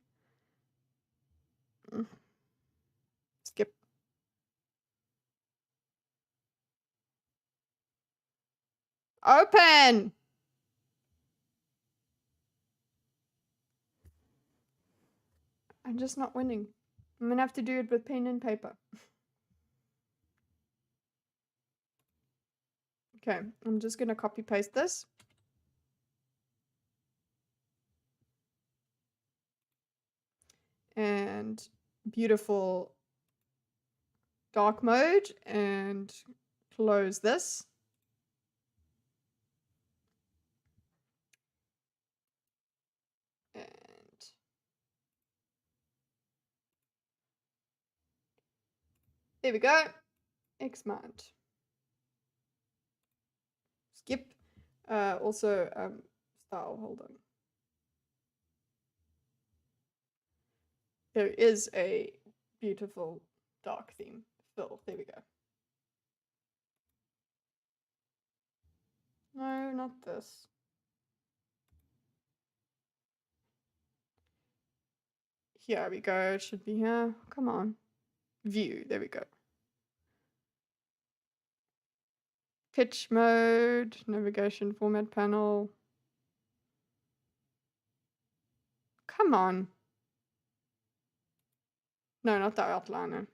Skip. Open! I'm just not winning. I'm gonna have to do it with pen and paper. Okay, I'm just gonna copy paste this. And beautiful dark mode and close this. And there we go. XMind. Skip. Also, style, hold on. There is a beautiful dark theme. Fill. There we go. No, not this. Here we go. It should be here. Come on. View. There we go. Pitch mode. Navigation format panel. Come on. No, not the outliner.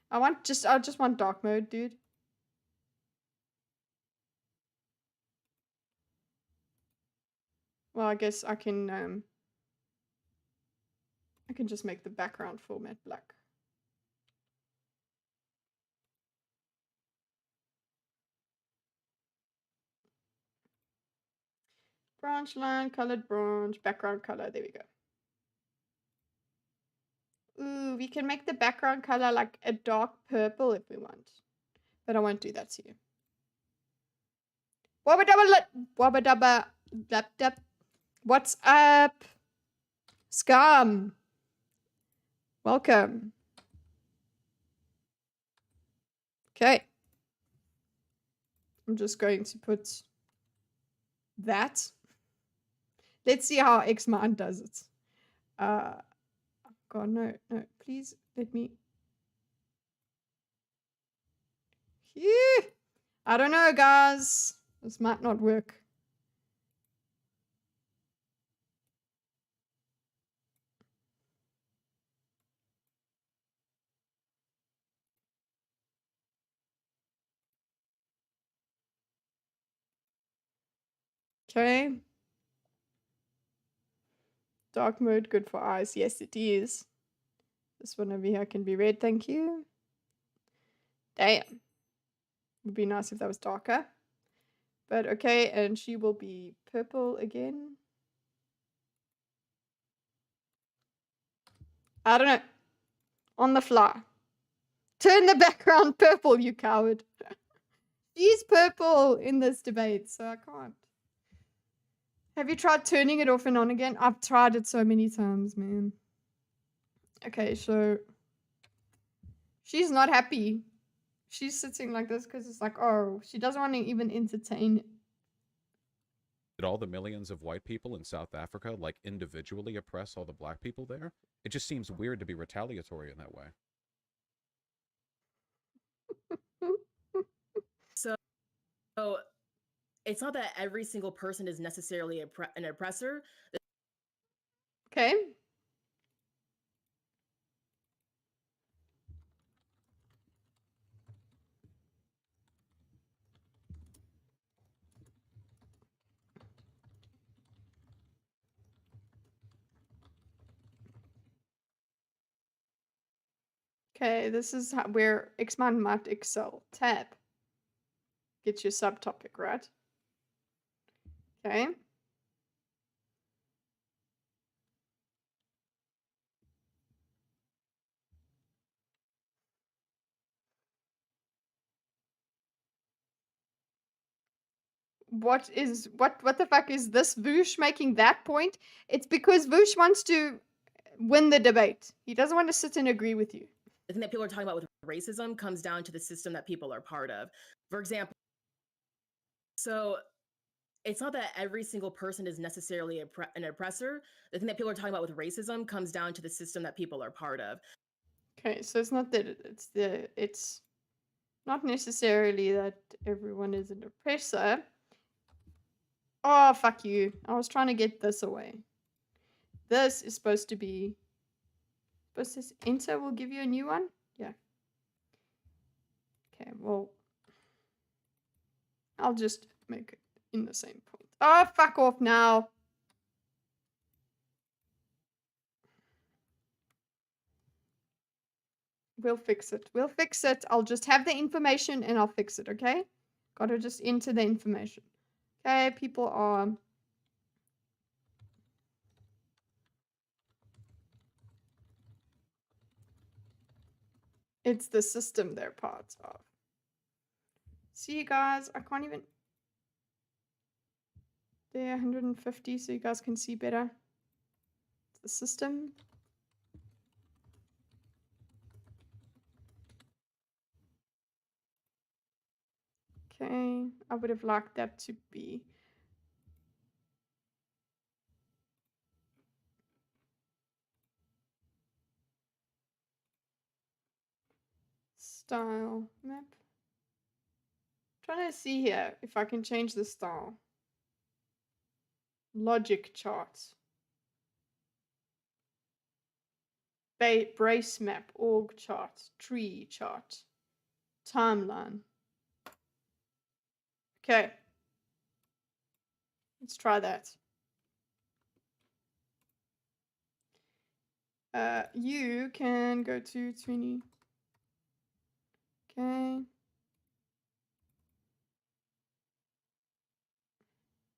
I just want dark mode, dude. Well, I guess I can just make the background format black. Branch line, colored branch, background color. There we go. Ooh, we can make the background color like a dark purple if we want. But I won't do that to you. Wabba dabba wabba dabba dap dap. What's up? Scum. Welcome. Okay. I'm just going to put that. Let's see how XMind does it. God, no, please let me. Phew. I don't know, guys. This might not work. Okay. Dark mode, good for eyes. Yes, it is. This one over here can be red, thank you. Damn. Would be nice if that was darker. But okay, and she will be purple again. I don't know. On the fly. Turn the background purple, you coward. She's purple in this debate, so I can't. Have you tried turning it off and on again? I've tried it so many times, man. Okay, so she's not happy. She's sitting like this because it's like, oh, she doesn't want to even entertain it. Did all the millions of white people in South Africa, like, individually oppress all the black people there? It just seems weird to be retaliatory in that way. So it's not that every single person is necessarily an oppressor. Okay. Okay, this is where XMind might excel. Tab. Get your subtopic, right? Okay. What the fuck is this Vaush making that point? It's because Vaush wants to win the debate. He doesn't want to sit and agree with you. The thing that people are talking about with racism comes down to the system that people are part of. For example, so it's not that every single person is necessarily an oppressor. The thing that people are talking about with racism comes down to the system that people are part of. Okay, so it's not that it's not necessarily that everyone is an oppressor. Oh, fuck you. I was trying to get this away. This is supposed to be... Supposed to enter will give you a new one? Yeah. Okay, well... I'll just make it in the same point. Oh, fuck off now. We'll fix it. We'll fix it. I'll just have the information and I'll fix it, okay? Gotta just enter the information. Okay, people are... It's the system they're part of. See, guys, I can't even... There, 150, so you guys can see better. It's the system. Okay, I would have liked that to be... Style map. Trying to see here if I can change the style. Logic charts. Brace map, org chart, tree chart, timeline. Okay. Let's try that. You can go to 20. Okay.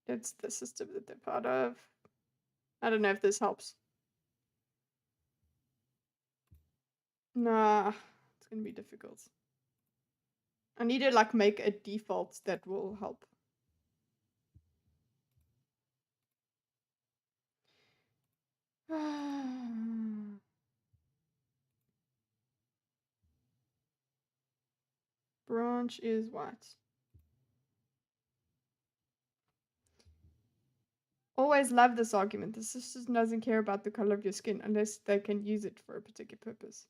It's the system that they're part of. I don't know if this helps. Nah, it's gonna be difficult. I need to like make a default that will help. Branch is what? Always love this argument. The system doesn't care about the color of your skin unless they can use it for a particular purpose.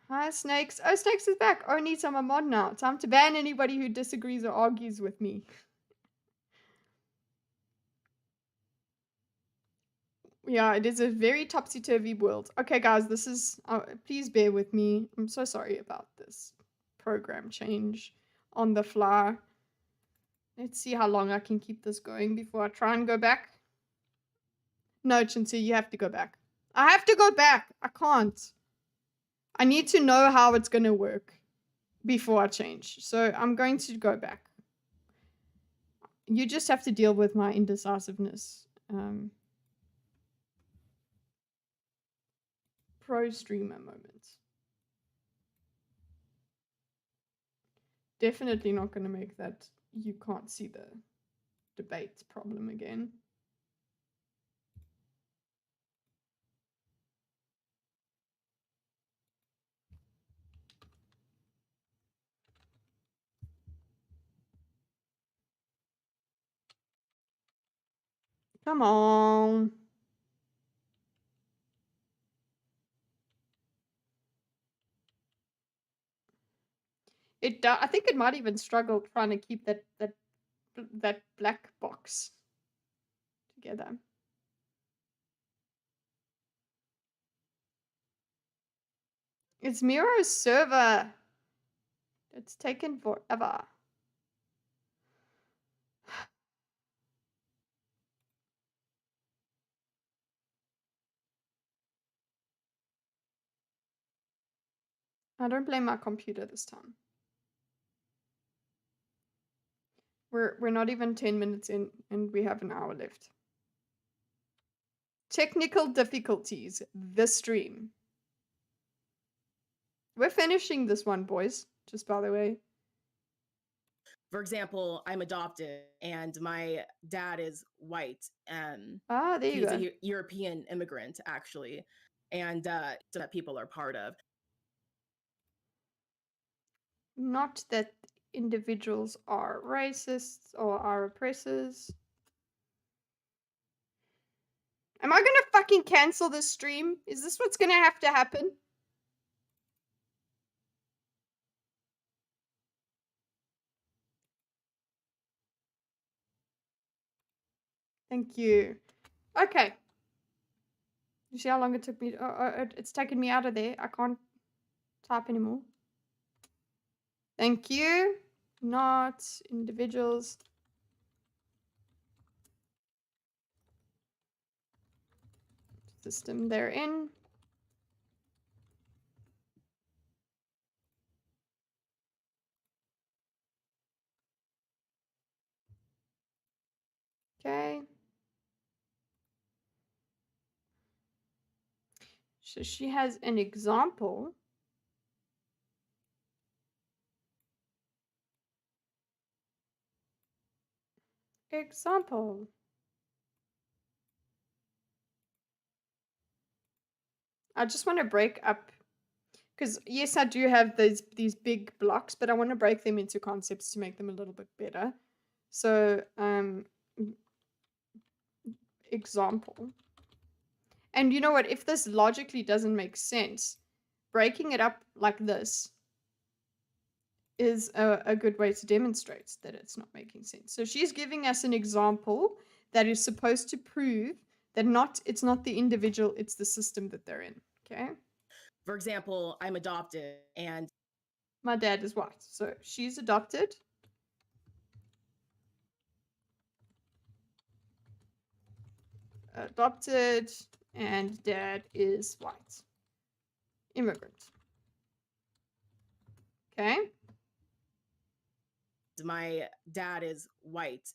Hi, Snakes. Oh, Snakes is back. Oh, neat, I'm a mod now. Time to ban anybody who disagrees or argues with me. Yeah, it is a very topsy-turvy world. Okay, guys, this is... please bear with me. I'm so sorry about this program change on the fly. Let's see how long I can keep this going before I try and go back. No, Chinsu, you have to go back. I have to go back. I can't. I need to know how it's going to work before I change. So I'm going to go back. You just have to deal with my indecisiveness. Pro streamer moment. Definitely not going to make that you can't see the debate problem again. Come on. I think it might even struggle trying to keep that black box together. It's Miro's server. It's taken forever. I don't blame my computer this time. We're not even 10 minutes in and we have an hour left. Technical difficulties. The stream. We're finishing this one, boys. Just by the way. For example, I'm adopted and my dad is white. There you he's go. a European immigrant, actually, and that people are part of. Not that individuals are racists or are oppressors. Am I gonna fucking cancel this stream? Is this what's gonna have to happen? Thank you. Okay. You see how long it took me? It's taken me out of there. I can't type anymore. Thank you. Not individuals. System they're in. Okay. So she has an example. Example. I just want to break up, because yes, I do have these big blocks, but I want to break them into concepts to make them a little bit better. So, example. And you know what? If this logically doesn't make sense, breaking it up like this is a good way to demonstrate that it's not making sense. So she's giving us an example that is supposed to prove that it's not the individual, it's the system that they're in. Okay? For example, I'm adopted and my dad is white. So she's adopted. Adopted, and dad is white. Immigrant. Okay? my dad is white.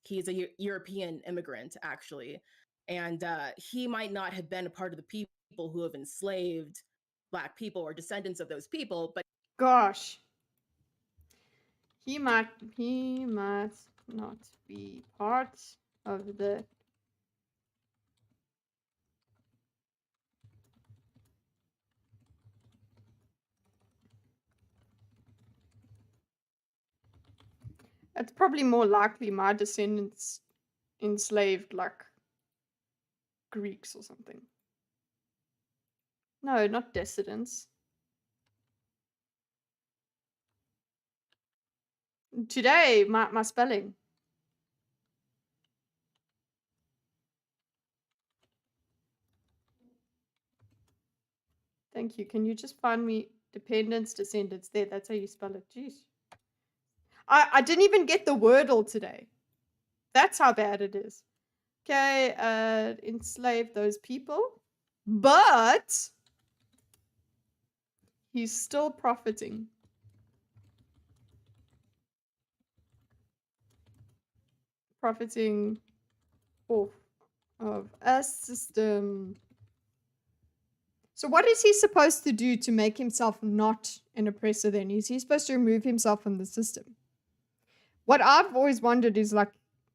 He's a European immigrant, actually, and he might not have been a part of the people who have enslaved Black people or descendants of those people, but gosh, he might not be part of the it's probably more likely my descendants enslaved like Greeks or something. No, not dissidents. Today, my spelling. Thank you. Can you just find me dependents, descendants? There, that's how you spell it. Jeez. I didn't even get the Wordle today. That's how bad it is. Okay, enslave those people. But he's still profiting. Profiting off of a system. So what is he supposed to do to make himself not an oppressor then? Is he supposed to remove himself from the system? What I've always wondered is like,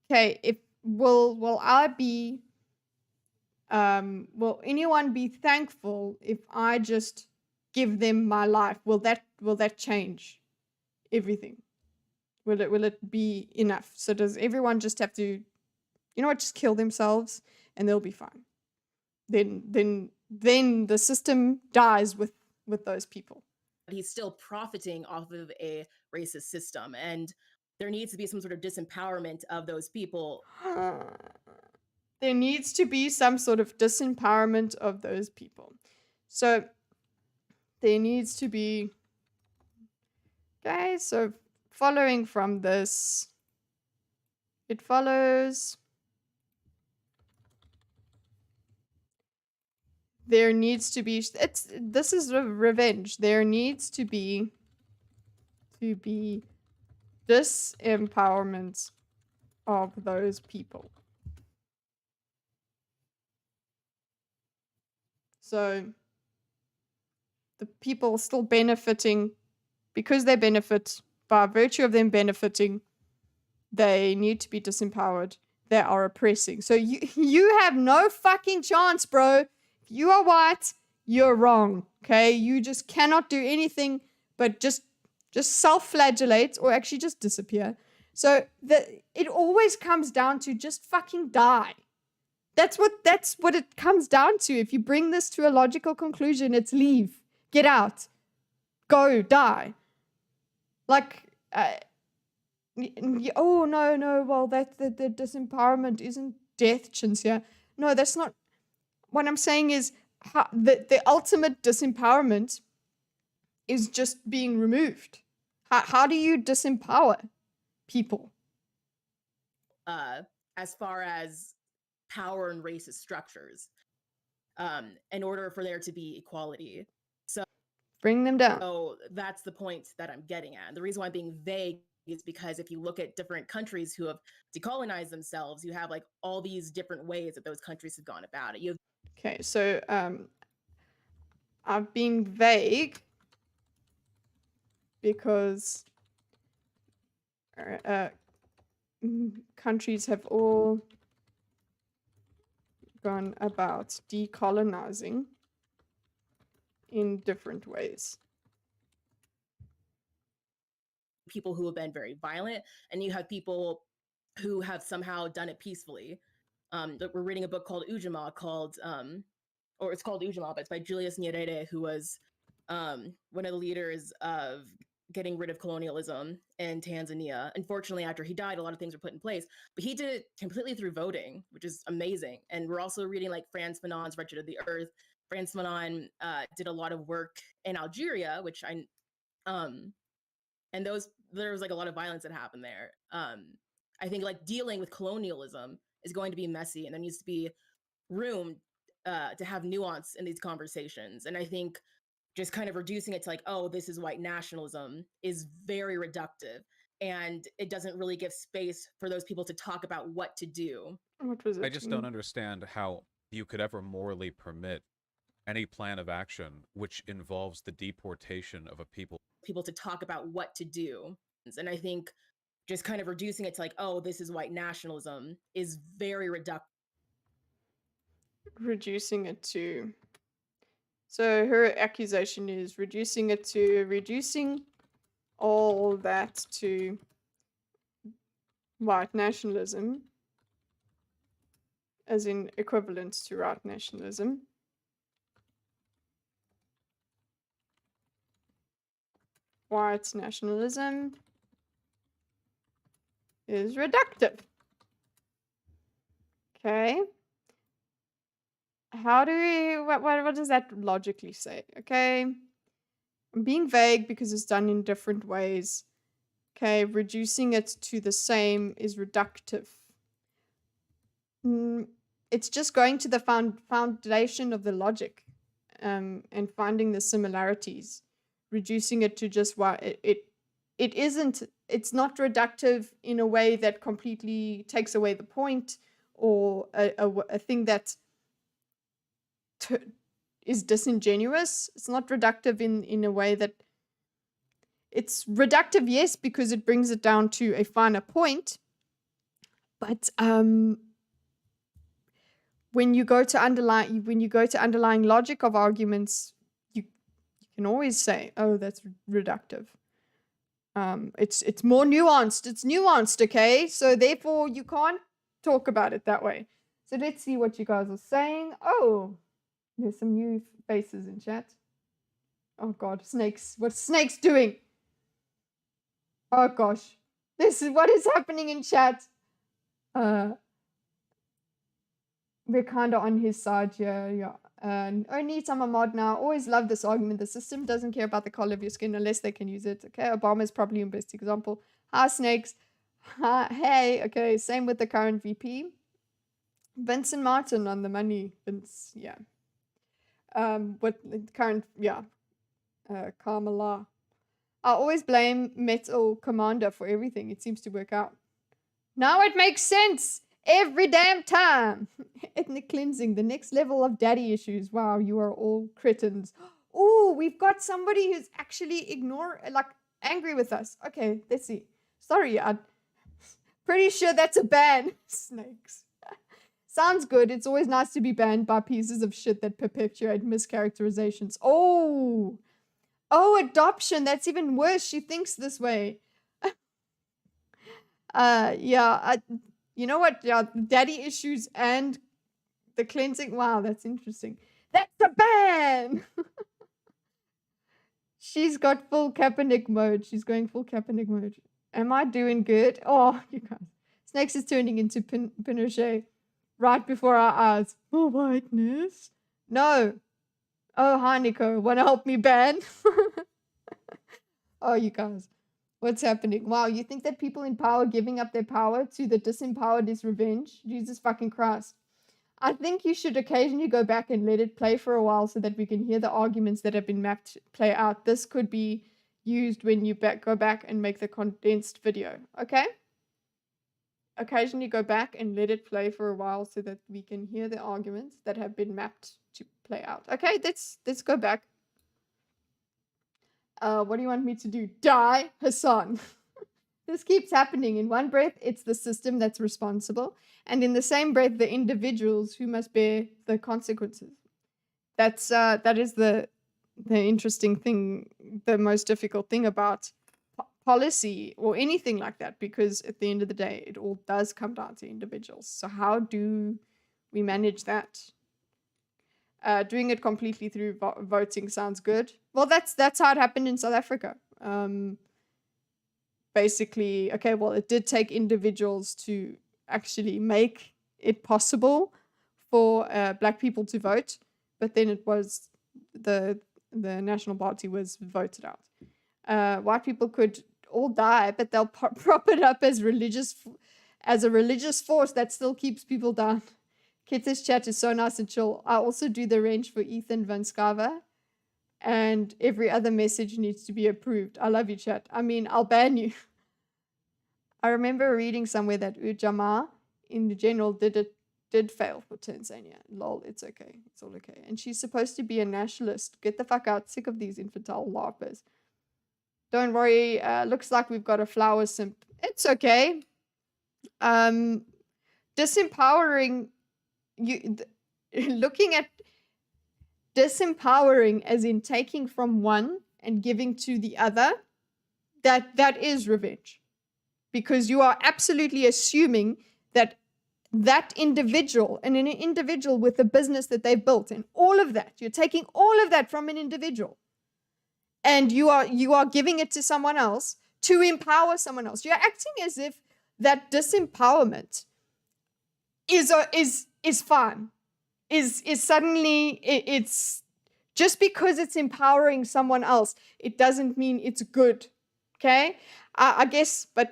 okay, if will I be will anyone be thankful if I just give them my life? Will that change everything? Will it be enough? So does everyone just have to, you know what, just kill themselves and they'll be fine? Then the system dies with those people. He's still profiting off of a racist system, and there needs to be some sort of disempowerment of those people. There needs to be some sort of disempowerment of those people. So there needs to be, okay, so following from this, it follows there needs to be, this is revenge. There needs to be disempowerment of those people. So the people still benefiting, because they benefit, by virtue of them benefiting, they need to be disempowered. They are oppressing. So you have no fucking chance, bro. If you are white, you're wrong. Okay? You just cannot do anything but just self-flagellate or actually just disappear. So it always comes down to just fucking die. That's what it comes down to. If you bring this to a logical conclusion, it's leave. Get out. Go. Die. Like, oh, no, well, that the disempowerment isn't death, Chinsia. No, that's not. What I'm saying is the ultimate disempowerment is just being removed. How do you disempower people? As far as power and racist structures, in order for there to be equality. So bring them down. So that's the point that I'm getting at. The reason why I'm being vague is because if you look at different countries who have decolonized themselves, you have like all these different ways that those countries have gone about it. Okay, so I've been vague because countries have all gone about decolonizing in different ways. People who have been very violent, and you have people who have somehow done it peacefully. We're reading a book called Ujamaa, or it's called Ujamaa, but it's by Julius Nyerere, who was one of the leaders of getting rid of colonialism in Tanzania. Unfortunately, after he died, a lot of things were put in place, but he did it completely through voting, which is amazing. And we're also reading like Frantz Fanon's Wretched of the Earth. Frantz Fanon did a lot of work in Algeria, which and there was like a lot of violence that happened there. I think like dealing with colonialism is going to be messy, and there needs to be room to have nuance in these conversations. And I think just kind of reducing it to like, oh, this is white nationalism is very reductive, and it doesn't really give space for those people to talk about what to do. What was it? I just don't understand how you could ever morally permit any plan of action which involves the deportation of a people to talk about what to do. And I think just kind of reducing it to like, oh, this is white nationalism is very reductive. Reducing it to, so her accusation is reducing all that to white nationalism, as in equivalent to white nationalism. White nationalism is reductive. Okay. How do we, what does that logically say? Okay. I'm being vague because it's done in different ways. Okay, reducing it to the same is reductive. It's just going to the foundation of the logic and finding the similarities. Reducing it to just it isn't, it's not reductive in a way that completely takes away the point, or a thing that is disingenuous. It's not reductive in a way that, it's reductive, yes, because it brings it down to a finer point, but when you go to underlying logic of arguments, you can always say, oh, that's reductive. It's more nuanced. It's nuanced, okay? So therefore, you can't talk about it that way. So let's see what you guys are saying. Oh, there's some new faces in chat. Oh God, snakes. What's snakes doing? Oh gosh, this is what is happening in chat. We're kind of on his side here, yeah. Only I'm a mod now. Always love this argument. The system doesn't care about the color of your skin unless they can use it. Okay, Obama is probably your best example. Hi, snakes. Hi, hey, okay, same with the current VP. Vincent Martin on the money. Vince, yeah. What the current, yeah. Kamala. I always blame Metal Commander for everything. It seems to work out. Now it makes sense. Every damn time. Ethnic cleansing, the next level of daddy issues. Wow, you are all cretins. Oh, we've got somebody who's actually angry with us. Okay, let's see. Sorry, I'm pretty sure that's a ban. Snakes. Sounds good. It's always nice to be banned by pieces of shit that perpetuate mischaracterizations. Oh, adoption. That's even worse. She thinks this way. Yeah. You know what? Yeah, daddy issues and the cleansing. Wow, that's interesting. That's a ban! She's got full Kaepernick mode. She's going full Kaepernick mode. Am I doing good? Oh, you guys. Snakes is turning into Pinochet right before our eyes. Oh, whiteness. No. Oh, hi, Nico. Want to help me ban? Oh, you guys. What's happening? Wow, you think that people in power giving up their power to the disempowered is revenge? Jesus fucking Christ. I think you should occasionally go back and let it play for a while so that we can hear the arguments that have been mapped play out. This could be used when you go back and make the condensed video, okay? Occasionally go back and let it play for a while so that we can hear the arguments that have been mapped to play out. Okay, let's go back. What do you want me to do? Die, Hassan. This keeps happening. In one breath, it's the system that's responsible, and in the same breath, the individuals who must bear the consequences. That is the interesting thing, the most difficult thing about policy or anything like that, because at the end of the day, it all does come down to individuals. So how do we manage that? Doing it completely through voting sounds good. Well, that's how it happened in South Africa. Basically, okay, well, it did take individuals to actually make it possible for black people to vote, but then it was the National Party was voted out. White people could all die, but they'll prop it up as a religious force that still keeps people down. Kitteh's chat is so nice and chill. I also do the range for Ethan Van Skava, and every other message needs to be approved. I love you, chat. I mean, I'll ban you. I remember reading somewhere that Ujamaa, in the general, did fail for Tanzania. Lol, it's okay. It's all okay. And she's supposed to be a nationalist. Get the fuck out. Sick of these infantile larpers. Don't worry. Looks like we've got a flower simp. It's okay. Disempowering... looking at disempowering as in taking from one and giving to the other, that is revenge, because you are absolutely assuming that individual, and an individual with the business that they've built and all of that, you're taking all of that from an individual and you are giving it to someone else to empower someone else. You're acting as if that disempowerment is fun, is suddenly, it's just because it's empowering someone else, it doesn't mean it's good, okay? I guess, but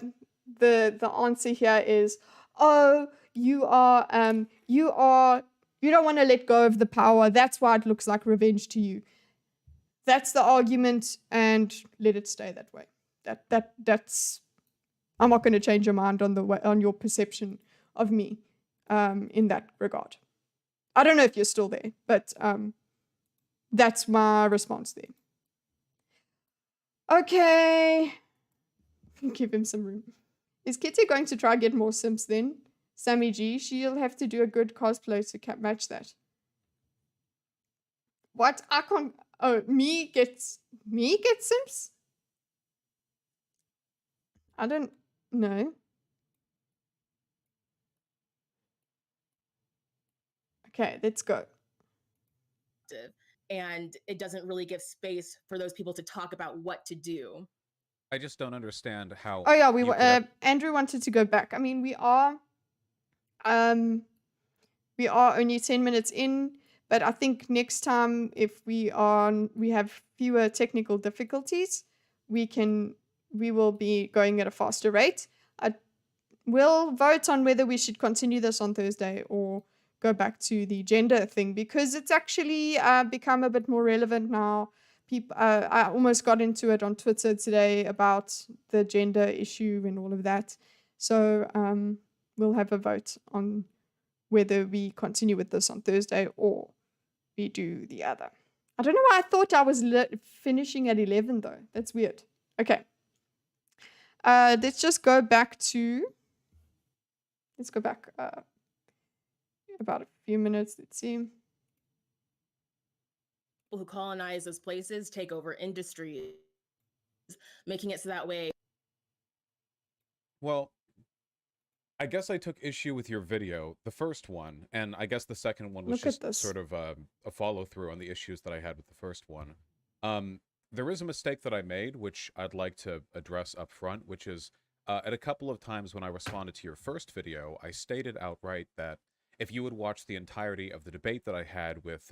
the answer here is, oh, you don't want to let go of the power. That's why it looks like revenge to you. That's the argument, and let it stay that way. That's. I'm not going to change your mind on your perception of me, in that regard. I don't know if you're still there, but that's my response there. Okay. Give him some room. Is Kitteh going to try get more simps then? Sammy G, she'll have to do a good cosplay to match that. What? I can't. Oh, me gets simps? I don't know. Okay, let's go. And it doesn't really give space for those people to talk about what to do. I just don't understand how. Oh yeah, Andrew wanted to go back. I mean, we are only 10 minutes in, but I think next time, if we have fewer technical difficulties, we will be going at a faster rate. We'll vote on whether we should continue this on Thursday or go back to the gender thing, because it's actually become a bit more relevant now. I almost got into it on Twitter today about the gender issue and all of that. So we'll have a vote on whether we continue with this on Thursday or we do the other. I don't know why I thought I was finishing at 11 though. That's weird. Okay. Let's just go back to... Let's go back about a few minutes, let's see. People who colonize those places take over industries, making it so that way. Well, I guess I took issue with your video, the first one, and I guess the second one was just sort of a follow-through on the issues that I had with the first one. There is a mistake that I made, which I'd like to address up front, which is at a couple of times when I responded to your first video, I stated outright that if you would watch the entirety of the debate that I had with...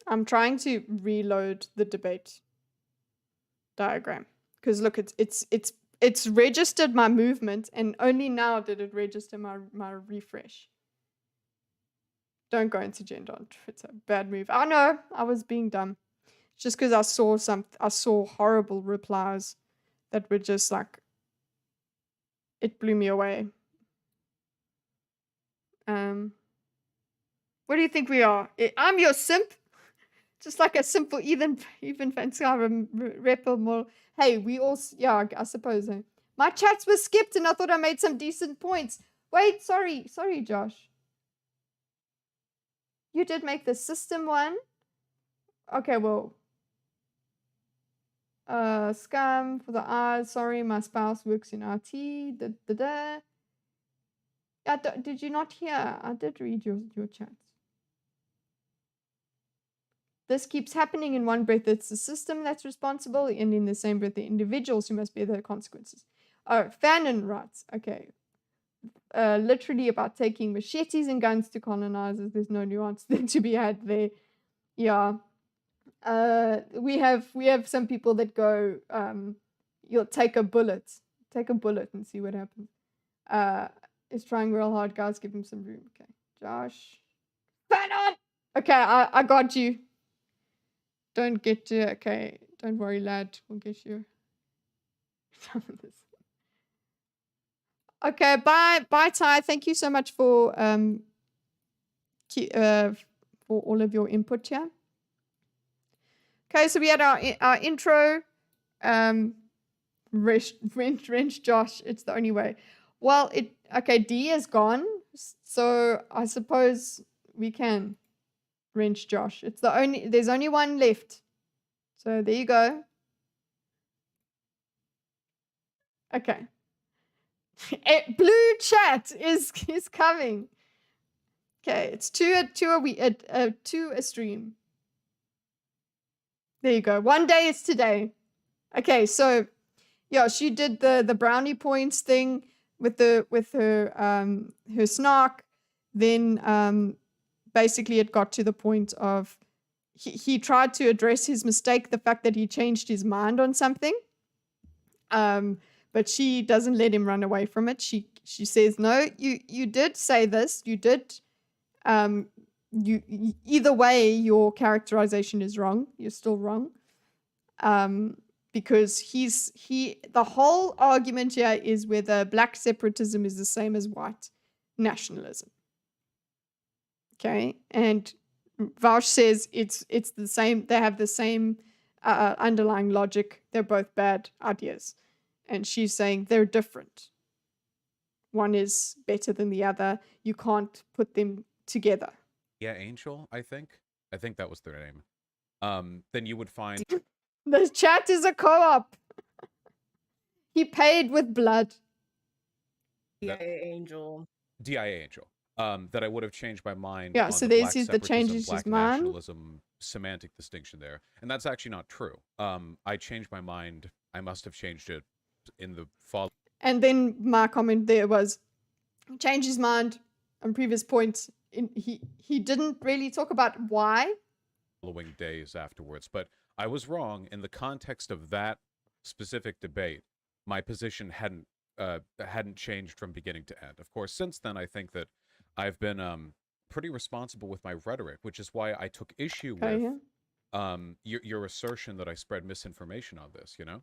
I'm trying to reload the debate diagram, because look, it's registered my movement, and only now did it register my refresh. Don't go into gender on Twitter. Bad move. I know, I was being dumb. Just because I saw horrible replies that were just like, it blew me away. What do you think we are? I'm your simp. Just like a simple even fancy repel more. Hey, we all, yeah, I suppose. My chats were skipped and I thought I made some decent points. Wait, sorry, Josh. You did make the system one. Okay, well. Scam for the eyes. Sorry, my spouse works in RT. Did you not hear? I did read your chats. This keeps happening in one breath. It's the system that's responsible, and in the same breath, the individuals who must bear the consequences. Oh, Fanon writes, okay. Literally about taking machetes and guns to colonizers. There's no nuance to be had there. Yeah. We have some people that go, you'll take a bullet and see what happens. Is trying real hard, guys. Give him some room. Okay, Josh. Fanon! Okay, I got you. Don't get to, okay, don't worry, lad. We'll get you. Okay, bye, Ty. Thank you so much for all of your input here. Okay, so we had our intro. Wrench Josh. It's the only way. Well, okay, D is gone, so I suppose we can wrench Josh. There's only one left. So there you go. Okay. Blue chat is coming. Okay, it's two a stream. There you go. One day is today. Okay, so yeah, she did the brownie points thing with her snark. Then basically it got to the point of he tried to address his mistake, the fact that he changed his mind on something. But she doesn't let him run away from it. She says, no, you did say this. You did. Either way, your characterization is wrong. You're still wrong. Because the whole argument here is whether black separatism is the same as white nationalism. Okay, and Vaush says it's the same. They have the same underlying logic. They're both bad ideas, and she's saying they're different. One is better than the other. You can't put them together. Yeah, Angel, I think that was their name. Then you would find the chat is a co-op. He paid with blood. DIA Angel. DIA Angel. That I would have changed my mind. Yeah, on so the there's black the changes black his mind. nationalism semantic distinction there, and that's actually not true. I changed my mind. I must have changed it in the fall. And then my comment there was, change his mind on previous points. He didn't really talk about why. Following days afterwards, but I was wrong in the context of that specific debate. My position hadn't changed from beginning to end. Of course, since then, I think that I've been pretty responsible with my rhetoric, which is why I took issue with your assertion that I spread misinformation on this, you know?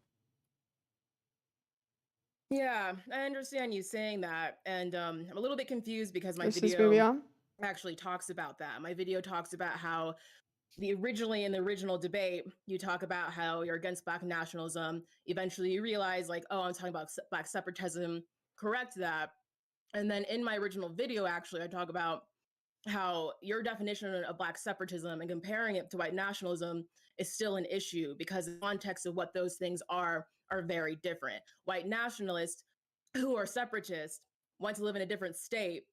Yeah, I understand you saying that, and I'm a little bit confused because my This video is where we are. actually talks about that. My video talks about how in the original debate, you talk about how you're against black nationalism. Eventually you realize like, oh, I'm talking about black separatism, correct that. And then in my original video, actually, I talk about how your definition of black separatism and comparing it to white nationalism is still an issue because the context of what those things are very different. White nationalists who are separatists want to live in a different state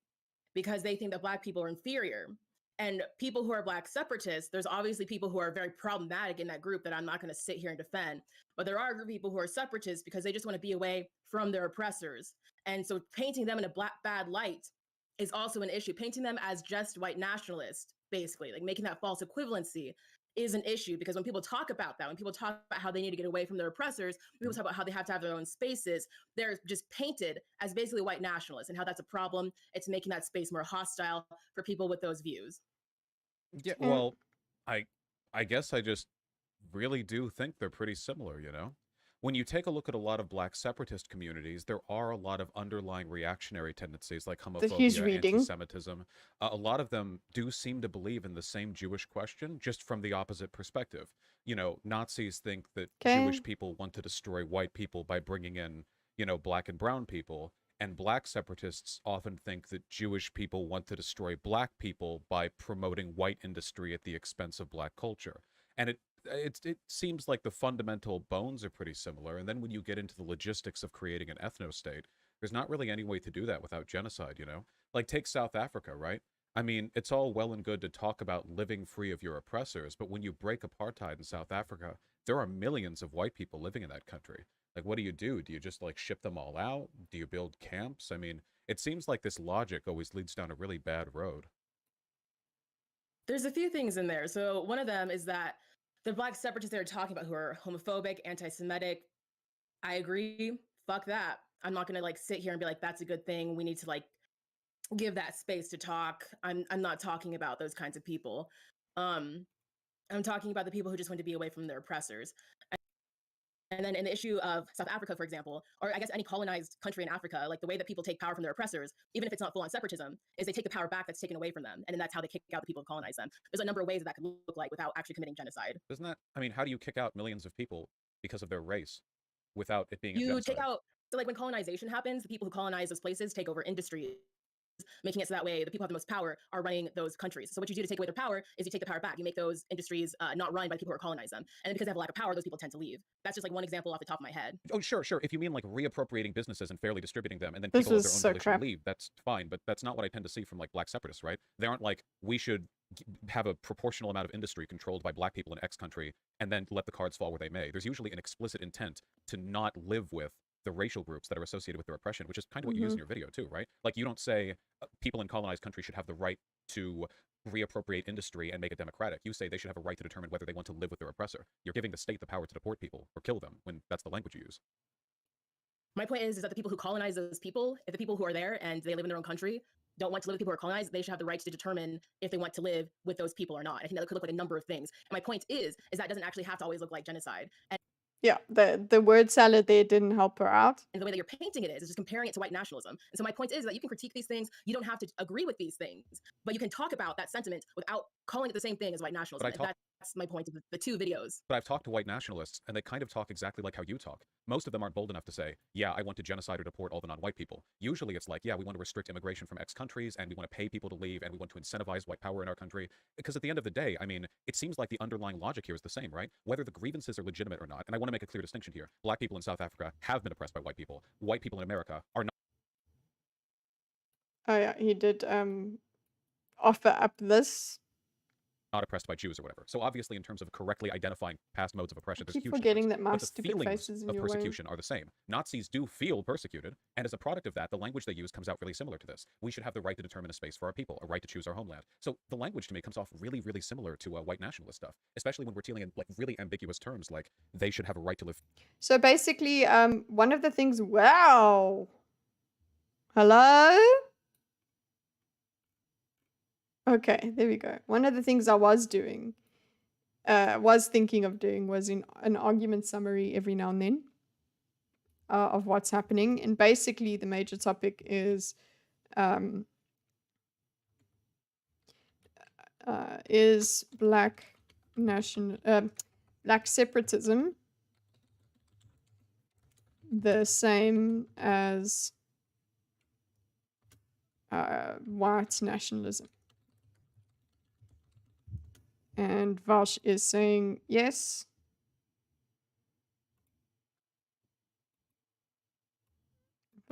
because they think that black people are inferior. And people who are black separatists, there's obviously people who are very problematic in that group that I'm not going to sit here and defend. But there are people who are separatists because they just want to be away from their oppressors. And so painting them in a bad light is also an issue. Painting them as just white nationalists, basically, like making that false equivalency is an issue because when people talk about that, when people talk about how they need to get away from their oppressors, people talk about how they have to have their own spaces, they're just painted as basically white nationalists and how that's a problem. It's making that space more hostile for people with those views. Yeah, well, I guess I just really do think they're pretty similar, you know? When you take a look at a lot of black separatist communities, there are a lot of underlying reactionary tendencies like homophobia, anti-Semitism. A lot of them do seem to believe in the same Jewish question, just from the opposite perspective. You know, Nazis think that Jewish people want to destroy white people by bringing in, you know, black and brown people. And black separatists often think that Jewish people want to destroy black people by promoting white industry at the expense of black culture. And it seems like the fundamental bones are pretty similar. And then when you get into the logistics of creating an ethno-state, there's not really any way to do that without genocide, you know? Like, take South Africa, right? I mean, it's all well and good to talk about living free of your oppressors, but when you break apartheid in South Africa, there are millions of white people living in that country. Like, what do? Do you just, like, ship them all out? Do you build camps? I mean, it seems like this logic always leads down a really bad road. There's a few things in there. So one of them is that the black separatists they're talking about who are homophobic, anti-Semitic, I agree. Fuck that. I'm not going to, like, sit here and be like, that's a good thing. We need to, like, give that space to talk. I'm not talking about those kinds of people. I'm talking about the people who just want to be away from their oppressors. And then in the issue of South Africa, for example, or I guess any colonized country in Africa, like the way that people take power from their oppressors, even if it's not full-on separatism, is they take the power back that's taken away from them. And then that's how they kick out the people who colonize them. There's a number of ways that could look like without actually committing genocide. Isn't that, I mean, how do you kick out millions of people because of their race without it being a genocide? You take out, so like when colonization happens, the people who colonize those places take over industries, making it so that way the people who have the most power are running those countries. So what you do to take away their power is you take the power back. You make those industries not run by the people who are colonizing them. And because they have a lack of power, those people tend to leave. That's just like one example off the top of my head. Oh, sure. If you mean like reappropriating businesses and fairly distributing them and then people of their own volition leave, that's fine. But that's not what I tend to see from like black separatists, right? They aren't like, we should have a proportional amount of industry controlled by black people in X country and then let the cards fall where they may. There's usually an explicit intent to not live with the racial groups that are associated with their oppression, which is kind of what you use in your video too, right? Like, you don't say people in colonized countries should have the right to reappropriate industry and make it democratic. You say they should have a right to determine whether they want to live with their oppressor. You're giving the state the power to deport people or kill them when that's the language you use. My point is that the people who colonize those people, if the people who are there and they live in their own country don't want to live with people who are colonized, they should have the right to determine if they want to live with those people or not. I think that could look like a number of things. And my point is that doesn't actually have to always look like genocide. And Yeah, the word salad there didn't help her out. and the way that you're painting it is just comparing it to white nationalism. And so my point is that you can critique these things. You don't have to agree with these things, but you can talk about that sentiment without calling it the same thing as white nationalism. And that's my point of the two videos. But I've talked to white nationalists, and they kind of talk exactly like how you talk. Most of them aren't bold enough to say, yeah, I want to genocide or deport all the non-white people. Usually it's like, yeah, we want to restrict immigration from X countries, and we want to pay people to leave, and we want to incentivize white power in our country. Because at the end of the day, I mean, it seems like the underlying logic here is the same, right? Whether the grievances are legitimate or not, and I want to make a clear distinction here. Black people in South Africa have been oppressed by white people. White people in America are not. Oh yeah, he did offer up this. Not oppressed by Jews or whatever. So obviously, in terms of correctly identifying past modes of oppression, there's keep huge forgetting difference. that my But the stupid feelings face is in of your way. persecution are the same. Nazis do feel persecuted, and as a product of that, the language they use comes out really similar to this. We should have the right to determine a space for our people, a right to choose our homeland. So the language to me comes off really, really similar to white nationalist stuff, especially when we're dealing in like really ambiguous terms, like they should have a right to live. So basically, one of the things. Wow. Hello. Okay, there we go. One of the things I was doing, was thinking of doing, was in an argument summary every now and then of what's happening. And basically, the major topic is black separatism the same as white nationalism? And Vaush is saying yes.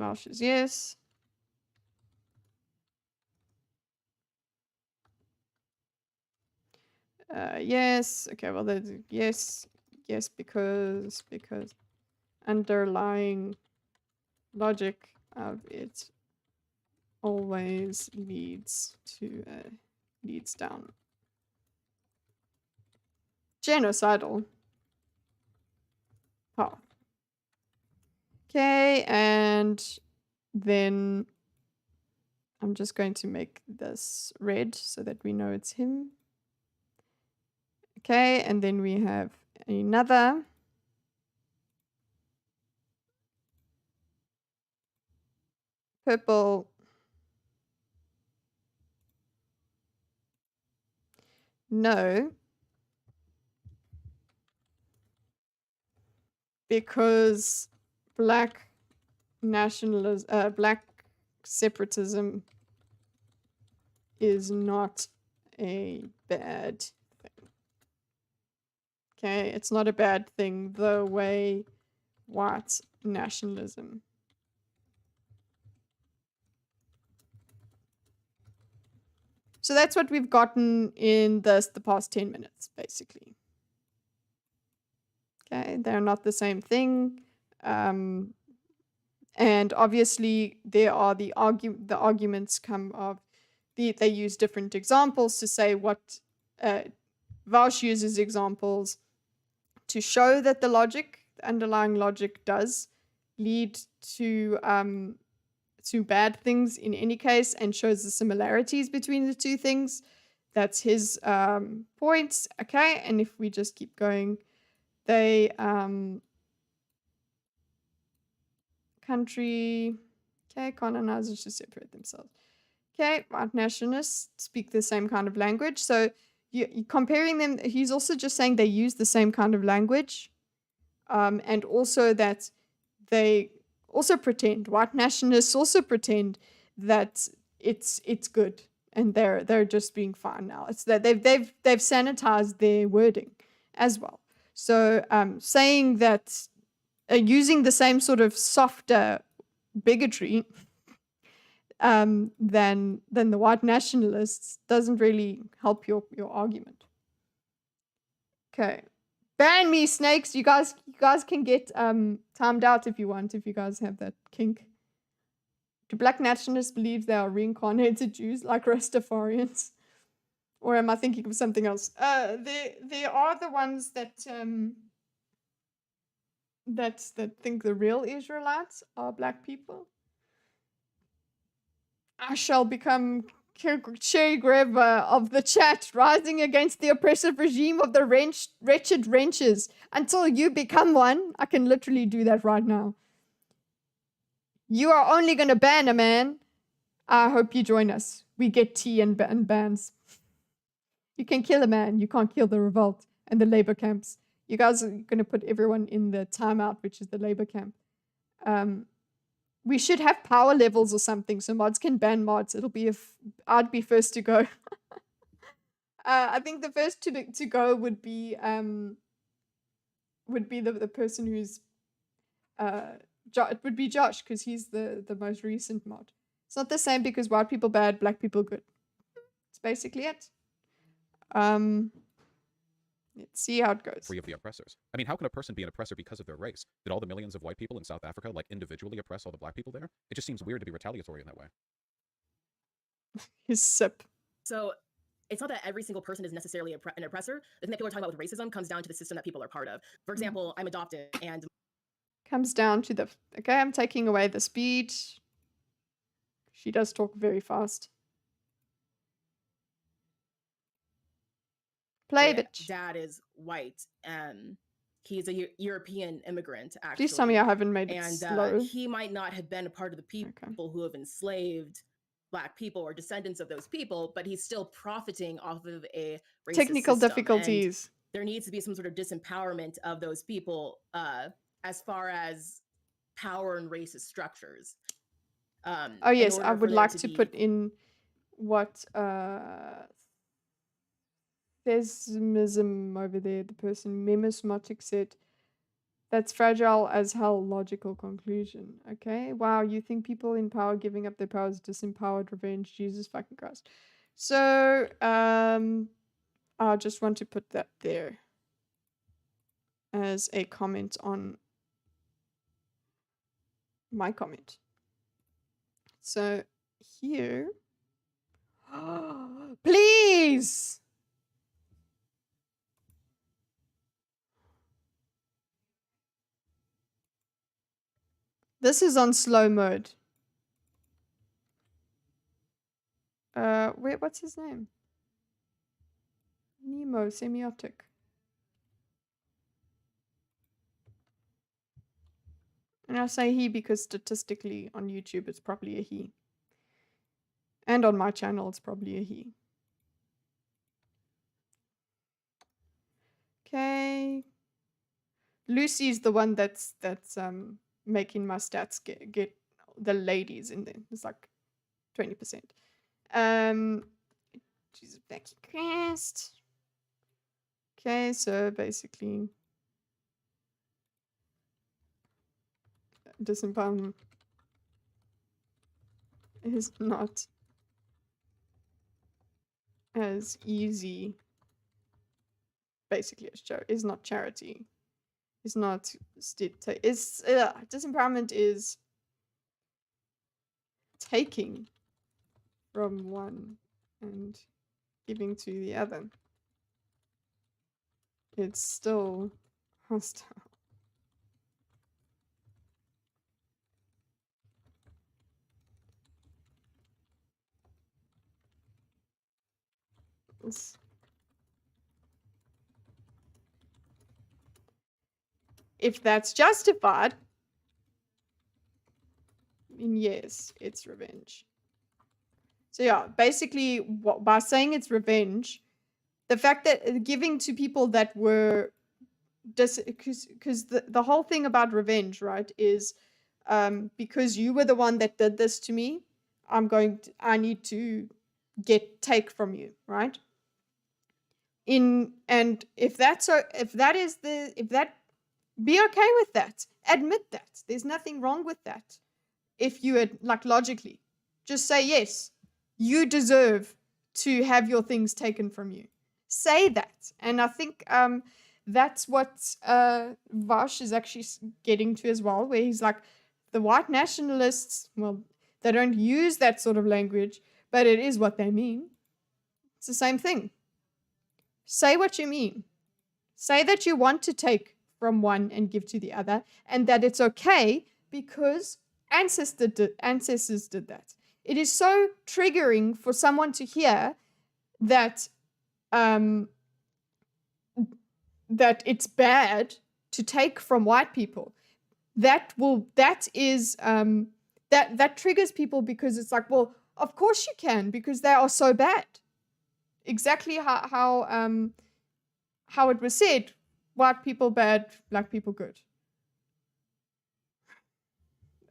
Vaush is yes. Yes. Okay, well, there's yes. Yes, because underlying logic of it always leads down genocidal path. Okay, and then I'm just going to make this red so that we know it's him. Okay, and then we have another. Purple. No. Because black separatism is not a bad thing. Okay, it's not a bad thing the way white nationalism. So that's what we've gotten in the past 10 minutes, basically. Okay, they're not the same thing. And obviously there are the arguments come of they use different examples to say what Vaush uses examples to show that the underlying logic does lead to bad things in any case, and shows the similarities between the two things. That's his points. Okay, and if we just keep going, they country, okay, colonizers should separate themselves. Okay, white nationalists speak the same kind of language. So you comparing them, he's also just saying they use the same kind of language, and also that they also pretend, white nationalists also pretend that it's good, and they're just being fine now. It's that they've sanitized their wording as well. So saying that using the same sort of softer bigotry than the white nationalists doesn't really help your argument. Okay. Ban me, snakes. You guys can get timed out if you want, if you guys have that kink. Do black nationalists believe they are reincarnated Jews like Rastafarians? Or am I thinking of something else? There are the ones that that think the real Israelites are black people. I shall become Cherry Greve of the chat, rising against the oppressive regime of the wretched wrenches. Until you become one, I can literally do that right now. You are only going to ban a man. I hope you join us. We get tea and bans. You can kill a man. You can't kill the revolt and the labor camps. You guys are going to put everyone in the timeout, which is the labor camp. We should have power levels or something so mods can ban mods. It'll be I'd be first to go. I think the first to go would be the person who's it would be Josh, because he's the most recent mod. It's not the same because white people bad, black people good. It's basically it. Let's see how it goes. Free of the oppressors. I mean, how can a person be an oppressor because of their race? Did all the millions of white people in South Africa, like, individually oppress all the black people there? It just seems weird to be retaliatory in that way. His sip. So it's not that every single person is necessarily an oppressor. The thing that people are talking about with racism comes down to the system that people are part of. For example, I'm adopted and... Comes down to the... Okay, I'm taking away the speed. She does talk very fast. Play, bitch. Dad is white. He's a European immigrant, actually. Please tell me I haven't made it slow. And he might not have been a part of the people who have enslaved black people or descendants of those people, but he's still profiting off of a racist technical system. difficulties. And there needs to be some sort of disempowerment of those people as far as power and racist structures. Oh yes, I would like to put in what Thesmism over there, the person Memismotic said, that's fragile as hell logical conclusion. Okay, wow, you think people in power giving up their power is disempowered revenge? Jesus fucking Christ. So I just want to put that there as a comment on my comment. So here, please. This is on slow mode. Wait, what's his name? Nemo, semiotic. And I say he because statistically on YouTube it's probably a he. And on my channel it's probably a he. Okay. Lucy's the one that's making my stats get the ladies in there. It's like 20%. Jesus, thanks, Christ. Okay, so basically Disempowerment is not as easy, basically, as is not charity. Is not disempowerment is taking from one and giving to the other. It's still hostile. If that's justified, then yes, it's revenge. So yeah, basically, by saying it's revenge, the fact that giving to people that were because the whole thing about revenge, right, is because you were the one that did this to me, I need to take from you, right? And if that be okay with that. Admit that. There's nothing wrong with that. If you had, like, logically, just say, yes, you deserve to have your things taken from you. Say that. And I think that's what Vaush is actually getting to as well, where he's like, the white nationalists, well, they don't use that sort of language, but it is what they mean. It's the same thing. Say what you mean. Say that you want to take from one and give to the other, and that it's okay because ancestors did that. It is so triggering for someone to hear that that it's bad to take from white people. That triggers people, because it's like, well, of course you can, because they are so bad. Exactly how it was said: white people bad, black people good.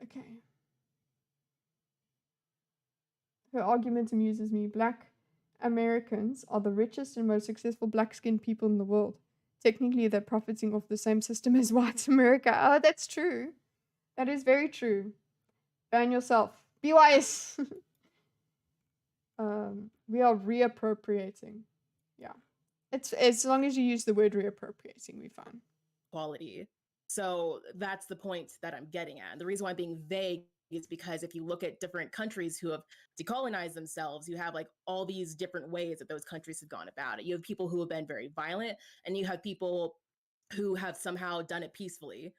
Okay. Her argument amuses me. Black Americans are the richest and most successful black-skinned people in the world. Technically, they're profiting off the same system as white America. Oh, that's true. That is very true. Ban yourself. Be wise. We are reappropriating. Yeah. It's as long as you use the word reappropriating, we're fine. Quality. So that's the point that I'm getting at. And the reason why I'm being vague is because if you look at different countries who have decolonized themselves, you have like all these different ways that those countries have gone about it. You have people who have been very violent, and you have people who have somehow done it peacefully.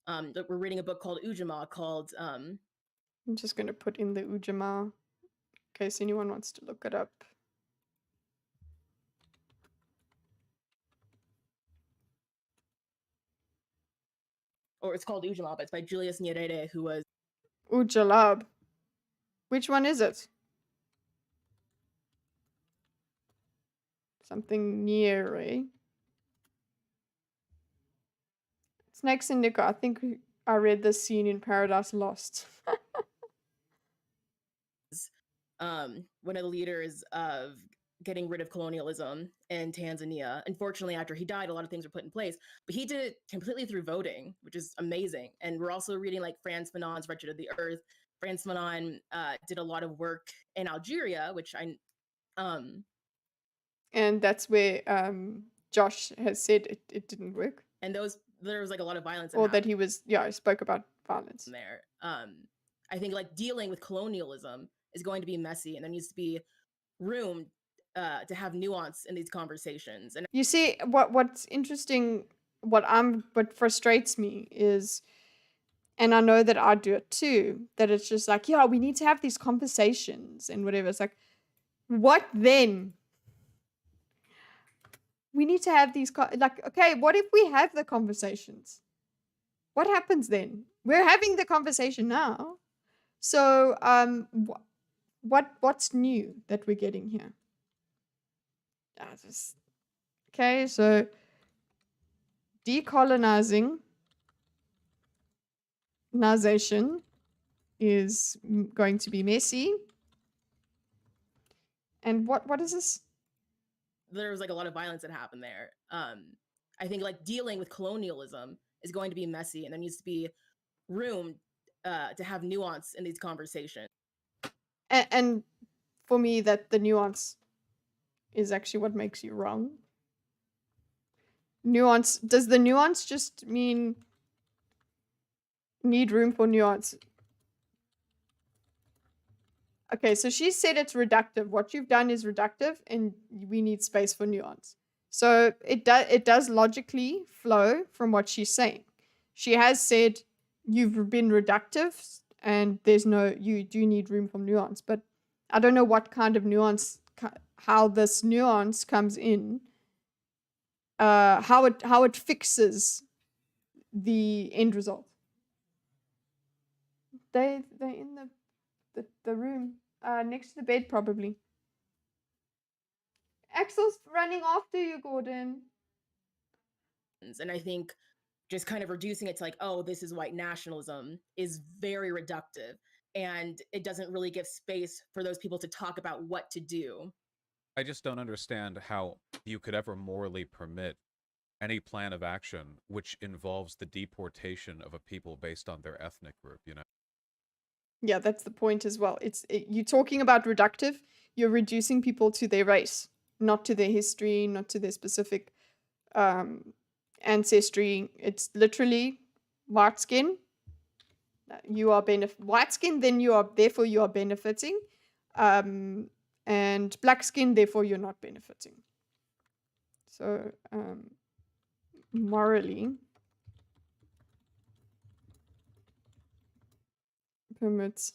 We're reading a book called Ujamaa called I'm just going to put in the Ujamaa in case anyone wants to look it up. or it's called Ujamaa, but it's by Julius Nyerere, who was Ujalab. Which one is it? Something Nyerere. Snakes and Nico. I think I read this scene in Paradise Lost. one of the leaders of getting rid of colonialism in Tanzania. Unfortunately, after he died, a lot of things were put in place, but he did it completely through voting, which is amazing. And we're also reading like Frantz Fanon's Wretched of the Earth. Frantz Fanon did a lot of work in Algeria, which and that's where Josh has said it didn't work. And there was like a lot of violence. Or that he was, he spoke about violence. There. I think like dealing with colonialism is going to be messy, and there needs to be room to have nuance in these conversations. And you see, what's interesting, what frustrates me is, and I know that I do it too, that it's just like, yeah, we need to have these conversations and whatever. It's like, what then? We need to have these, okay, what if we have the conversations? What happens then? We're having the conversation now. So, what's new that we're getting here? Okay, so decolonization is going to be messy. And what is this? There was like a lot of violence that happened there. I think like dealing with colonialism is going to be messy, and there needs to be room to have nuance in these conversations. And for me, that the nuance is actually what makes you wrong. Nuance, does the nuance just mean need room for nuance? Okay, so she said it's reductive. What you've done is reductive, and we need space for nuance. So it does logically flow from what she's saying. She has said you've been reductive, and you do need room for nuance. But I don't know what kind of nuance, how this nuance comes in, how it fixes the end result. They're in the room next to the bed, probably. Axel's running after you, Gordon. And I think just kind of reducing it to like, oh, this is white nationalism is very reductive, and it doesn't really give space for those people to talk about what to do. I just don't understand how you could ever morally permit any plan of action which involves the deportation of a people based on their ethnic group, you know? Yeah, that's the point as well. You're talking about reductive, you're reducing people to their race, not to their history, not to their specific ancestry. It's literally white skin. You are white skin, then therefore you are benefiting. And black skin, therefore you're not benefiting. So morally, permits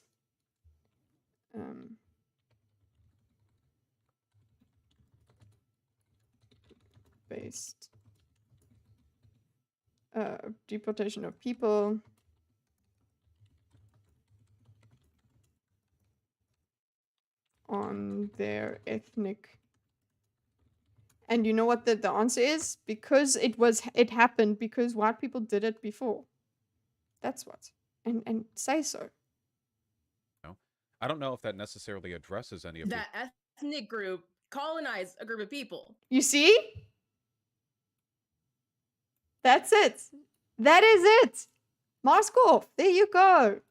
based deportation of people on their ethnic. And you know what the answer is? Because it happened because white people did it before. That's what. And say so. No, I don't know if that necessarily addresses any of that ethnic group colonized a group of people. You see? That's it. That is it. Mask off. There you go.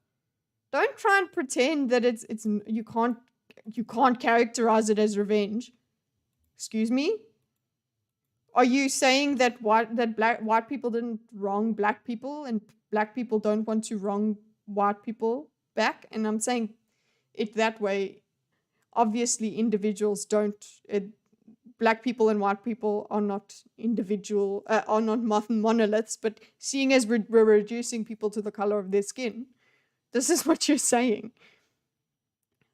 Don't try and pretend that it's you can't characterize it as revenge. Excuse me? Are you saying that white people didn't wrong black people and black people don't want to wrong white people back? And I'm saying it that way. Obviously, individuals don't. Black people and white people are not are not monoliths. But seeing as we're reducing people to the color of their skin, this is what you're saying.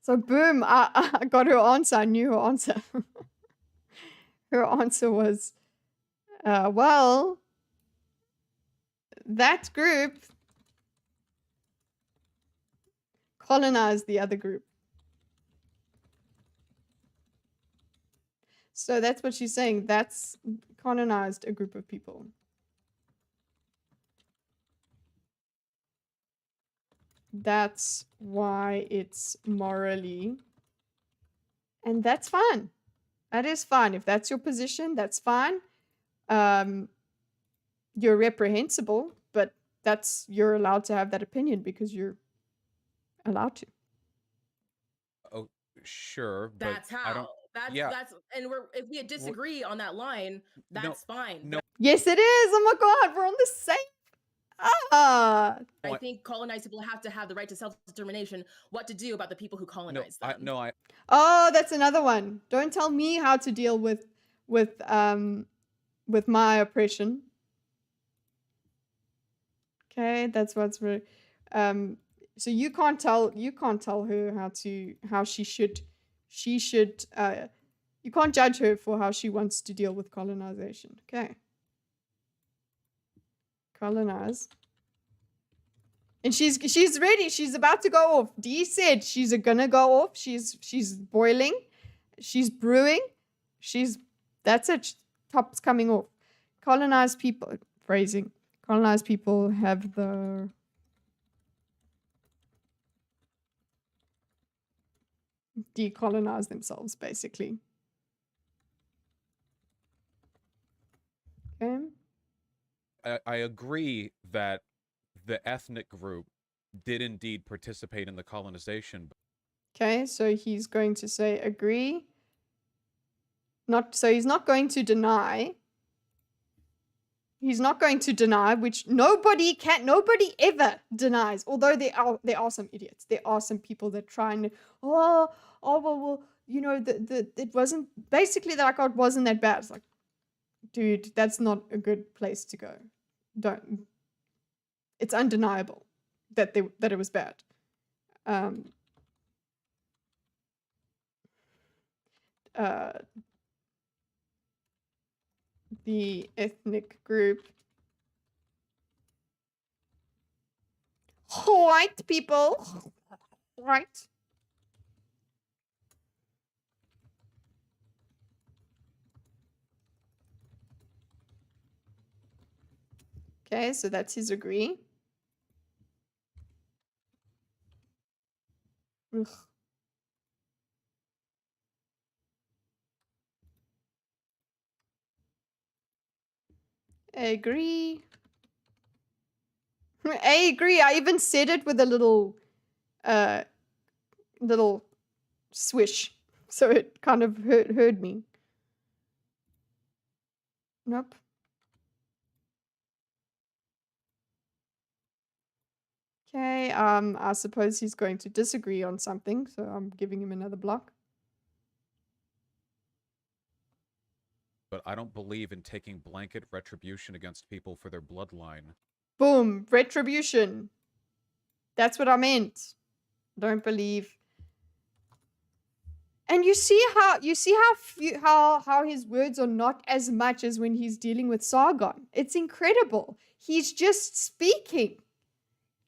So boom, I got her answer. I knew her answer. Her answer was, well, that group colonized the other group. So that's what she's saying. That's colonized a group of people. That's why it's morally. And that's fine. That is fine. If that's your position, that's fine. You're reprehensible, but you're allowed to have that opinion because you're allowed to. Oh, sure. That's but how. I don't. That's and if we disagree on that line, that's fine. No. Yes, it is. Oh my God, we're on the same. I think colonized people have to have the right to self-determination. What to do about the people who colonize them? Oh, that's another one. Don't tell me how to deal with my oppression. Okay, that's what's really. So you can't tell her how she should. You can't judge her for how she wants to deal with colonization. Okay. Colonize. And she's ready. She's about to go off. Dee said she's gonna go off. She's boiling. She's brewing. That's it. Top's coming off. Colonized people. Phrasing. Colonized people have the decolonize themselves, basically. Okay. I agree that the ethnic group did indeed participate in the colonization. Okay, so he's going to say agree. So he's not going to deny. He's not going to deny, which nobody ever denies. Although there are some idiots. There are some people that try and well, you know, it wasn't basically like it wasn't that bad. It's like, dude, that's not a good place to go. It's undeniable that it was bad. The ethnic group. White people. Right. Okay, so that's his agree. Ugh. Agree. I agree. I even said it with a little swish. So it kind of heard me. Nope. Okay, I suppose he's going to disagree on something, so I'm giving him another block. But I don't believe in taking blanket retribution against people for their bloodline. Boom, retribution. That's what I meant. Don't believe. And you see how his words are not as much as when he's dealing with Sargon. It's incredible. He's just speaking.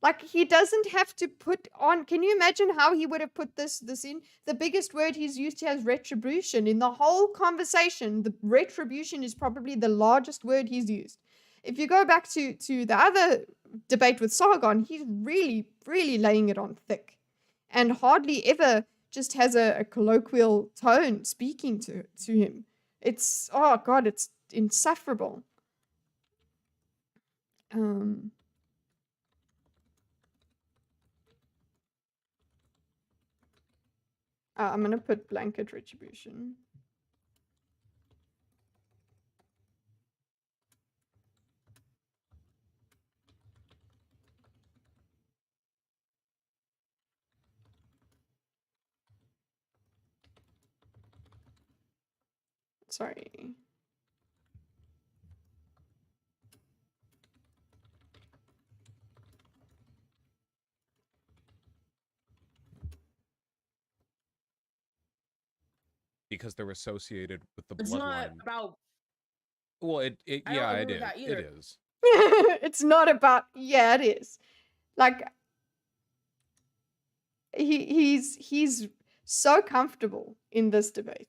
Like, he doesn't have to put on. Can you imagine how he would have put this in? The biggest word he's used here is retribution. In the whole conversation, the retribution is probably the largest word he's used. If you go back to the other debate with Sargon, he's really, really laying it on thick. And hardly ever just has a colloquial tone speaking to him. It's, oh God, it's insufferable. I'm going to put blanket retribution. Sorry. Because they're associated with the It's bloodline. not about. Well, it I don't yeah, agree it with is. that It either. is. It's not about, yeah, it is. Like, he's so comfortable in this debate.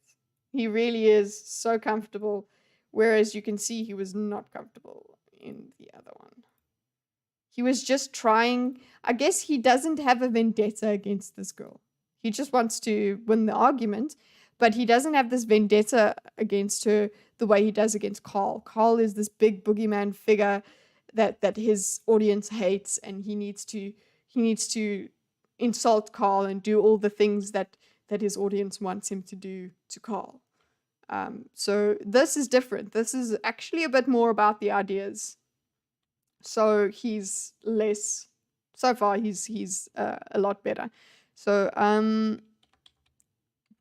He really is so comfortable, whereas you can see he was not comfortable in the other one. He was just trying. I guess he doesn't have a vendetta against this girl. He just wants to win the argument, but he doesn't have this vendetta against her the way he does against Carl. Carl is this big boogeyman figure that his audience hates, and he needs to insult Carl and do all the things that his audience wants him to do to Carl. So this is different. This is actually a bit more about the ideas. So he's less. So far, he's a lot better. So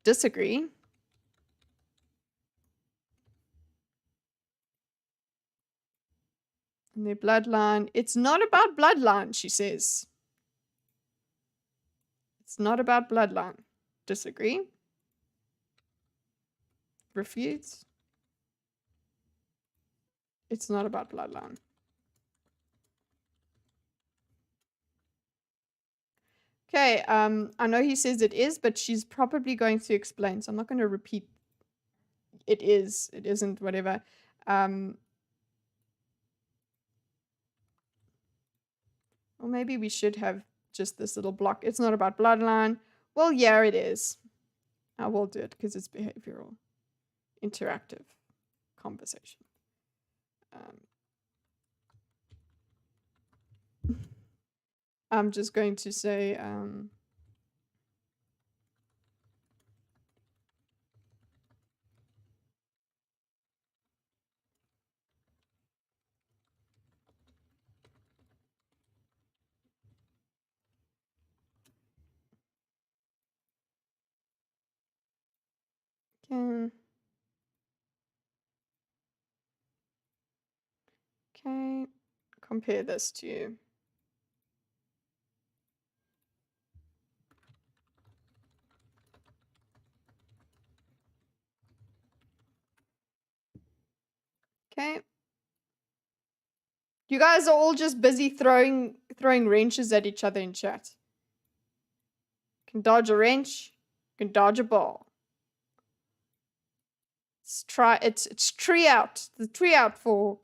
disagree. And their bloodline. It's not about bloodline, she says. It's not about bloodline. Disagree. Refutes. It's not about bloodline. Okay, I know he says it is, but she's probably going to explain, so I'm not going to repeat it is, it isn't, whatever. Or maybe we should have just this little block. It's not about bloodline. Well, yeah, it is. I will do it because it's behavioral. Interactive conversation. I'm just going to say can. Okay, compare this to okay. You guys are all just busy throwing wrenches at each other in chat. Can dodge a wrench, can dodge a ball. It's tree out. The tree out for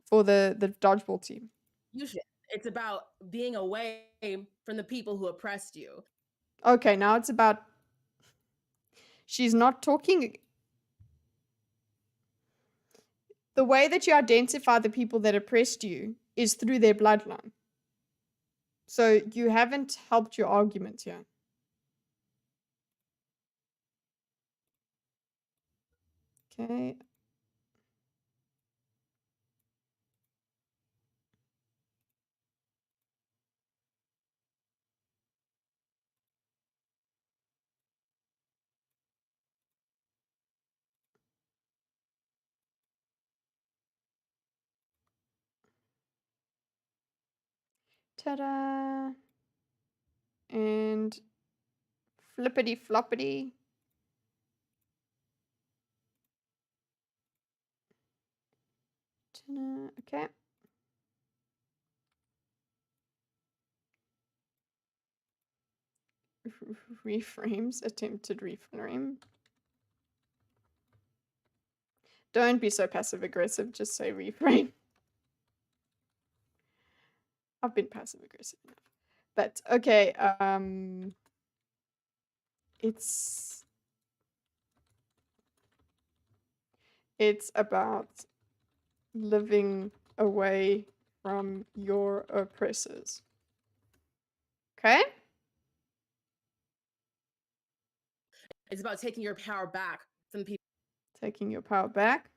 the dodgeball team. You should. It's about being away from the people who oppressed you. Okay, now it's about. She's not talking. The way that you identify the people that oppressed you is through their bloodline. So you haven't helped your argument here. Okay. Ta-da! And flippity floppity. Okay. Reframes, attempted reframe. Don't be so passive aggressive, just say reframe. I've been passive aggressive enough. But okay, it's about living away from your oppressors. Okay? It's about taking your power back from people. Taking your power back.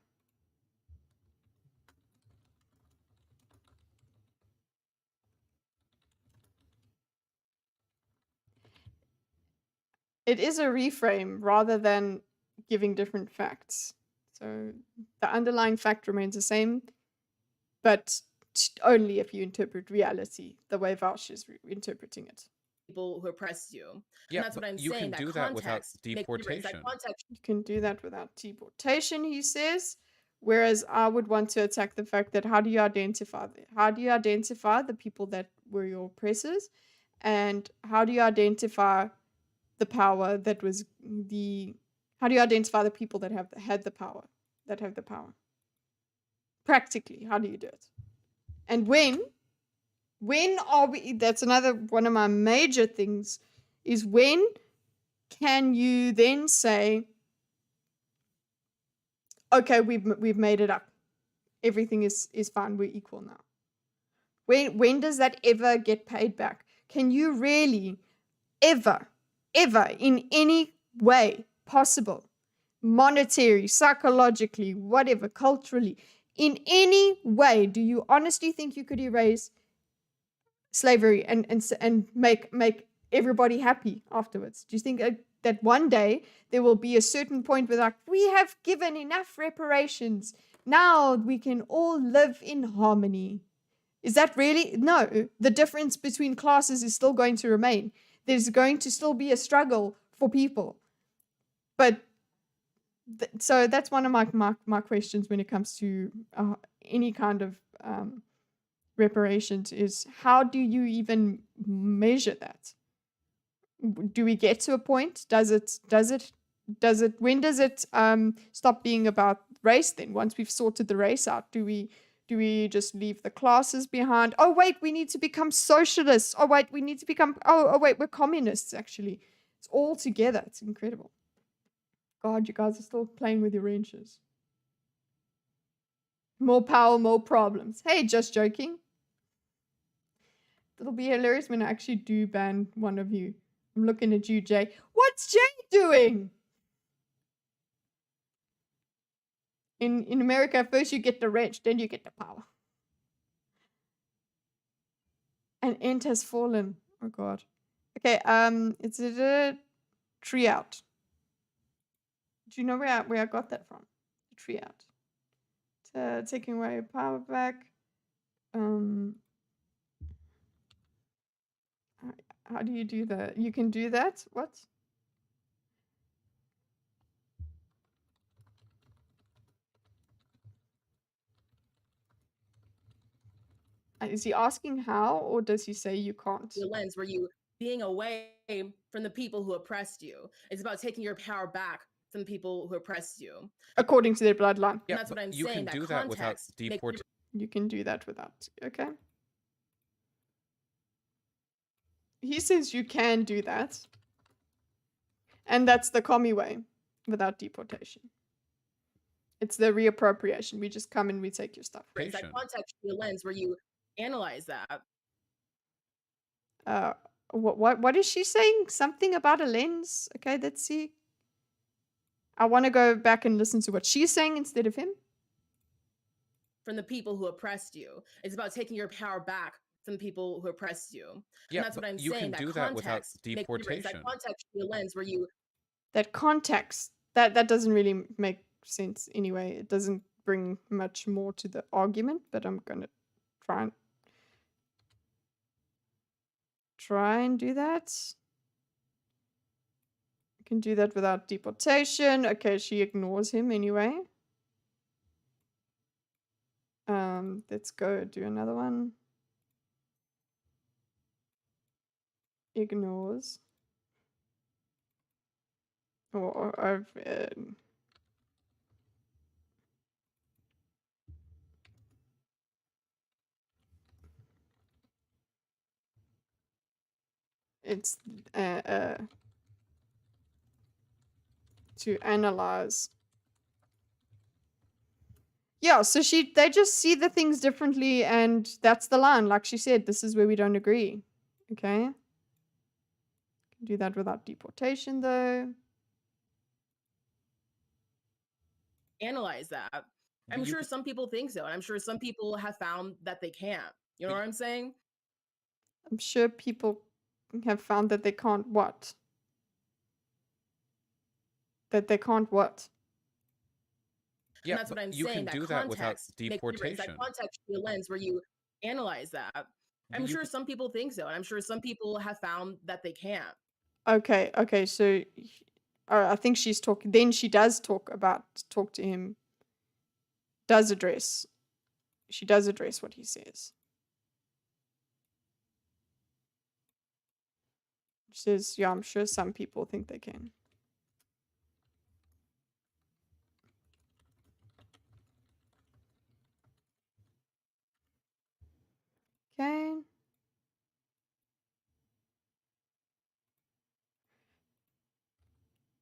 It is a reframe rather than giving different facts. So the underlying fact remains the same, but only if you interpret reality the way Vaush is interpreting it. People who oppress you. Yeah, And that's what I'm you saying. can do that without deportation. You can do that without deportation, he says. Whereas I would want to attack the fact that how do you identify the people that were your oppressors, and how do you identify the power that was how do you identify the people that have the power? Practically, how do you do it? And when are we, that's another one of my major things, is when can you then say, okay, we've made it up. Everything is fine, we're equal now. When does that ever get paid back? Can you really ever in any way possible, monetary, psychologically, whatever, culturally, in any way, do you honestly think you could erase slavery and make everybody happy afterwards? Do you think that one day there will be a certain point where, like, we have given enough reparations, now we can all live in harmony? Is that really? No. The difference between classes is still going to remain. There's going to still be a struggle for people. But so that's one of my questions when it comes to any kind of reparations, is how do you even measure that? Do we get to a point? When does it stop being about race then? Once we've sorted the race out, do we just leave the classes behind? Oh wait, we need to become socialists. Oh wait, we need to become oh wait, we're communists actually. It's all together. It's incredible. God, you guys are still playing with your wrenches. More power, more problems. Hey, just joking. It'll be hilarious when I actually do ban one of you. I'm looking at you, Jay. What's Jay doing? In America, first you get the wrench, then you get the power. An ant has fallen. Oh god. Okay, it's a tree out. Do you know where I got that from? The tree out. Taking away power back. How do you do that? You can do that? What? Is he asking how, or does he say you can't? The lens where you being away from the people who oppressed you. It's about taking your power back from the people who oppressed you. According to their bloodline. Yeah, and that's what I'm you saying. can do that without deportation. You can do that without. Okay. He says you can do that. And that's the commie way, without deportation. It's the reappropriation. We just come and we take your stuff. It's that context, the lens where you analyze that. What is she saying? Something about a lens? Okay, let's see. I want to go back and listen to what she's saying instead of him. From the people who oppressed you. It's about taking your power back from the people who oppressed you. Yeah, and that's what I'm you saying. can do that without deportation. That context, the lens where you. That context, that doesn't really make sense anyway. It doesn't bring much more to the argument, but I'm gonna try and do that. I can do that without deportation. Okay, she ignores him anyway. Let's go do another one. Ignores. Or I've it's to analyze. Yeah, so they just see the things differently, and that's the line. Like she said, this is where we don't agree. Okay. Do that without deportation, though. Analyze that. I'm sure some people think so, and I'm sure some people have found that they can't. You know what I'm saying? I'm sure people have found that they can't what? That they can't what? Yeah, and that's what I'm you saying. Can do that without deportation. That context should be a lens where you analyze that. I'm sure some people think so, and I'm sure some people have found that they can't. Okay, so I think she's talking. Then she does talk to him. She does address what he says. She says, yeah, I'm sure some people think they can. Okay.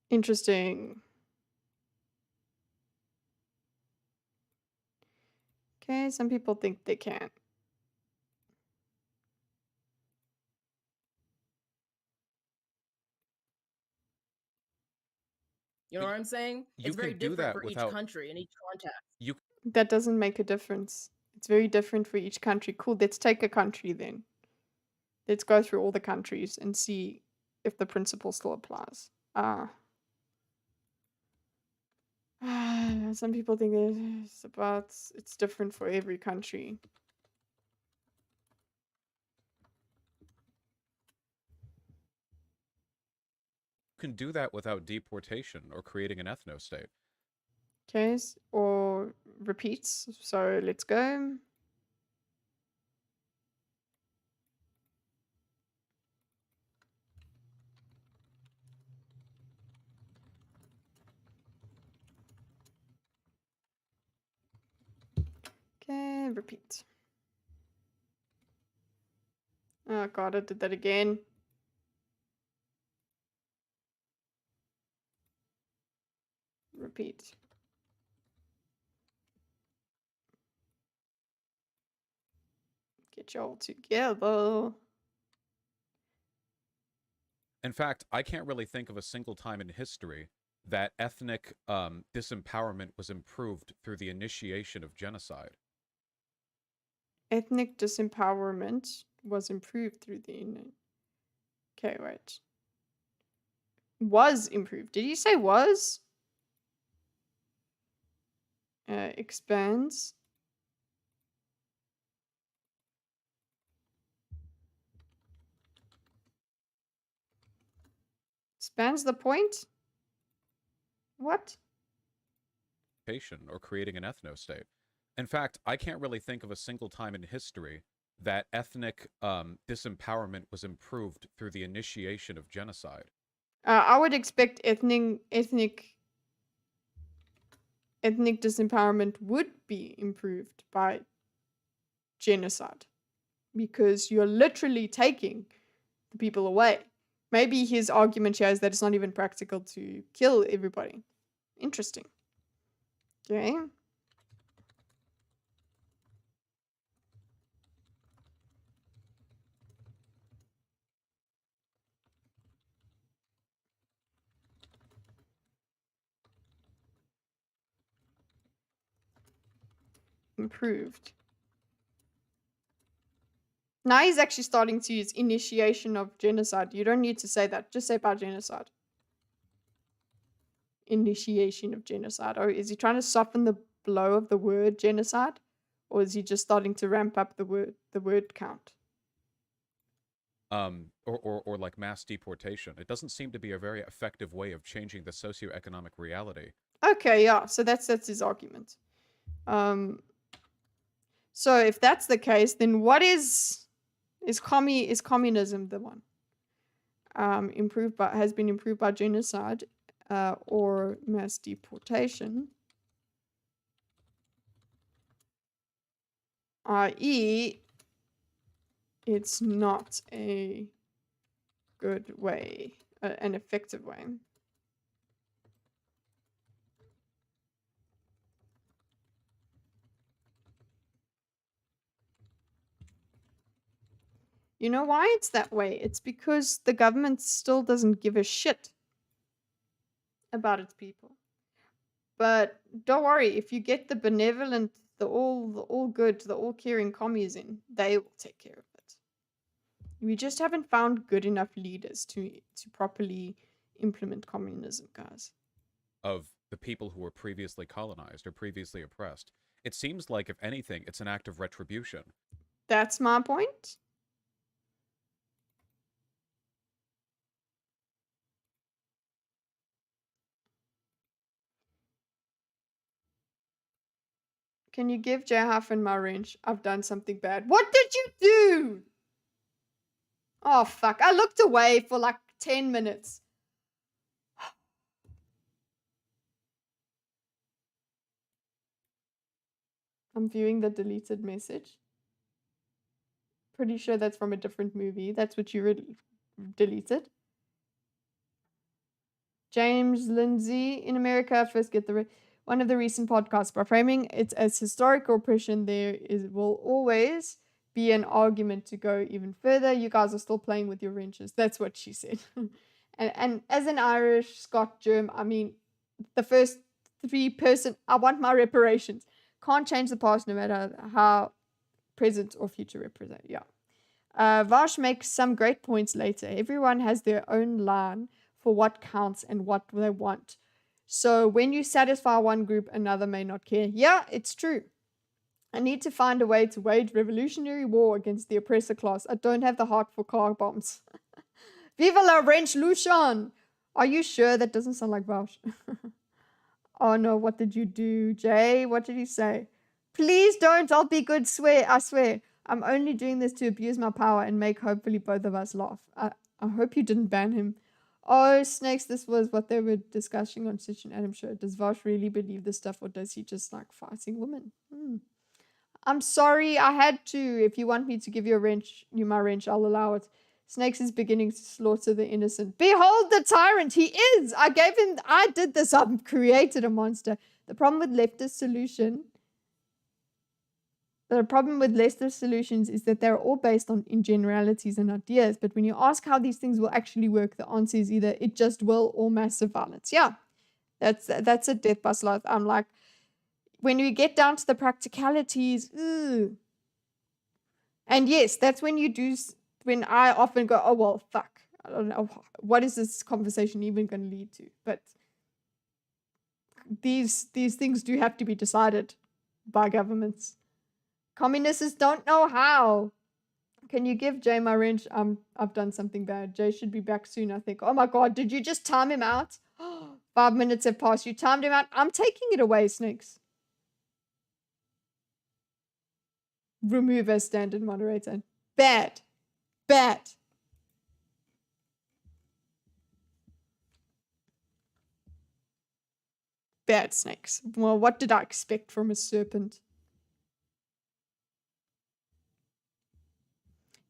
Interesting. Okay, some people think they can. You know what I'm saying? It's very different for each country and each context. That doesn't make a difference. It's very different for each country. Cool, let's take a country then. Let's go through all the countries and see if the principle still applies. Some people think it's different for every country. You can do that without deportation or creating an ethno-state. Okay, or repeats. So let's go. Okay, repeat. Oh god, I did that again. Repeat. Get y'all together. In fact, I can't really think of a single time in history that ethnic disempowerment was improved through the initiation of genocide. Ethnic disempowerment was improved through the... Okay, wait. Was improved. Did you say was? Expands. Expands the point? What? Or creating an ethno-state. In fact, I can't really think of a single time in history that ethnic disempowerment was improved through the initiation of genocide. I would expect ethnic disempowerment would be improved by genocide, because you're literally taking the people away. Maybe his argument here is that it's not even practical to kill everybody. Interesting. Okay. Improved. Now he's actually starting to use initiation of genocide. You don't need to say that. Just say by genocide. Initiation of genocide. Or is he trying to soften the blow of the word genocide? Or is he just starting to ramp up the word count? or like mass deportation. It doesn't seem to be a very effective way of changing the socioeconomic reality. Okay, yeah. So that's his argument. So if that's the case, then what is communism the one? Has been improved by genocide or mass deportation, i.e., it's not a good way, an effective way. You know why it's that way? It's because the government still doesn't give a shit about its people. But don't worry, if you get the benevolent, the all good, the all caring commies in, they will take care of it. We just haven't found good enough leaders to properly implement communism, guys. Of the people who were previously colonized or previously oppressed. It seems like, if anything, it's an act of retribution. That's my point. Can you give J-Half in my range? I've done something bad. What did you do? Oh, fuck. I looked away for like 10 minutes. I'm viewing the deleted message. Pretty sure that's from a different movie. That's what you deleted. James Lindsay, in America, first get one of the recent podcasts by framing it as historical oppression. Will always be an argument to go even further. You guys are still playing with your wrenches. That's what she said. and as an Irish, Scot, Germ, I mean, the first 3 person, I want my reparations. Can't change the past no matter how present or future represent. Yeah. Vaush makes some great points later. Everyone has their own line for what counts and what they want. So when you satisfy one group, another may not care. Yeah, it's true. I need to find a way to wage revolutionary war against the oppressor class. I don't have the heart for car bombs. Viva la revolution! Are you sure that doesn't sound like Vaush? Oh no, what did you do, Jay? What did you say? Please don't, I'll be good, I swear. I'm only doing this to abuse my power and make hopefully both of us laugh. I hope you didn't ban him. Oh, Snakes, this was what they were discussing on Stitch and Adam show. Does Vaush really believe this stuff, or does he just like fighting women? I'm sorry, I had to. If you want me to give you my wrench, I'll allow it. Snakes is beginning to slaughter the innocent. Behold the tyrant, he is! I did this, I've created a monster. The problem with leftist solutions is that they're all based in generalities and ideas, but when you ask how these things will actually work, the answer is either it just will or massive violence. Yeah, that's a death by sloth. I'm like, when you get down to the practicalities, ugh. And yes, that's when I often go, oh, well, fuck. I don't know. What is this conversation even going to lead to? But these things do have to be decided by governments. Communists don't know how. Can you give Jay my wrench? I've done something bad. Jay should be back soon, I think. Oh my god, did you just time him out? 5 minutes have passed. You timed him out. I'm taking it away, Snakes. Remove as standard moderator. Bad. Bad. Bad, Snakes. Well, what did I expect from a serpent?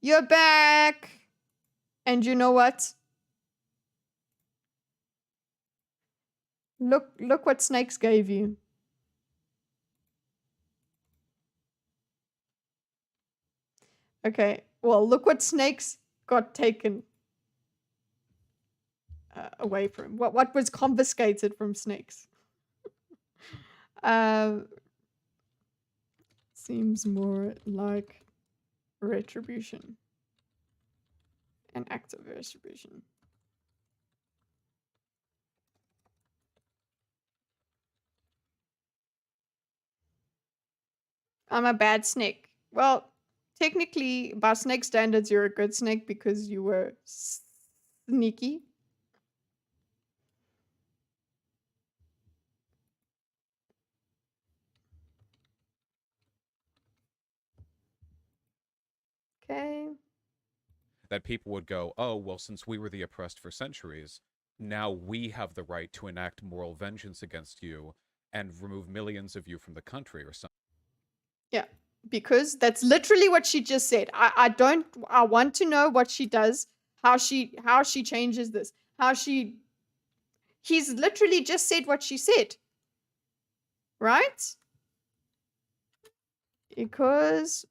You're back! And you know what? Look what Snakes gave you. Okay, well, look what Snakes got taken away from. What was confiscated from Snakes? Seems more like retribution. An act of retribution. I'm a bad snake. Well, technically, by snake standards, you're a good snake because you were sneaky. Okay. That people would go, oh, well, since we were the oppressed for centuries, now we have the right to enact moral vengeance against you and remove millions of you from the country or something. Yeah, because that's literally what she just said. I want to know what she does, how she changes this, he's literally just said what she said. Right? Because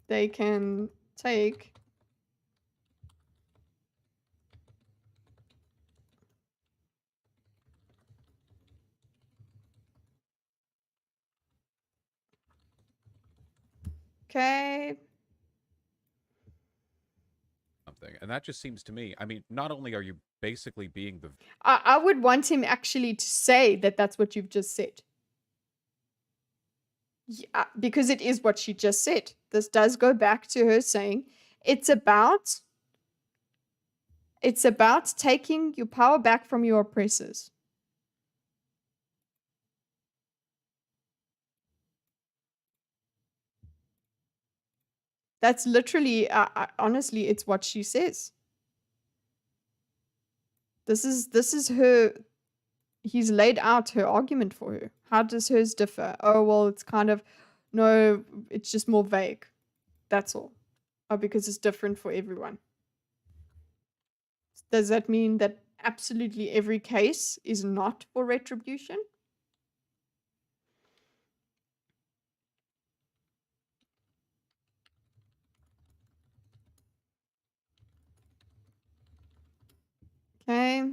they can take okay. Something. And that just seems to me, I mean, not only are you basically being the... I would want him actually to say that that's what you've just said. Yeah, because it is what she just said. This does go back to her saying it's about taking your power back from your oppressors. That's literally, honestly, it's what she says. This is her. He's laid out her argument for her. How does hers differ? Oh, well, it's kind of, no, it's just more vague. That's all. Oh, because it's different for everyone. Does that mean that absolutely every case is not for retribution? Okay.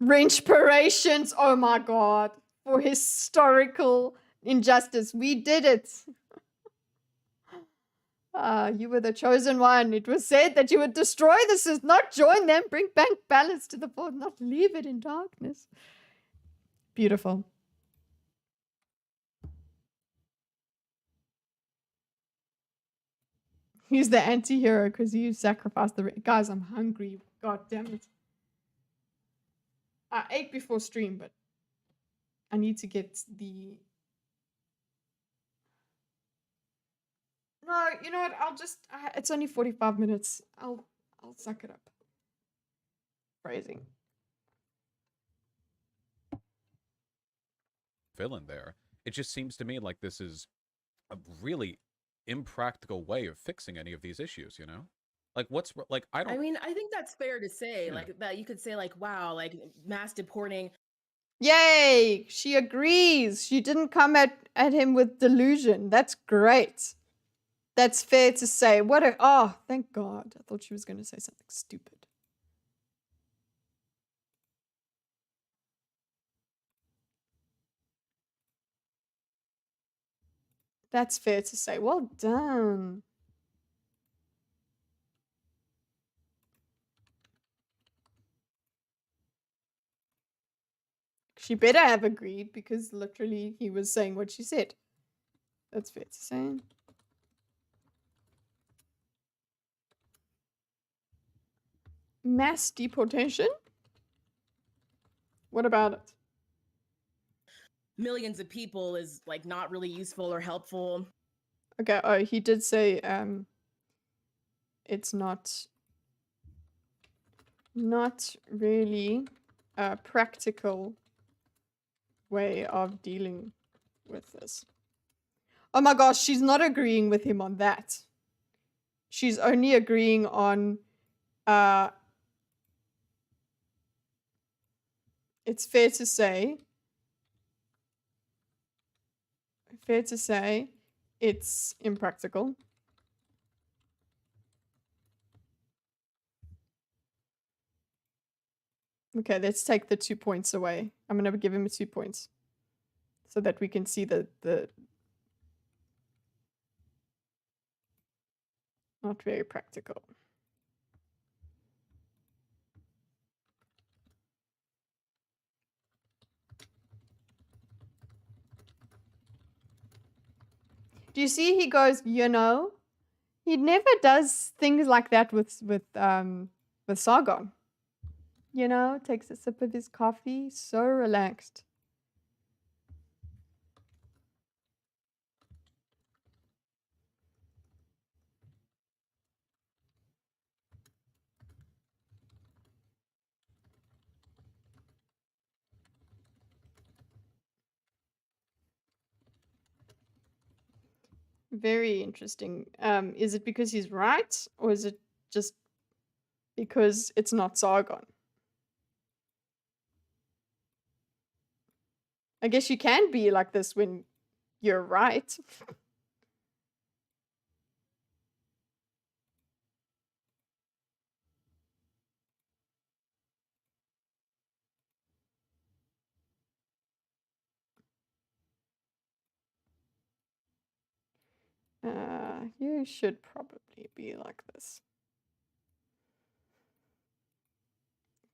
Wrenchpirations. Oh my god. For historical injustice. We did it. You were the chosen one. It was said that you would destroy the system, not join them, bring back balance to the world, not leave it in darkness. Beautiful. He's the anti-hero because you sacrificed the... Guys, I'm hungry. God damn it. I ate before stream, but I need to get the... No, you know what? I'll just... it's only 45 minutes. I'll suck it up. Phrasing. Villain there. It just seems to me like this is a really impractical way of fixing any of these issues, you know? Like, what's... like, I don't... I mean, I think that's fair to say. Yeah. Like, that you could say, like, wow, like, mass deporting... Yay! She agrees. She didn't come at him with delusion. That's great. That's fair to say. What a... oh, thank God. I thought she was going to say something stupid. That's fair to say. Well done. She better have agreed because literally he was saying what she said. That's fair to say. Mass deportation? What about it? Millions of people is, like, not really useful or helpful. Okay, oh, he did say it's not really a practical way of dealing with this. Oh my gosh, she's not agreeing with him on that. She's only agreeing on it's fair to say it's impractical. Okay, let's take the 2 points away. I'm going to give him 2 points so that we can see the not very practical. Do you see? He goes, you know, he never does things like that with Sargon. You know, takes a sip of his coffee, so relaxed. Very interesting. Is it because he's right, or is it just because it's not Sargon? I guess you can be like this when you're right. You should probably be like this.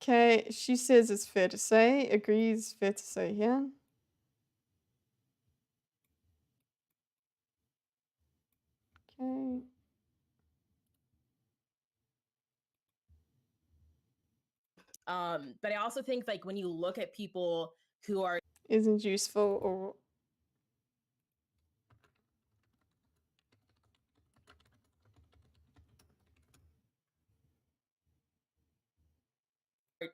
Okay, she says it's fair to say, agrees, fair to say here. Okay. But I also think like when you look at people who are Isn't useful or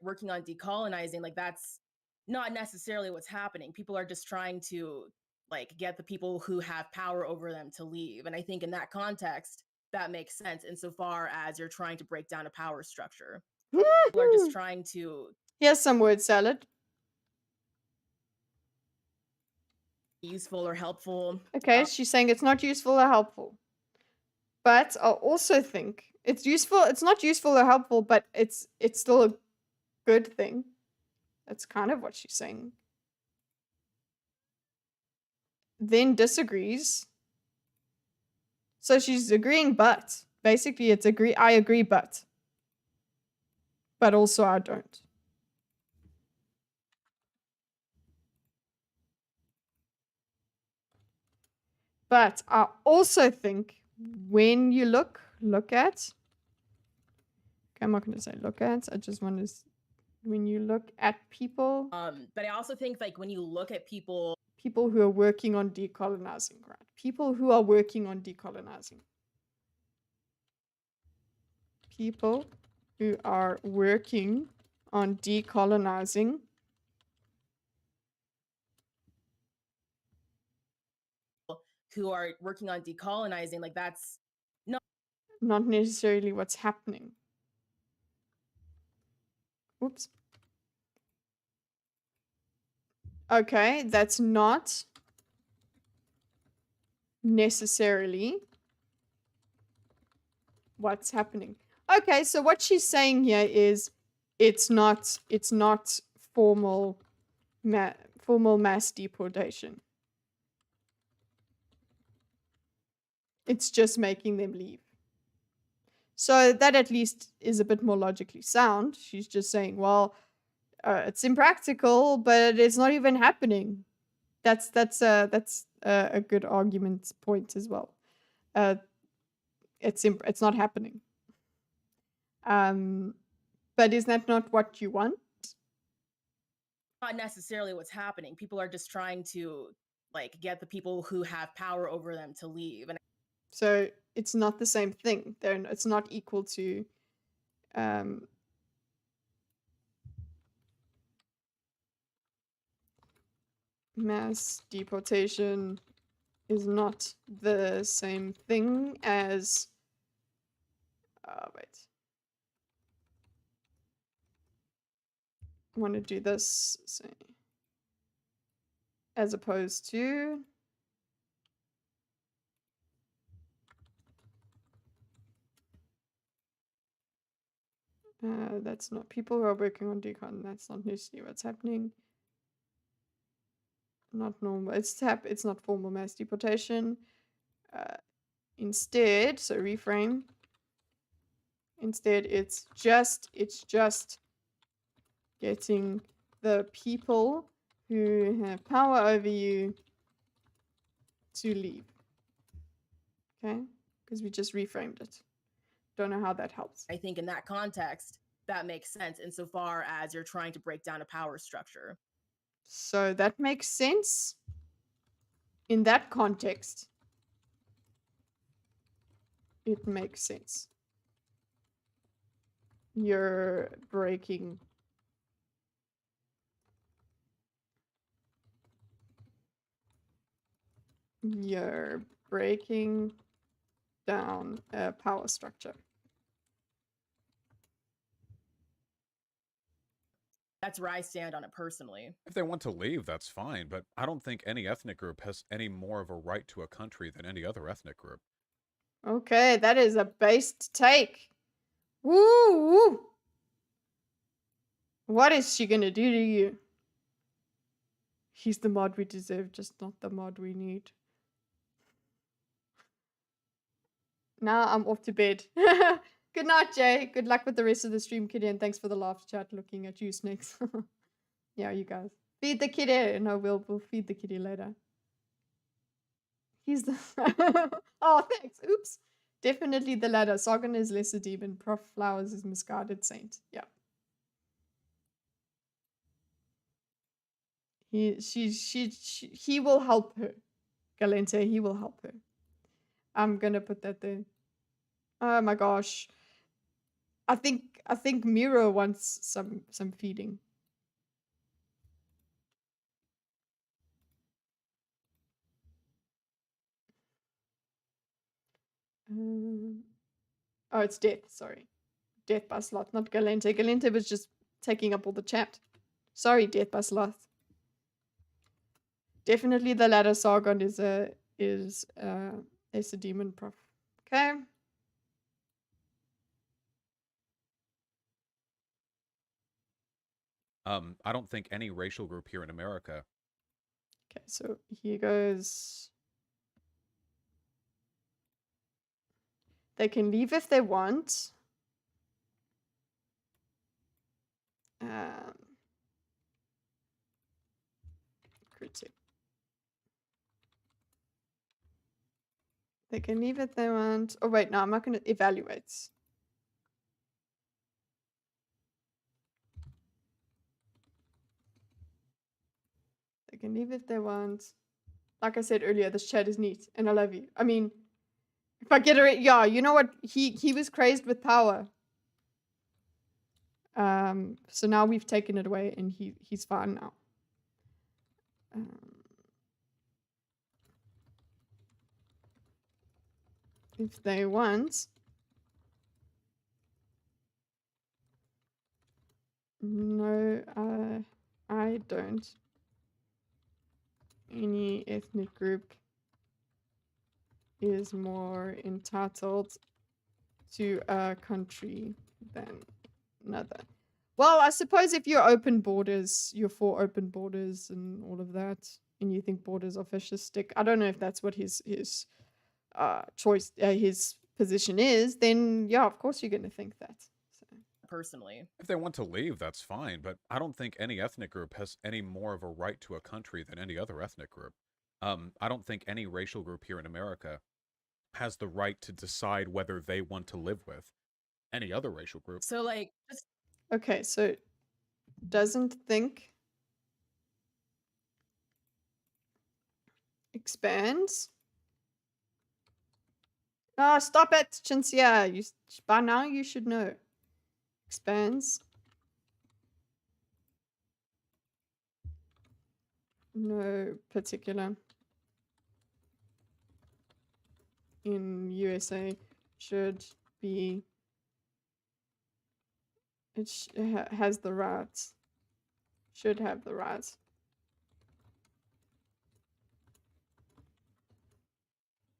working on decolonizing, like that's not necessarily what's happening. People are just trying to like get the people who have power over them to leave. And I think in that context, that makes sense insofar as you're trying to break down a power structure. People are just trying to Here's some word salad. be useful or helpful. Okay, she's saying it's not useful or helpful. But I also think it's useful. It's not useful or helpful, but it's still a good thing. That's kind of what she's saying. Then disagrees. So she's agreeing, but basically it's I agree, but also I don't. But I also think when you look at, okay, I'm not going to say look at, I just want to, when you look at people. But I also think like when you look at people who are working on decolonizing, right? People who are working on decolonizing. People who are working on decolonizing. Who are working on decolonizing, like that's not necessarily what's happening. Oops. Okay, that's not necessarily what's happening. Okay, so what she's saying here is it's not formal mass deportation. It's just making them leave. So that at least is a bit more logically sound. She's just saying, well, it's impractical, but it's not even happening. That's a good argument point as well. It's not happening. But is that not what you want? Not necessarily what's happening. People are just trying to like get the people who have power over them to leave. And so it's not the same thing. It's not equal to mass deportation is not the same thing as wait. I want to do this, so, as opposed to that's not people who are working on decon. That's not necessarily what's happening. Not normal. It's not formal mass deportation. Instead, so reframe. Instead, it's just getting the people who have power over you to leave. Okay, because we just reframed it. Don't know how that helps. I think in that context, that makes sense insofar as you're trying to break down a power structure. So that makes sense in that context. It makes sense. You're breaking down a power structure. That's where I stand on it personally. If they want to leave, that's fine, but I don't think any ethnic group has any more of a right to a country than any other ethnic group. Okay, that is a based take. Woo! What is she gonna do to you? He's the mod we deserve, just not the mod we need. Now I'm off to bed. Good night, Jay. Good luck with the rest of the stream, Kitteh, and thanks for the laugh chat looking at you, snakes. Yeah, you guys. Feed the Kitteh. No, we'll feed the Kitteh later. He's the... Oh, thanks. Oops. Definitely the latter. Sargon is lesser demon. Prof. Flowers is misguided saint. Yeah. He will help her. Galente, he will help her. I'm gonna put that there. Oh my gosh. I think Miro wants some feeding. Oh, it's Death, sorry. Death by Sloth, not Galente. Galente was just taking up all the chat. Sorry, Death by Sloth. Definitely the latter. Sargon is a demon prof. Okay. I don't think any racial group here in America. Okay, so here goes. They can leave if they want. Critic. They can leave if they want. Oh wait, no, I'm not gonna evaluate. They can leave if they want. Like I said earlier, this chat is neat, and I love you. I mean, if I get it, yeah, you know what? He was crazed with power. So now we've taken it away, and he's fine now. If they want. No, I don't. Any ethnic group is more entitled to a country than another. Well, I suppose if you're open borders, you're for open borders and all of that, and you think borders are fascistic. I don't know if that's what his choice, his position is. Then yeah, of course you're going to think that. So. Personally, if they want to leave, that's fine, but I don't think any ethnic group has any more of a right to a country than any other ethnic group. I don't think any racial group here in America has the right to decide whether they want to live with any other racial group. So like, okay, so doesn't think expands. Ah, stop it, Chinsia. You by now you should know. Expands. No particular. In USA should be. It has the rights. Should have the rights.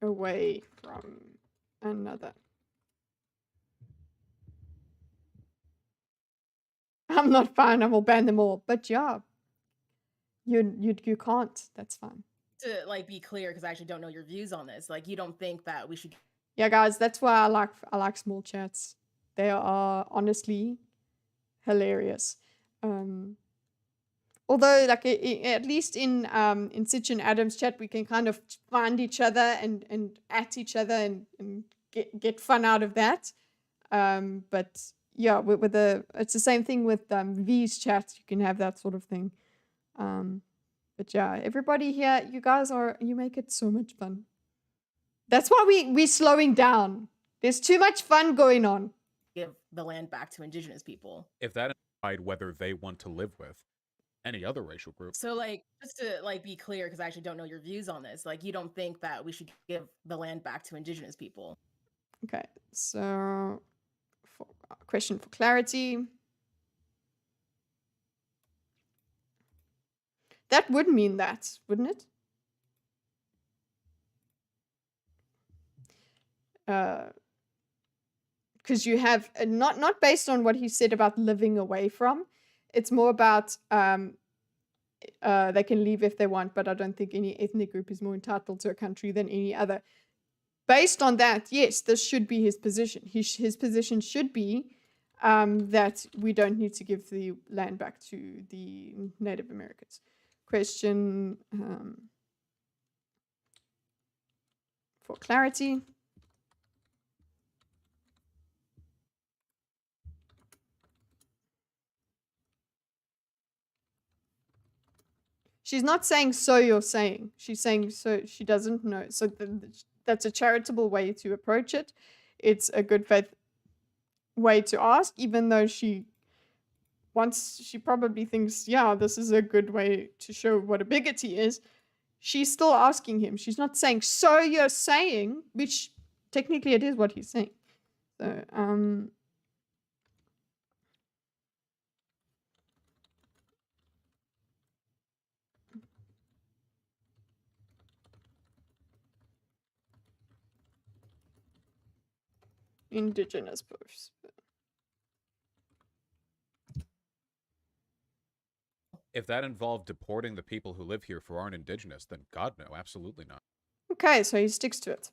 Away from another. I'm not fine. I will ban them all. But yeah, you can't. That's fine. To like be clear, because I actually don't know your views on this. Like, you don't think that we should? Yeah, guys, that's why I like small chats. They are honestly hilarious. although like at least in Sitchin Adams chat, we can kind of find each other and at each other and get fun out of that. But yeah, with it's the same thing with V's chat. You can have that sort of thing. But yeah, everybody here, you make it so much fun. That's why we're slowing down. There's too much fun going on. Give the land back to indigenous people. If that decide whether they want to live with any other racial group. So like, just to like be clear, because I actually don't know your views on this, like you don't think that we should give the land back to indigenous people? Okay, so question for clarity. That would mean that, wouldn't it? Because you have not based on what he said about living away from. It's more about they can leave if they want, but I don't think any ethnic group is more entitled to a country than any other. Based on that, yes, this should be his position. His position should be that we don't need to give the land back to the Native Americans. Question for clarity. She's not saying, so you're saying. She's saying, so she doesn't know. So that's a charitable way to approach it. It's a good faith way to ask, even though she probably thinks, yeah, this is a good way to show what a bigot he is. She's still asking him. She's not saying, so you're saying, which technically it is what he's saying. So, indigenous posts. If that involved deporting the people who live here who aren't indigenous, then God no, absolutely not. Okay, so he sticks to it.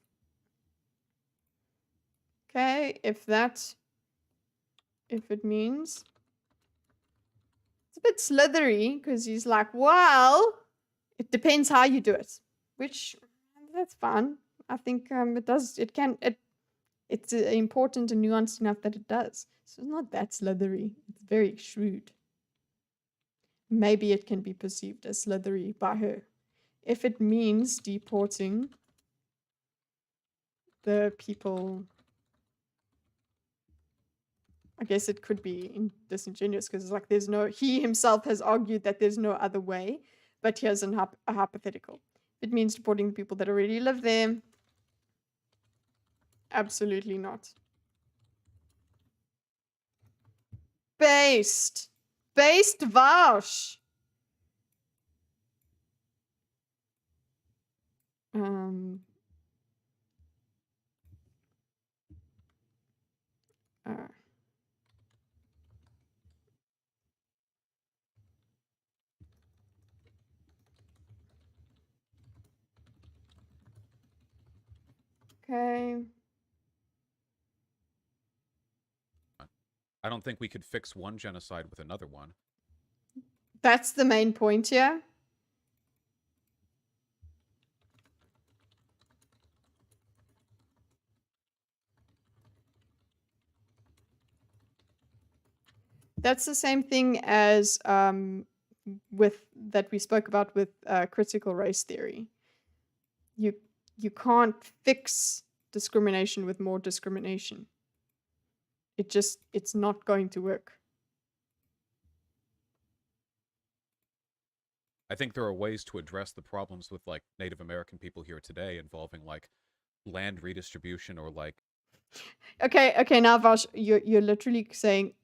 Okay, if it means it's a bit slithery because he's like, well, it depends how you do it, which that's fine. I think it's important and nuanced enough that it does. So it's not that slithery. It's very shrewd. Maybe it can be perceived as slithery by her. If it means deporting the people, I guess it could be disingenuous because it's like he himself has argued that there's no other way, but here's a hypothetical. If it means deporting the people that already live there, absolutely not. Based Vaush. Okay. I don't think we could fix one genocide with another one. That's the main point here. That's the same thing as that we spoke about with critical race theory. You can't fix discrimination with more discrimination. It's not going to work. I think there are ways to address the problems with like Native American people here today involving like land redistribution or like. Okay, now Vaush, you're literally saying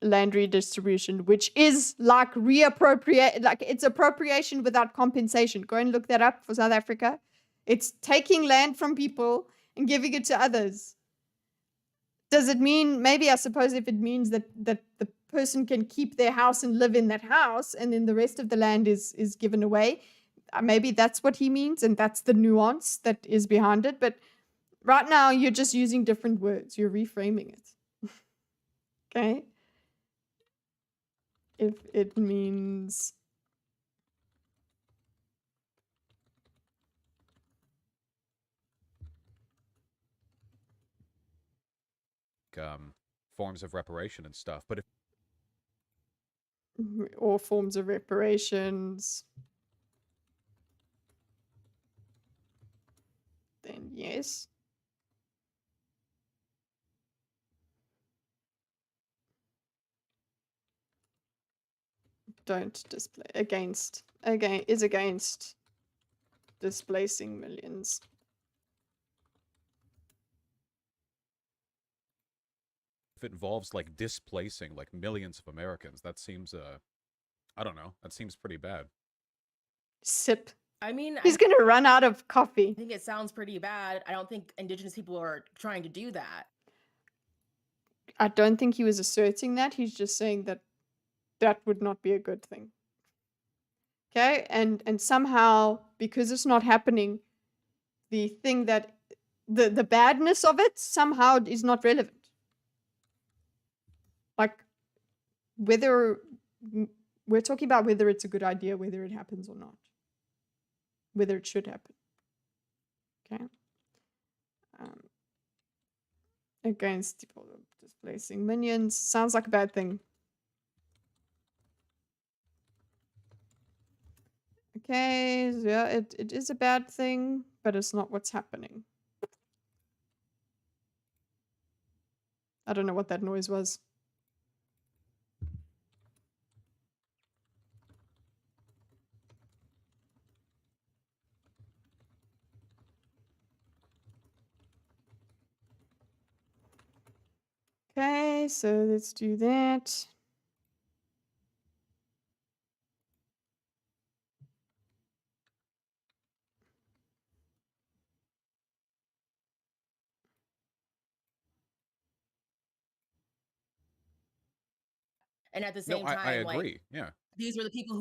land redistribution, which is like it's appropriation without compensation. Go and look that up for South Africa. It's taking land from people and giving it to others. Does it mean, maybe I suppose if it means that the person can keep their house and live in that house and then the rest of the land is given away, maybe that's what he means and that's the nuance that is behind it. But right now you're just using different words. You're reframing it. Okay? if it means forms of reparation and stuff. But if or forms of reparations, then yes. Don't display against displacing millions. if it involves like displacing like millions of Americans, that seems I don't know, that seems pretty bad. Sip. I mean, He's gonna run out of coffee. I think it sounds pretty bad. I don't think indigenous people are trying to do that. I don't think he was asserting that. He's just saying that that would not be a good thing. Okay, and somehow, because it's not happening, the thing that the badness of it somehow is not relevant. Like, whether we're talking about whether it's a good idea, whether it happens or not, whether it should happen. Okay. Against people displacing minions sounds like a bad thing. Okay, so yeah, it is a bad thing, but it's not what's happening. I don't know what that noise was. Okay, so let's do that. And at the same time, I agree. like, yeah. these are the people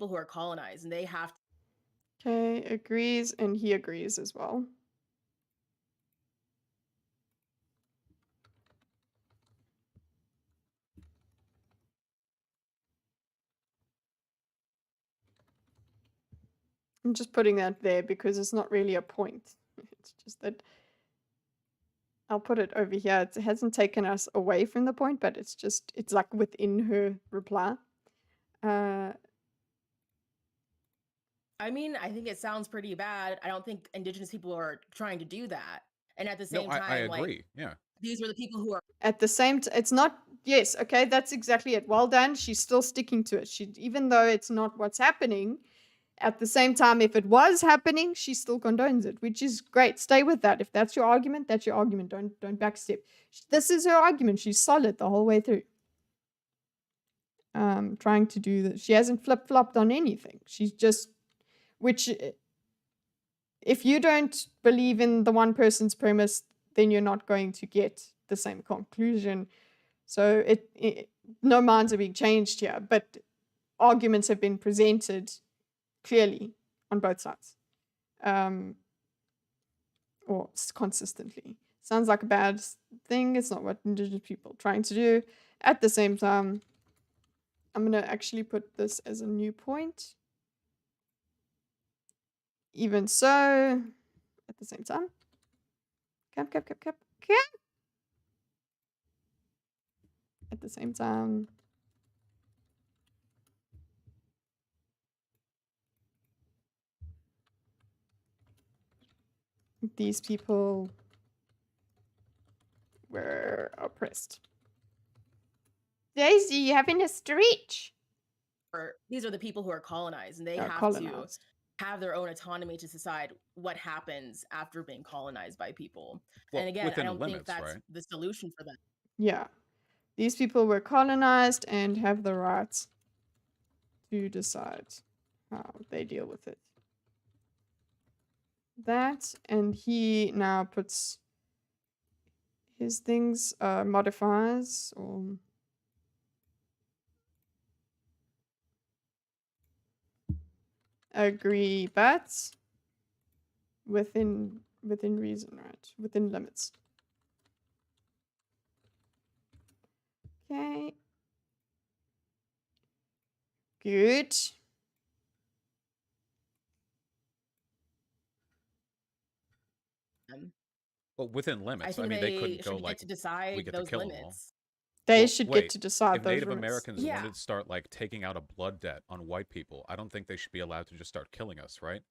who are colonized, and they have to. Okay, agrees, and he agrees as well. I'm just putting that there because it's not really a point. It's just that I'll put it over here. It hasn't taken us away from the point, but it's like within her reply. I mean, I think it sounds pretty bad. I don't think indigenous people are trying to do that. And at the same time, I agree. like, yeah. these are the people who are. At the same it's not, yes, okay, that's exactly it. Well done. She's still sticking to it. Even though it's not what's happening, at the same time, if it was happening, she still condones it, which is great. Stay with that. If that's your argument, that's your argument. Don't backstep. This is her argument. She's solid the whole way through. Trying to do that. She hasn't flip-flopped on anything. She's just, which, if you don't believe in the one person's premise, then you're not going to get the same conclusion. So no minds are being changed here, but arguments have been presented clearly on both sides, or consistently. Sounds like a bad thing. It's not what indigenous people are trying to do. At the same time, I'm going to actually put this as a new point. Even so, at the same time, cap. At the same time, these people were oppressed. Daisy, you having a stretch? These are the people who are colonized, and they have to have their own autonomy to decide what happens after being colonized by people. Well, and again, I don't limits, think that's right? the solution for them. Yeah. These people were colonized and have the right to decide how they deal with it. That, and he now puts his things, modifiers, or agree, but within reason, right? Within limits. Okay. Good. Well, within I limits. I think mean, they they couldn't go should get like, to we decide get to those kill them all. limits. They Well, should get wait, to decide if those Native limits. Americans Yeah. wanted to start like taking out a blood debt on white people, I don't think they should be allowed to just start killing us, right?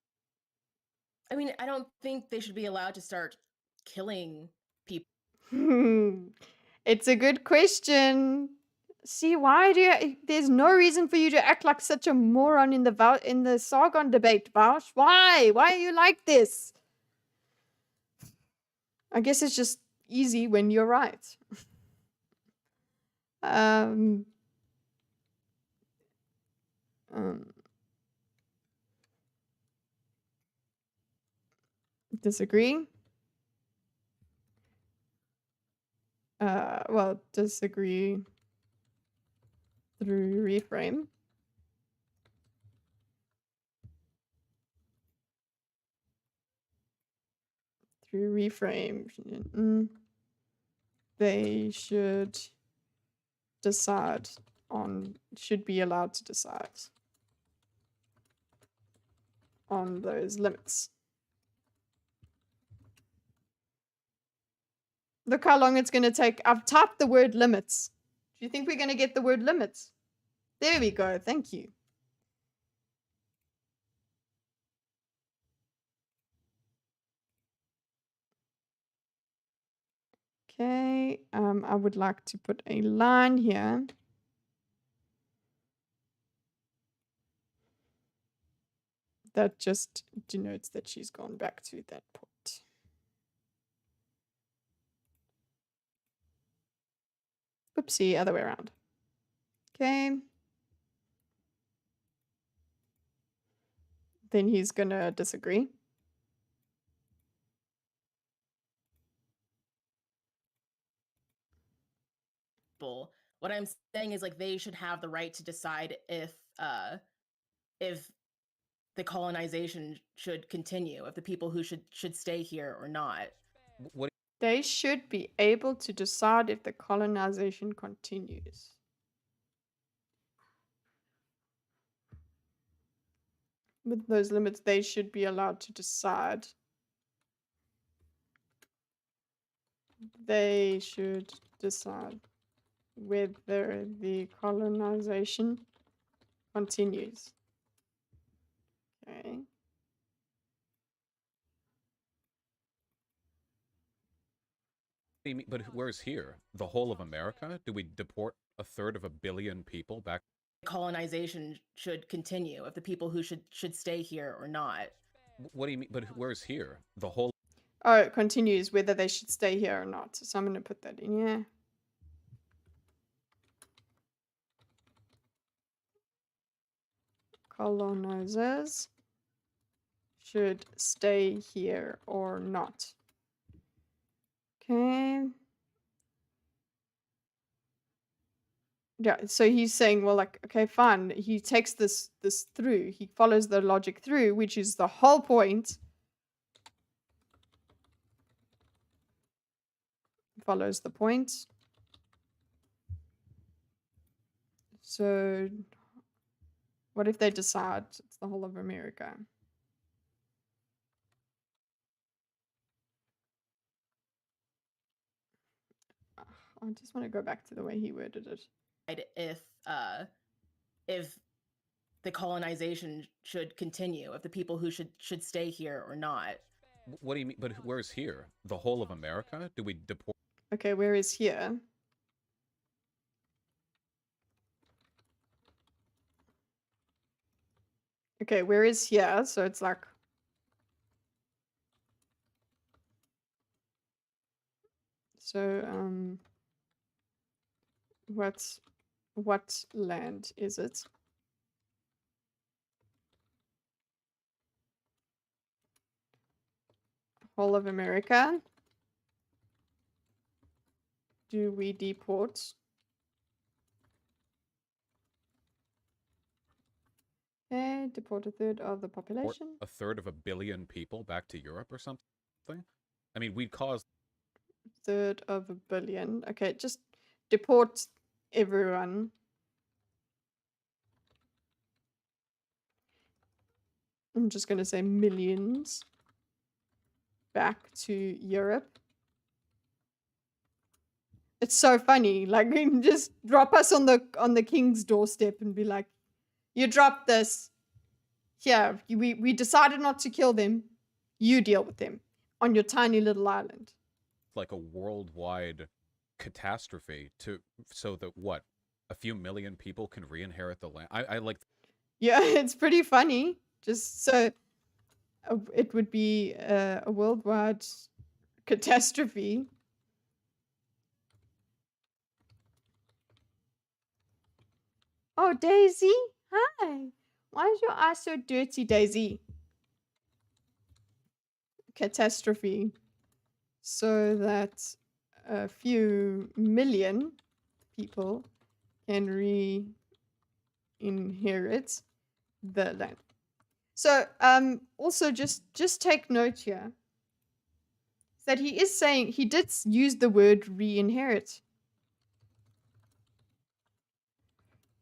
I mean, I don't think they should be allowed to start killing people. It's a good question. See, why do you, there's no reason for you to act like such a moron in the Sargon debate, Vaush. Why? Why are you like this? I guess it's just easy when you're right. Disagree? Well, disagree through reframe. Through reframe. They should decide on, should be allowed to decide on those limits. Look how long it's going to take. I've typed the word limits. Do you think we're going to get the word limits? There we go. Thank you. Okay. I would like to put a line here. That just denotes that she's gone back to that point. Oopsie, other way around. Okay. Then he's gonna disagree. What I'm saying is like they should have the right to decide if the colonization should continue, if the people who should stay here or not. What? They should be able to decide if the colonization continues. With those limits, they should be allowed to decide. They should decide whether the colonization continues. Okay. But where's here? The whole of America? Do we deport 1/3 of a billion people back? Colonization should continue, if the people who should stay here or not. What do you mean? But where's here? The whole. Oh, it continues whether they should stay here or not. So I'm going to put that in here. Colonizers should stay here or not. Okay. Yeah, so he's saying, well, like, okay, fine. He takes this through. He follows the logic through, which is the whole point. Follows the point. So what if they decide it's the whole of America? I just want to go back to the way he worded it. If the colonization should continue, if the people who should stay here or not. What do you mean? But where's here? The whole of America? Do we deport? Okay, where is here? Okay, where is here? So it's like. So, what land is it? Whole of America. Do we deport? Okay, deport 1/3 of the population. 1/3 of a billion people back to Europe or something? I mean, we'd cause 1/3 of a billion. Okay, just deport everyone. I'm just going to say millions back to Europe. It's so funny. Like, we can just drop us on the king's doorstep and be like, you dropped this. Here, we decided not to kill them. You deal with them on your tiny little island. Like a worldwide catastrophe so that what, a few million people can re-inherit the land. I like. Yeah, it's pretty funny. Just so it would be a worldwide catastrophe. Oh, Daisy, hi. Why is your eye so dirty, Daisy? Catastrophe. So that a few million people can re-inherit the land. So also just take note here that he is saying, he did use the word re-inherit.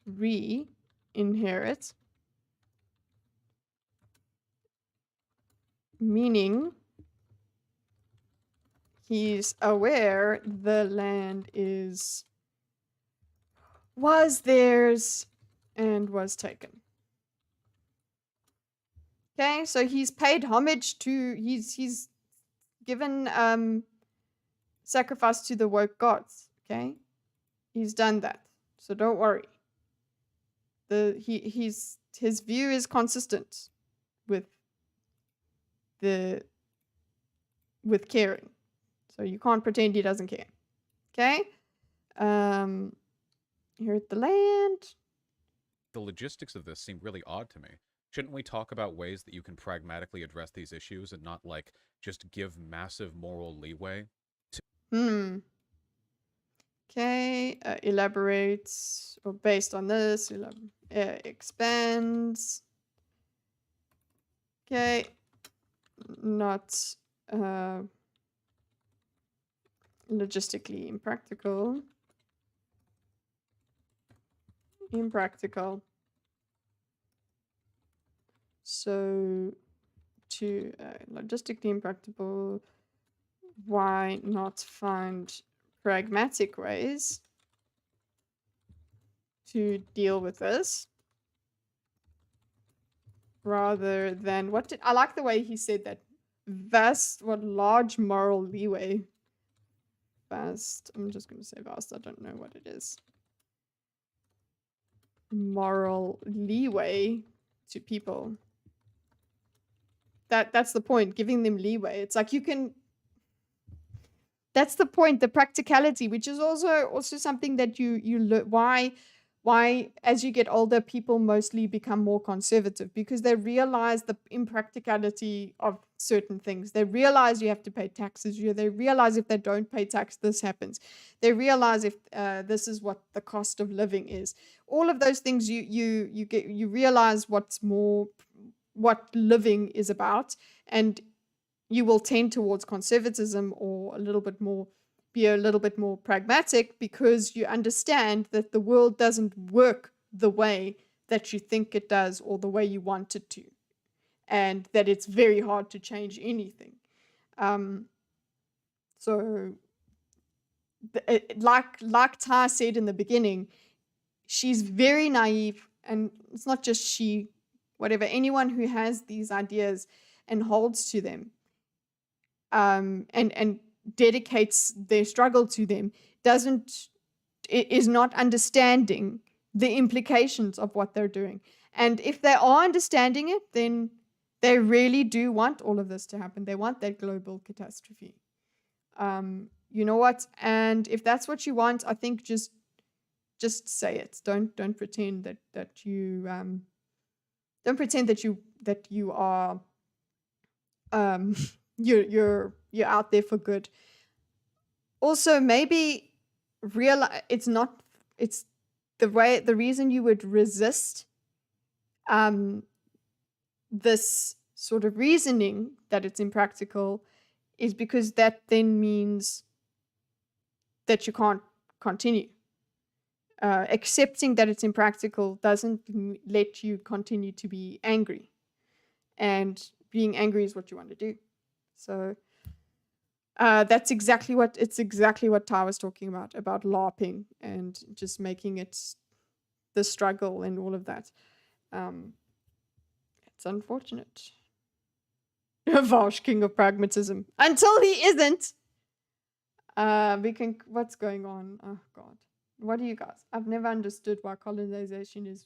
Re-inherit, meaning he's aware the land was theirs and was taken. Okay, so he's paid homage to, he's given sacrifice to the woke gods. Okay, he's done that, so don't worry. His view is consistent with caring, so you can't pretend he doesn't care. Okay, here at the land. The logistics of this seem really odd to me. Shouldn't we talk about ways that you can pragmatically address these issues and not, like, just give massive moral leeway to... Okay, elaborates, or based on this, expands. Okay, not logistically impractical. So, to logistically impractical, why not find pragmatic ways to deal with this rather than I like the way he said that. Large moral leeway. Vast, I'm just going to say vast, I don't know what it is. Moral leeway to people. That's the point, giving them leeway. It's like you can, that's the point, the practicality, which is also something that you learn. Why as you get older people mostly become more conservative, because they realize the impracticality of certain things. They realize you have to pay taxes. They realize if they don't pay tax, this happens. They realize if this is what the cost of living is. All of those things you realize what living is about, and you will tend towards conservatism or be a little bit more pragmatic, because you understand that the world doesn't work the way that you think it does or the way you want it to, and that it's very hard to change anything. So like Ty said in the beginning, she's very naive, and it's not just she, whatever, anyone who has these ideas and holds to them, and dedicates their struggle to them, is not understanding the implications of what they're doing. And if they are understanding it, then they really do want all of this to happen. They want that global catastrophe. You know what? And if that's what you want, I think just say it. Don't pretend that you don't pretend that you are you're out there for good. Also, maybe it's the reason you would resist this sort of reasoning that it's impractical is because that then means that you can't continue. Accepting that it's impractical doesn't let you continue to be angry. and being angry is what you want to do. So that's exactly what Ty was talking about LARPing and just making it the struggle and all of that. It's unfortunate. Vaush, king of pragmatism. Until he isn't. What's going on? Oh God. What do you guys? I've never understood why colonization is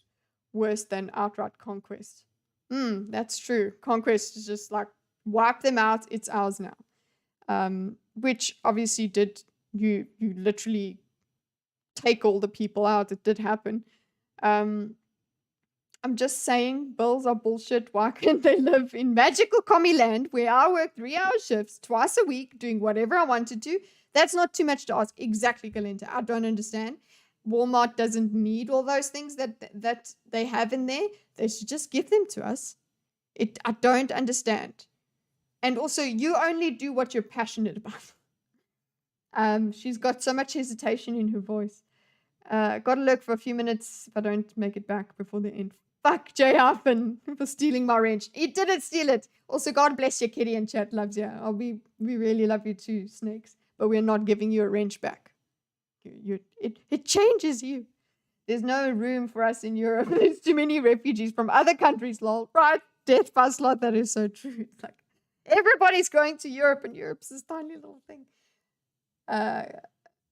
worse than outright conquest. That's true. Conquest is just like wipe them out, it's ours now. Which obviously you literally take all the people out. It did happen. I'm just saying, bills are bullshit. Why can't they live in magical commie land where I work 3-hour shifts twice a week doing whatever I wanted to? That's not too much to ask. Exactly, Galinta. I don't understand. Walmart doesn't need all those things that they have in there. They should just give them to us. I don't understand. And also, you only do what you're passionate about. She's got so much hesitation in her voice. Gotta lurk for a few minutes if I don't make it back before the end. Fuck J Hyphen for stealing my wrench. He didn't steal it. Also, God bless you, Kitty, and chat loves you. We really love you too, Snakes. But we're not giving you a wrench back. It changes you. There's no room for us in Europe. There's too many refugees from other countries, lol. Right? Death by slot, that is so true. It's like everybody's going to Europe, and Europe's this tiny little thing.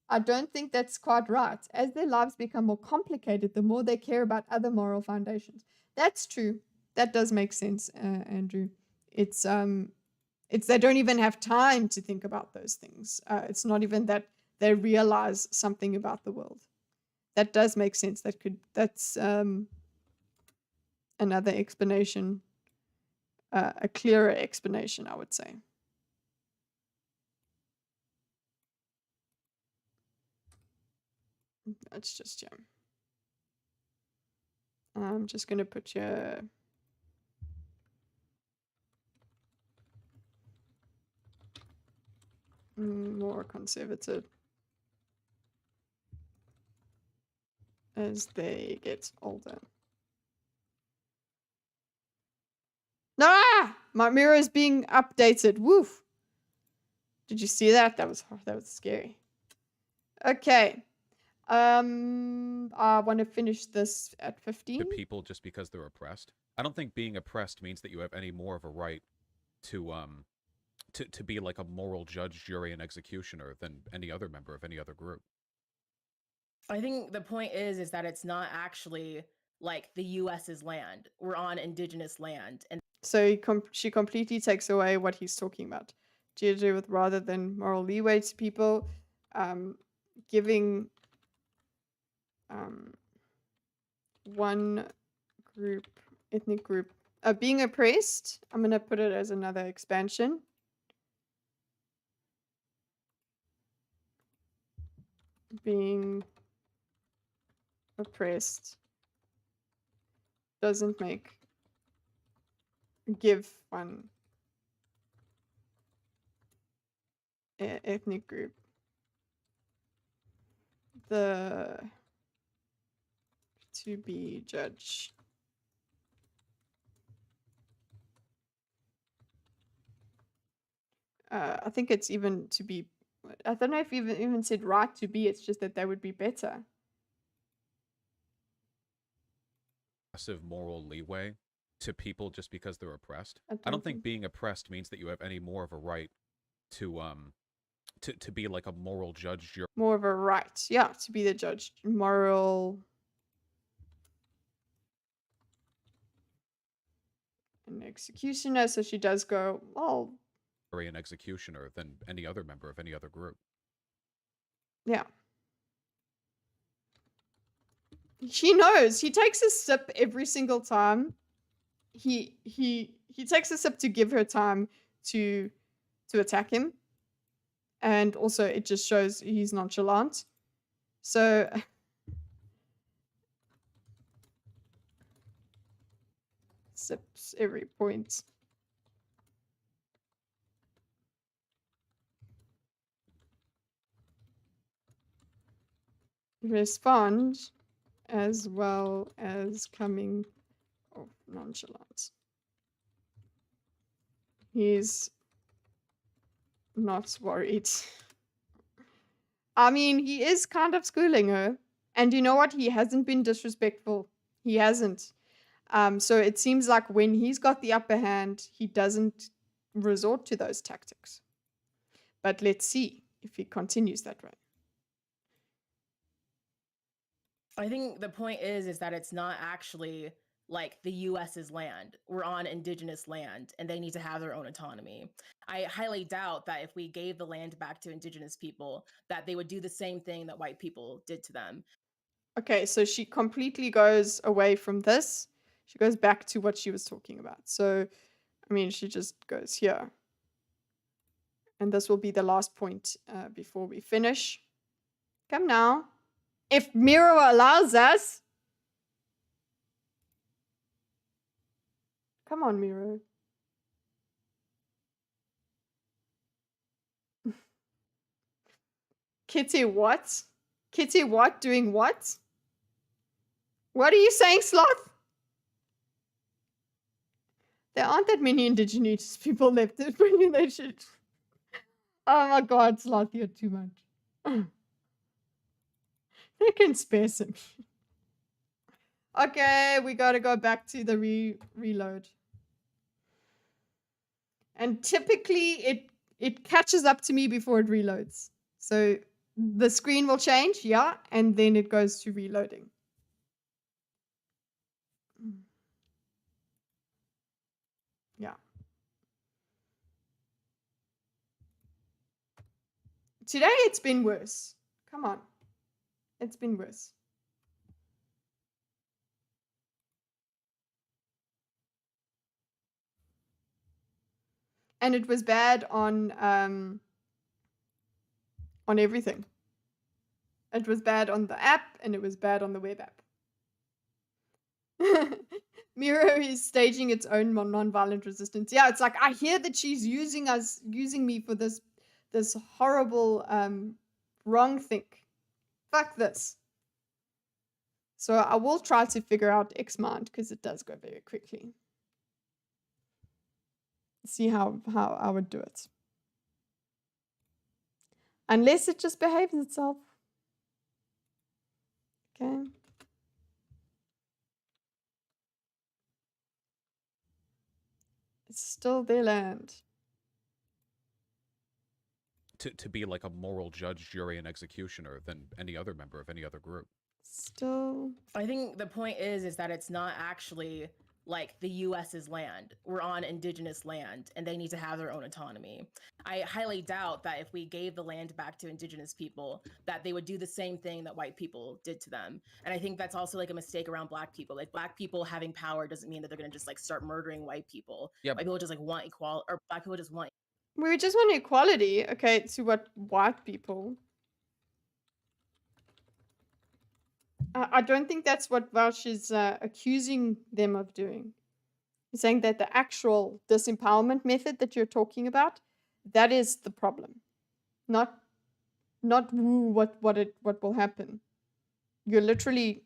I don't think that's quite right. As their lives become more complicated, the more they care about other moral foundations. That's true. That does make sense, Andrew. It's they don't even have time to think about those things. It's not even that they realize something about the world. That does make sense. That's another explanation, a clearer explanation, I would say. That's just, yeah. I'm just going to put your... more conservative as they get older. Ah! My mirror is being updated. Woof. Did you see that? That was scary. Okay. I want to finish this at 15. To people just because they're oppressed. I don't think being oppressed means that you have any more of a right to be like a moral judge, jury, and executioner than any other member of any other group. I think the point is that it's not actually like the U.S.'s land. We're on indigenous land, and so she completely takes away what he's talking about. To do with rather than moral leeway to people, giving one group, ethnic group, being oppressed. I'm gonna put it as another expansion. Being oppressed doesn't give one ethnic group the to be judged. I think it's even to be. I don't know if you even said right to be. It's just that they would be better. Massive moral leeway to people just because they're oppressed. I don't think being oppressed means that you have any more of a right to be like a moral judge. More of a right, yeah, to be the judge, moral, and executioner. So she does go, well, an executioner than any other member of any other group. Yeah. He knows. He takes a sip every single time. He takes a sip to give her time to attack him. And also it just shows he's nonchalant. So sips every point. Respond as well as coming off nonchalant. He's not worried. I mean, he is kind of schooling her. And you know what? He hasn't been disrespectful. He hasn't. So it seems like when he's got the upper hand, he doesn't resort to those tactics. But let's see if he continues that way. I think the point is that it's not actually like the US's land. We're on indigenous land and they need to have their own autonomy. I highly doubt that if we gave the land back to indigenous people, that they would do the same thing that white people did to them. Okay, so she completely goes away from this. She goes back to what she was talking about. So, I mean, she just goes here. And this will be the last point before we finish. Come now. If Miro allows us. Come on, Miro. Kitteh what? Kitteh what? Doing what? What are you saying, Sloth? There aren't that many indigenous people left. They should. Oh my god, Sloth, you're too much. They can spare some. Okay, we gotta go back to the reload. And typically it catches up to me before it reloads. So the screen will change, yeah, and then it goes to reloading. Yeah. Today it's been worse. Come on. It's been worse. And it was bad on everything. It was bad on the app and it was bad on the web app. Miro is staging its own non-violent resistance. Yeah, it's like I hear that she's using me for this horrible wrong thing. Fuck this. So I will try to figure out XMind because it does go very quickly. See how I would do it. Unless it just behaves itself. Okay. It's still their land. To be like a moral judge, jury, and executioner than any other member of any other group. Still. I think the point is that it's not actually like the US's land. We're on indigenous land and they need to have their own autonomy. I highly doubt that if we gave the land back to indigenous people, that they would do the same thing that white people did to them. And I think that's also like a mistake around black people. Like black people having power doesn't mean that they're going to just like start murdering white people. Yeah. White people just like want equality, or black people just want. We just want equality, okay, to what white people. I don't think that's what Vaush is accusing them of doing. He's saying that the actual disempowerment method that you're talking about, that is the problem. Not what will happen. You're literally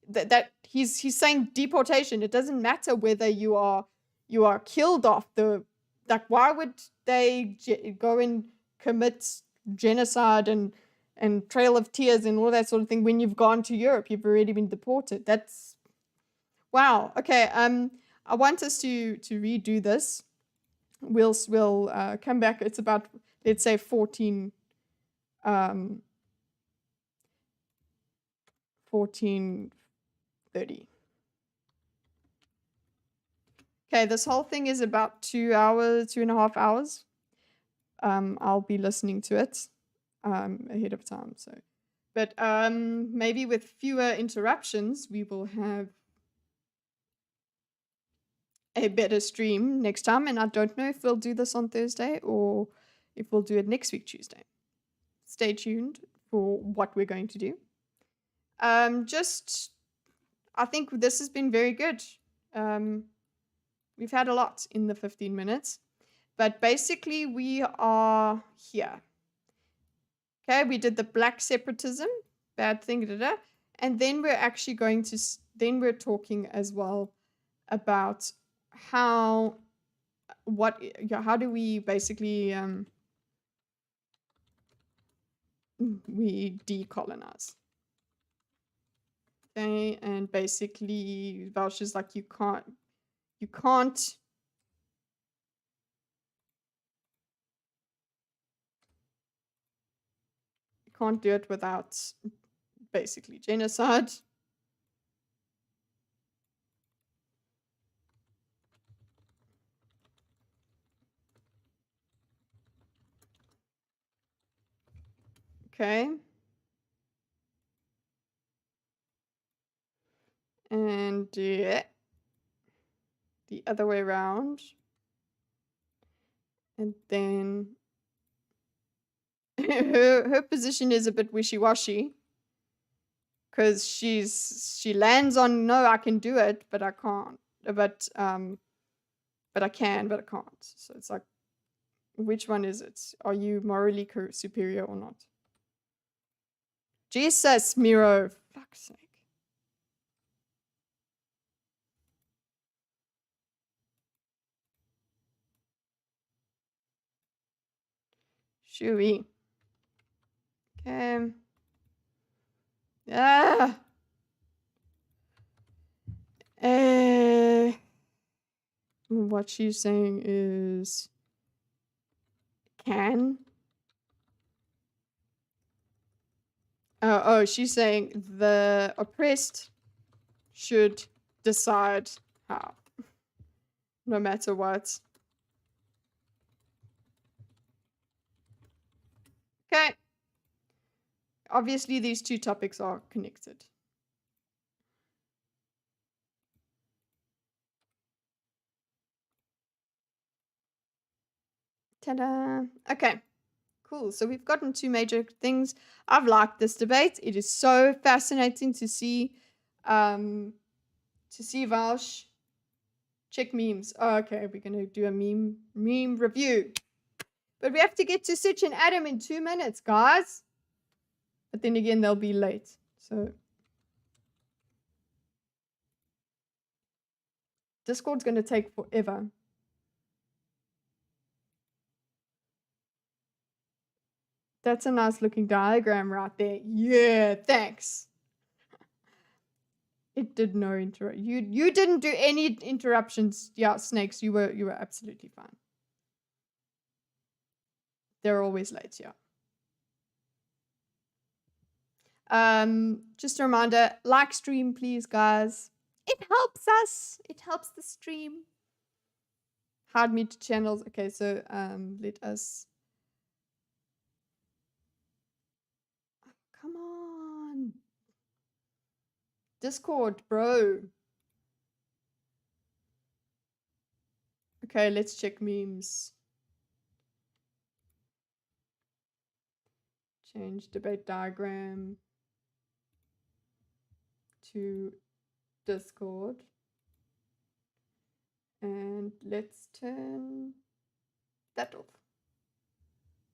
that he's saying deportation. It doesn't matter whether you are killed off the, like, why would they go and commit genocide and Trail of Tears and all that sort of thing when you've gone to Europe? You've already been deported. That's wow. Okay. I want us to redo this. We'll come back. It's about, let's say, 14:30. Okay, this whole thing is about 2.5 hours. I'll be listening to it ahead of time. So, but maybe with fewer interruptions, we will have a better stream next time. And I don't know if we'll do this on Thursday or if we'll do it next week, Tuesday. Stay tuned for what we're going to do. I think this has been very good. We've had a lot in the 15 minutes, but basically we are here. Okay, we did the black separatism, bad thing, and then we're actually going to, then we're talking as well about how how do we basically we decolonize? Okay, and basically Vaush is like, you can't do it without basically genocide. Okay. And the other way around. And then her position is a bit wishy-washy. Because she lands on, no, I can do it, but I can't. But I can, but I can't. So it's like, which one is it? Are you morally superior or not? Jesus, Miro. Fuck's sake. Shooey. Okay. Ah. What she's saying is can. Oh, she's saying the oppressed should decide how, no matter what. Okay. Obviously, these two topics are connected. Ta-da! Okay, cool. So we've gotten two major things. I've liked this debate. It is so fascinating to see Vaush check memes. Oh, okay, we're gonna do a meme review. But we have to get to Sitch and Adam in 2 minutes, guys. But then again, they'll be late. So Discord's gonna take forever. That's a nice looking diagram right there. Yeah, thanks. It did no you didn't do any interruptions. Yeah, Snakes, you were absolutely fine. They're always late, yeah. Just a reminder, like stream, please, guys. It helps us. It helps the stream. Hard mute channels. Okay, so let us. Come on. Discord, bro. Okay, let's check memes. Change debate diagram to Discord. And let's turn that off.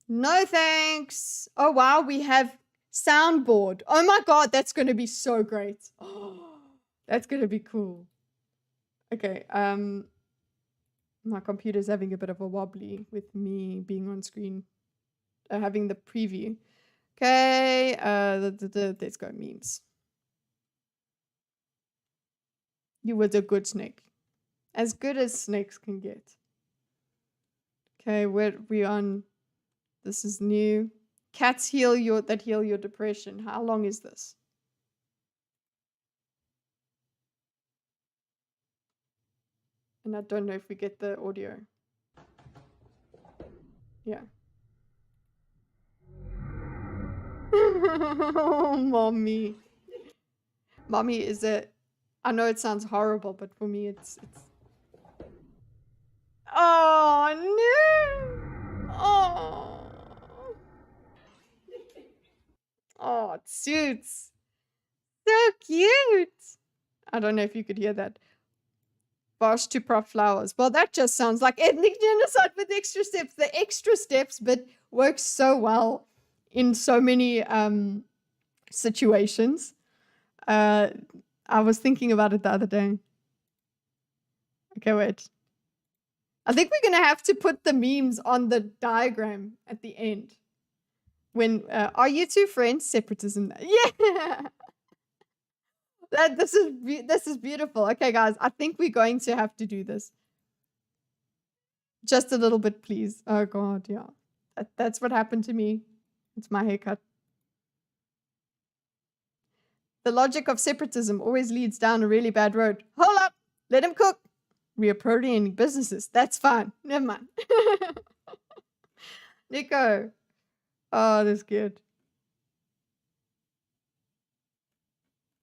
No thanks. Oh wow, we have soundboard. Oh my god, that's going to be so great. Oh, that's going to be cool. Okay, my computer's having a bit of a wobbly with me being on screen, having the preview. Okay, let's go memes. You were the good snake. As good as snakes can get. Okay, we're on. This is new. Cats heal your depression. How long is this? And I don't know if we get the audio. Yeah. Mommy. Mommy is a... I know it sounds horrible, but for me it's... Oh, no! Oh. Oh, it suits. So cute. I don't know if you could hear that. Vaush to Prof Flowers. Well, that just sounds like ethnic genocide with extra steps. The extra steps bit works so well in so many situations. I was thinking about it the other day. Okay, wait. I think we're going to have to put the memes on the diagram at the end. When, are you two friends? Separatism. Yeah! This is beautiful. Okay, guys, I think we're going to have to do this. Just a little bit, please. Oh, God, yeah. That's what happened to me. It's my haircut. The logic of separatism always leads down a really bad road. Hold up! Let him cook! Reappropriating businesses. That's fine. Never mind. Nico. Oh, that's good.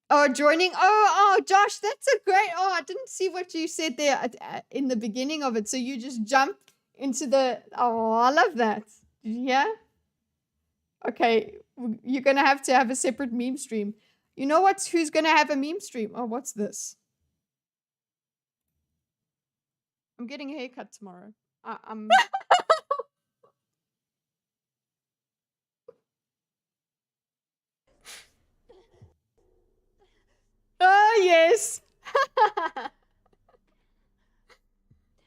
Oh, joining. Oh, Josh, that's a great. Oh, I didn't see what you said there in the beginning of it. So you just jumped into the. Oh, I love that. Did you hear? Okay, you're going to have a separate meme stream. You know who's going to have a meme stream? Oh, what's this? I'm getting a haircut tomorrow. I'm. Oh, yes.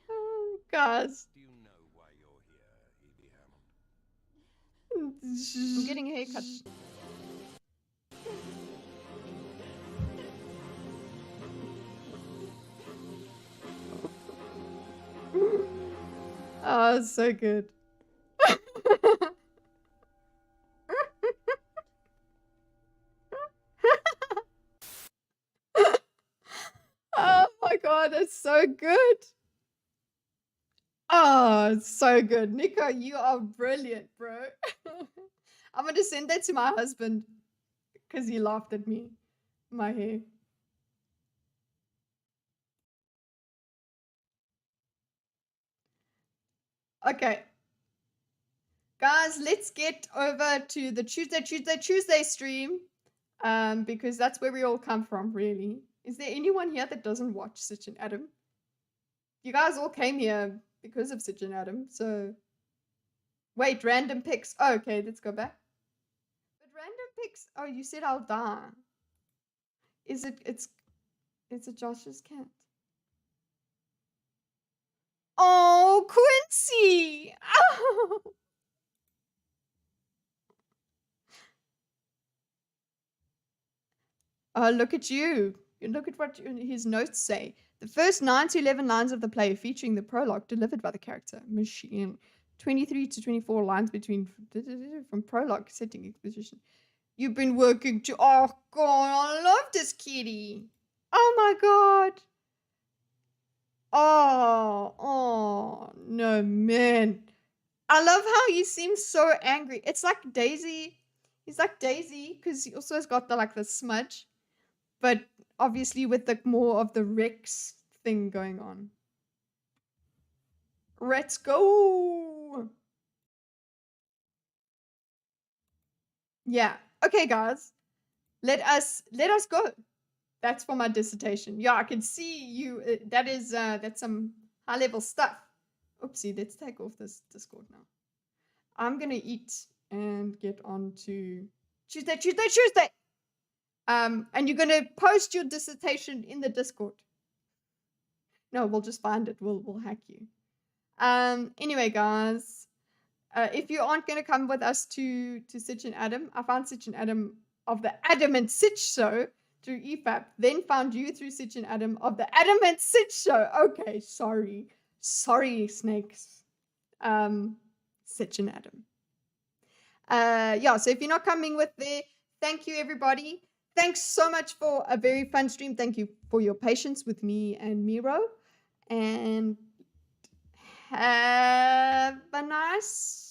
Oh, guys. Do you know why you're here, E.B. I'm getting a haircut. Oh, it's so good. Oh my god, it's so good. Oh, it's so good. Nico, you are brilliant, bro. I'm going to send that to my husband because he laughed at me. My hair. Okay. Guys, let's get over to the Tuesday stream. Because that's where we all come from, really. Is there anyone here that doesn't watch Sitch and Adam? You guys all came here because of Sitch and Adam, so... Wait, random picks. Oh, okay, let's go back. But random picks... Oh, you said I'll die. Is it... It's a Josh's cat. Oh, Quincy! Oh! Look at you. Look at what his notes say. The first 9 to 11 lines of the play featuring the prologue delivered by the character machine. 23 to 24 lines between from prologue setting exposition. You've been working to. Oh god, I love this kitty. Oh my god. Oh no, man. I love how he seems so angry. It's like Daisy. He's like Daisy because he also has got the smudge. But obviously with the more of the Rex thing going on. Let's go. Yeah. Okay, guys. Let us go. That's for my dissertation. Yeah, I can see you. That's some high level stuff. Oopsie, let's take off this Discord now. I'm gonna eat and get on to Tuesday. And you're gonna post your dissertation in the Discord. No, we'll just find it. We'll hack you. Anyway, guys, if you aren't gonna come with us to Sitch and Adam, I found Sitch and Adam of the Adam and Sitch show through EFAP, then found you through Sitch and Adam of the Adam and Sitch show. Okay, sorry, snakes. Sitch and Adam. Yeah. So if you're not coming with there, thank you, everybody. Thanks so much for a very fun stream. Thank you for your patience with me and Miro. And have a nice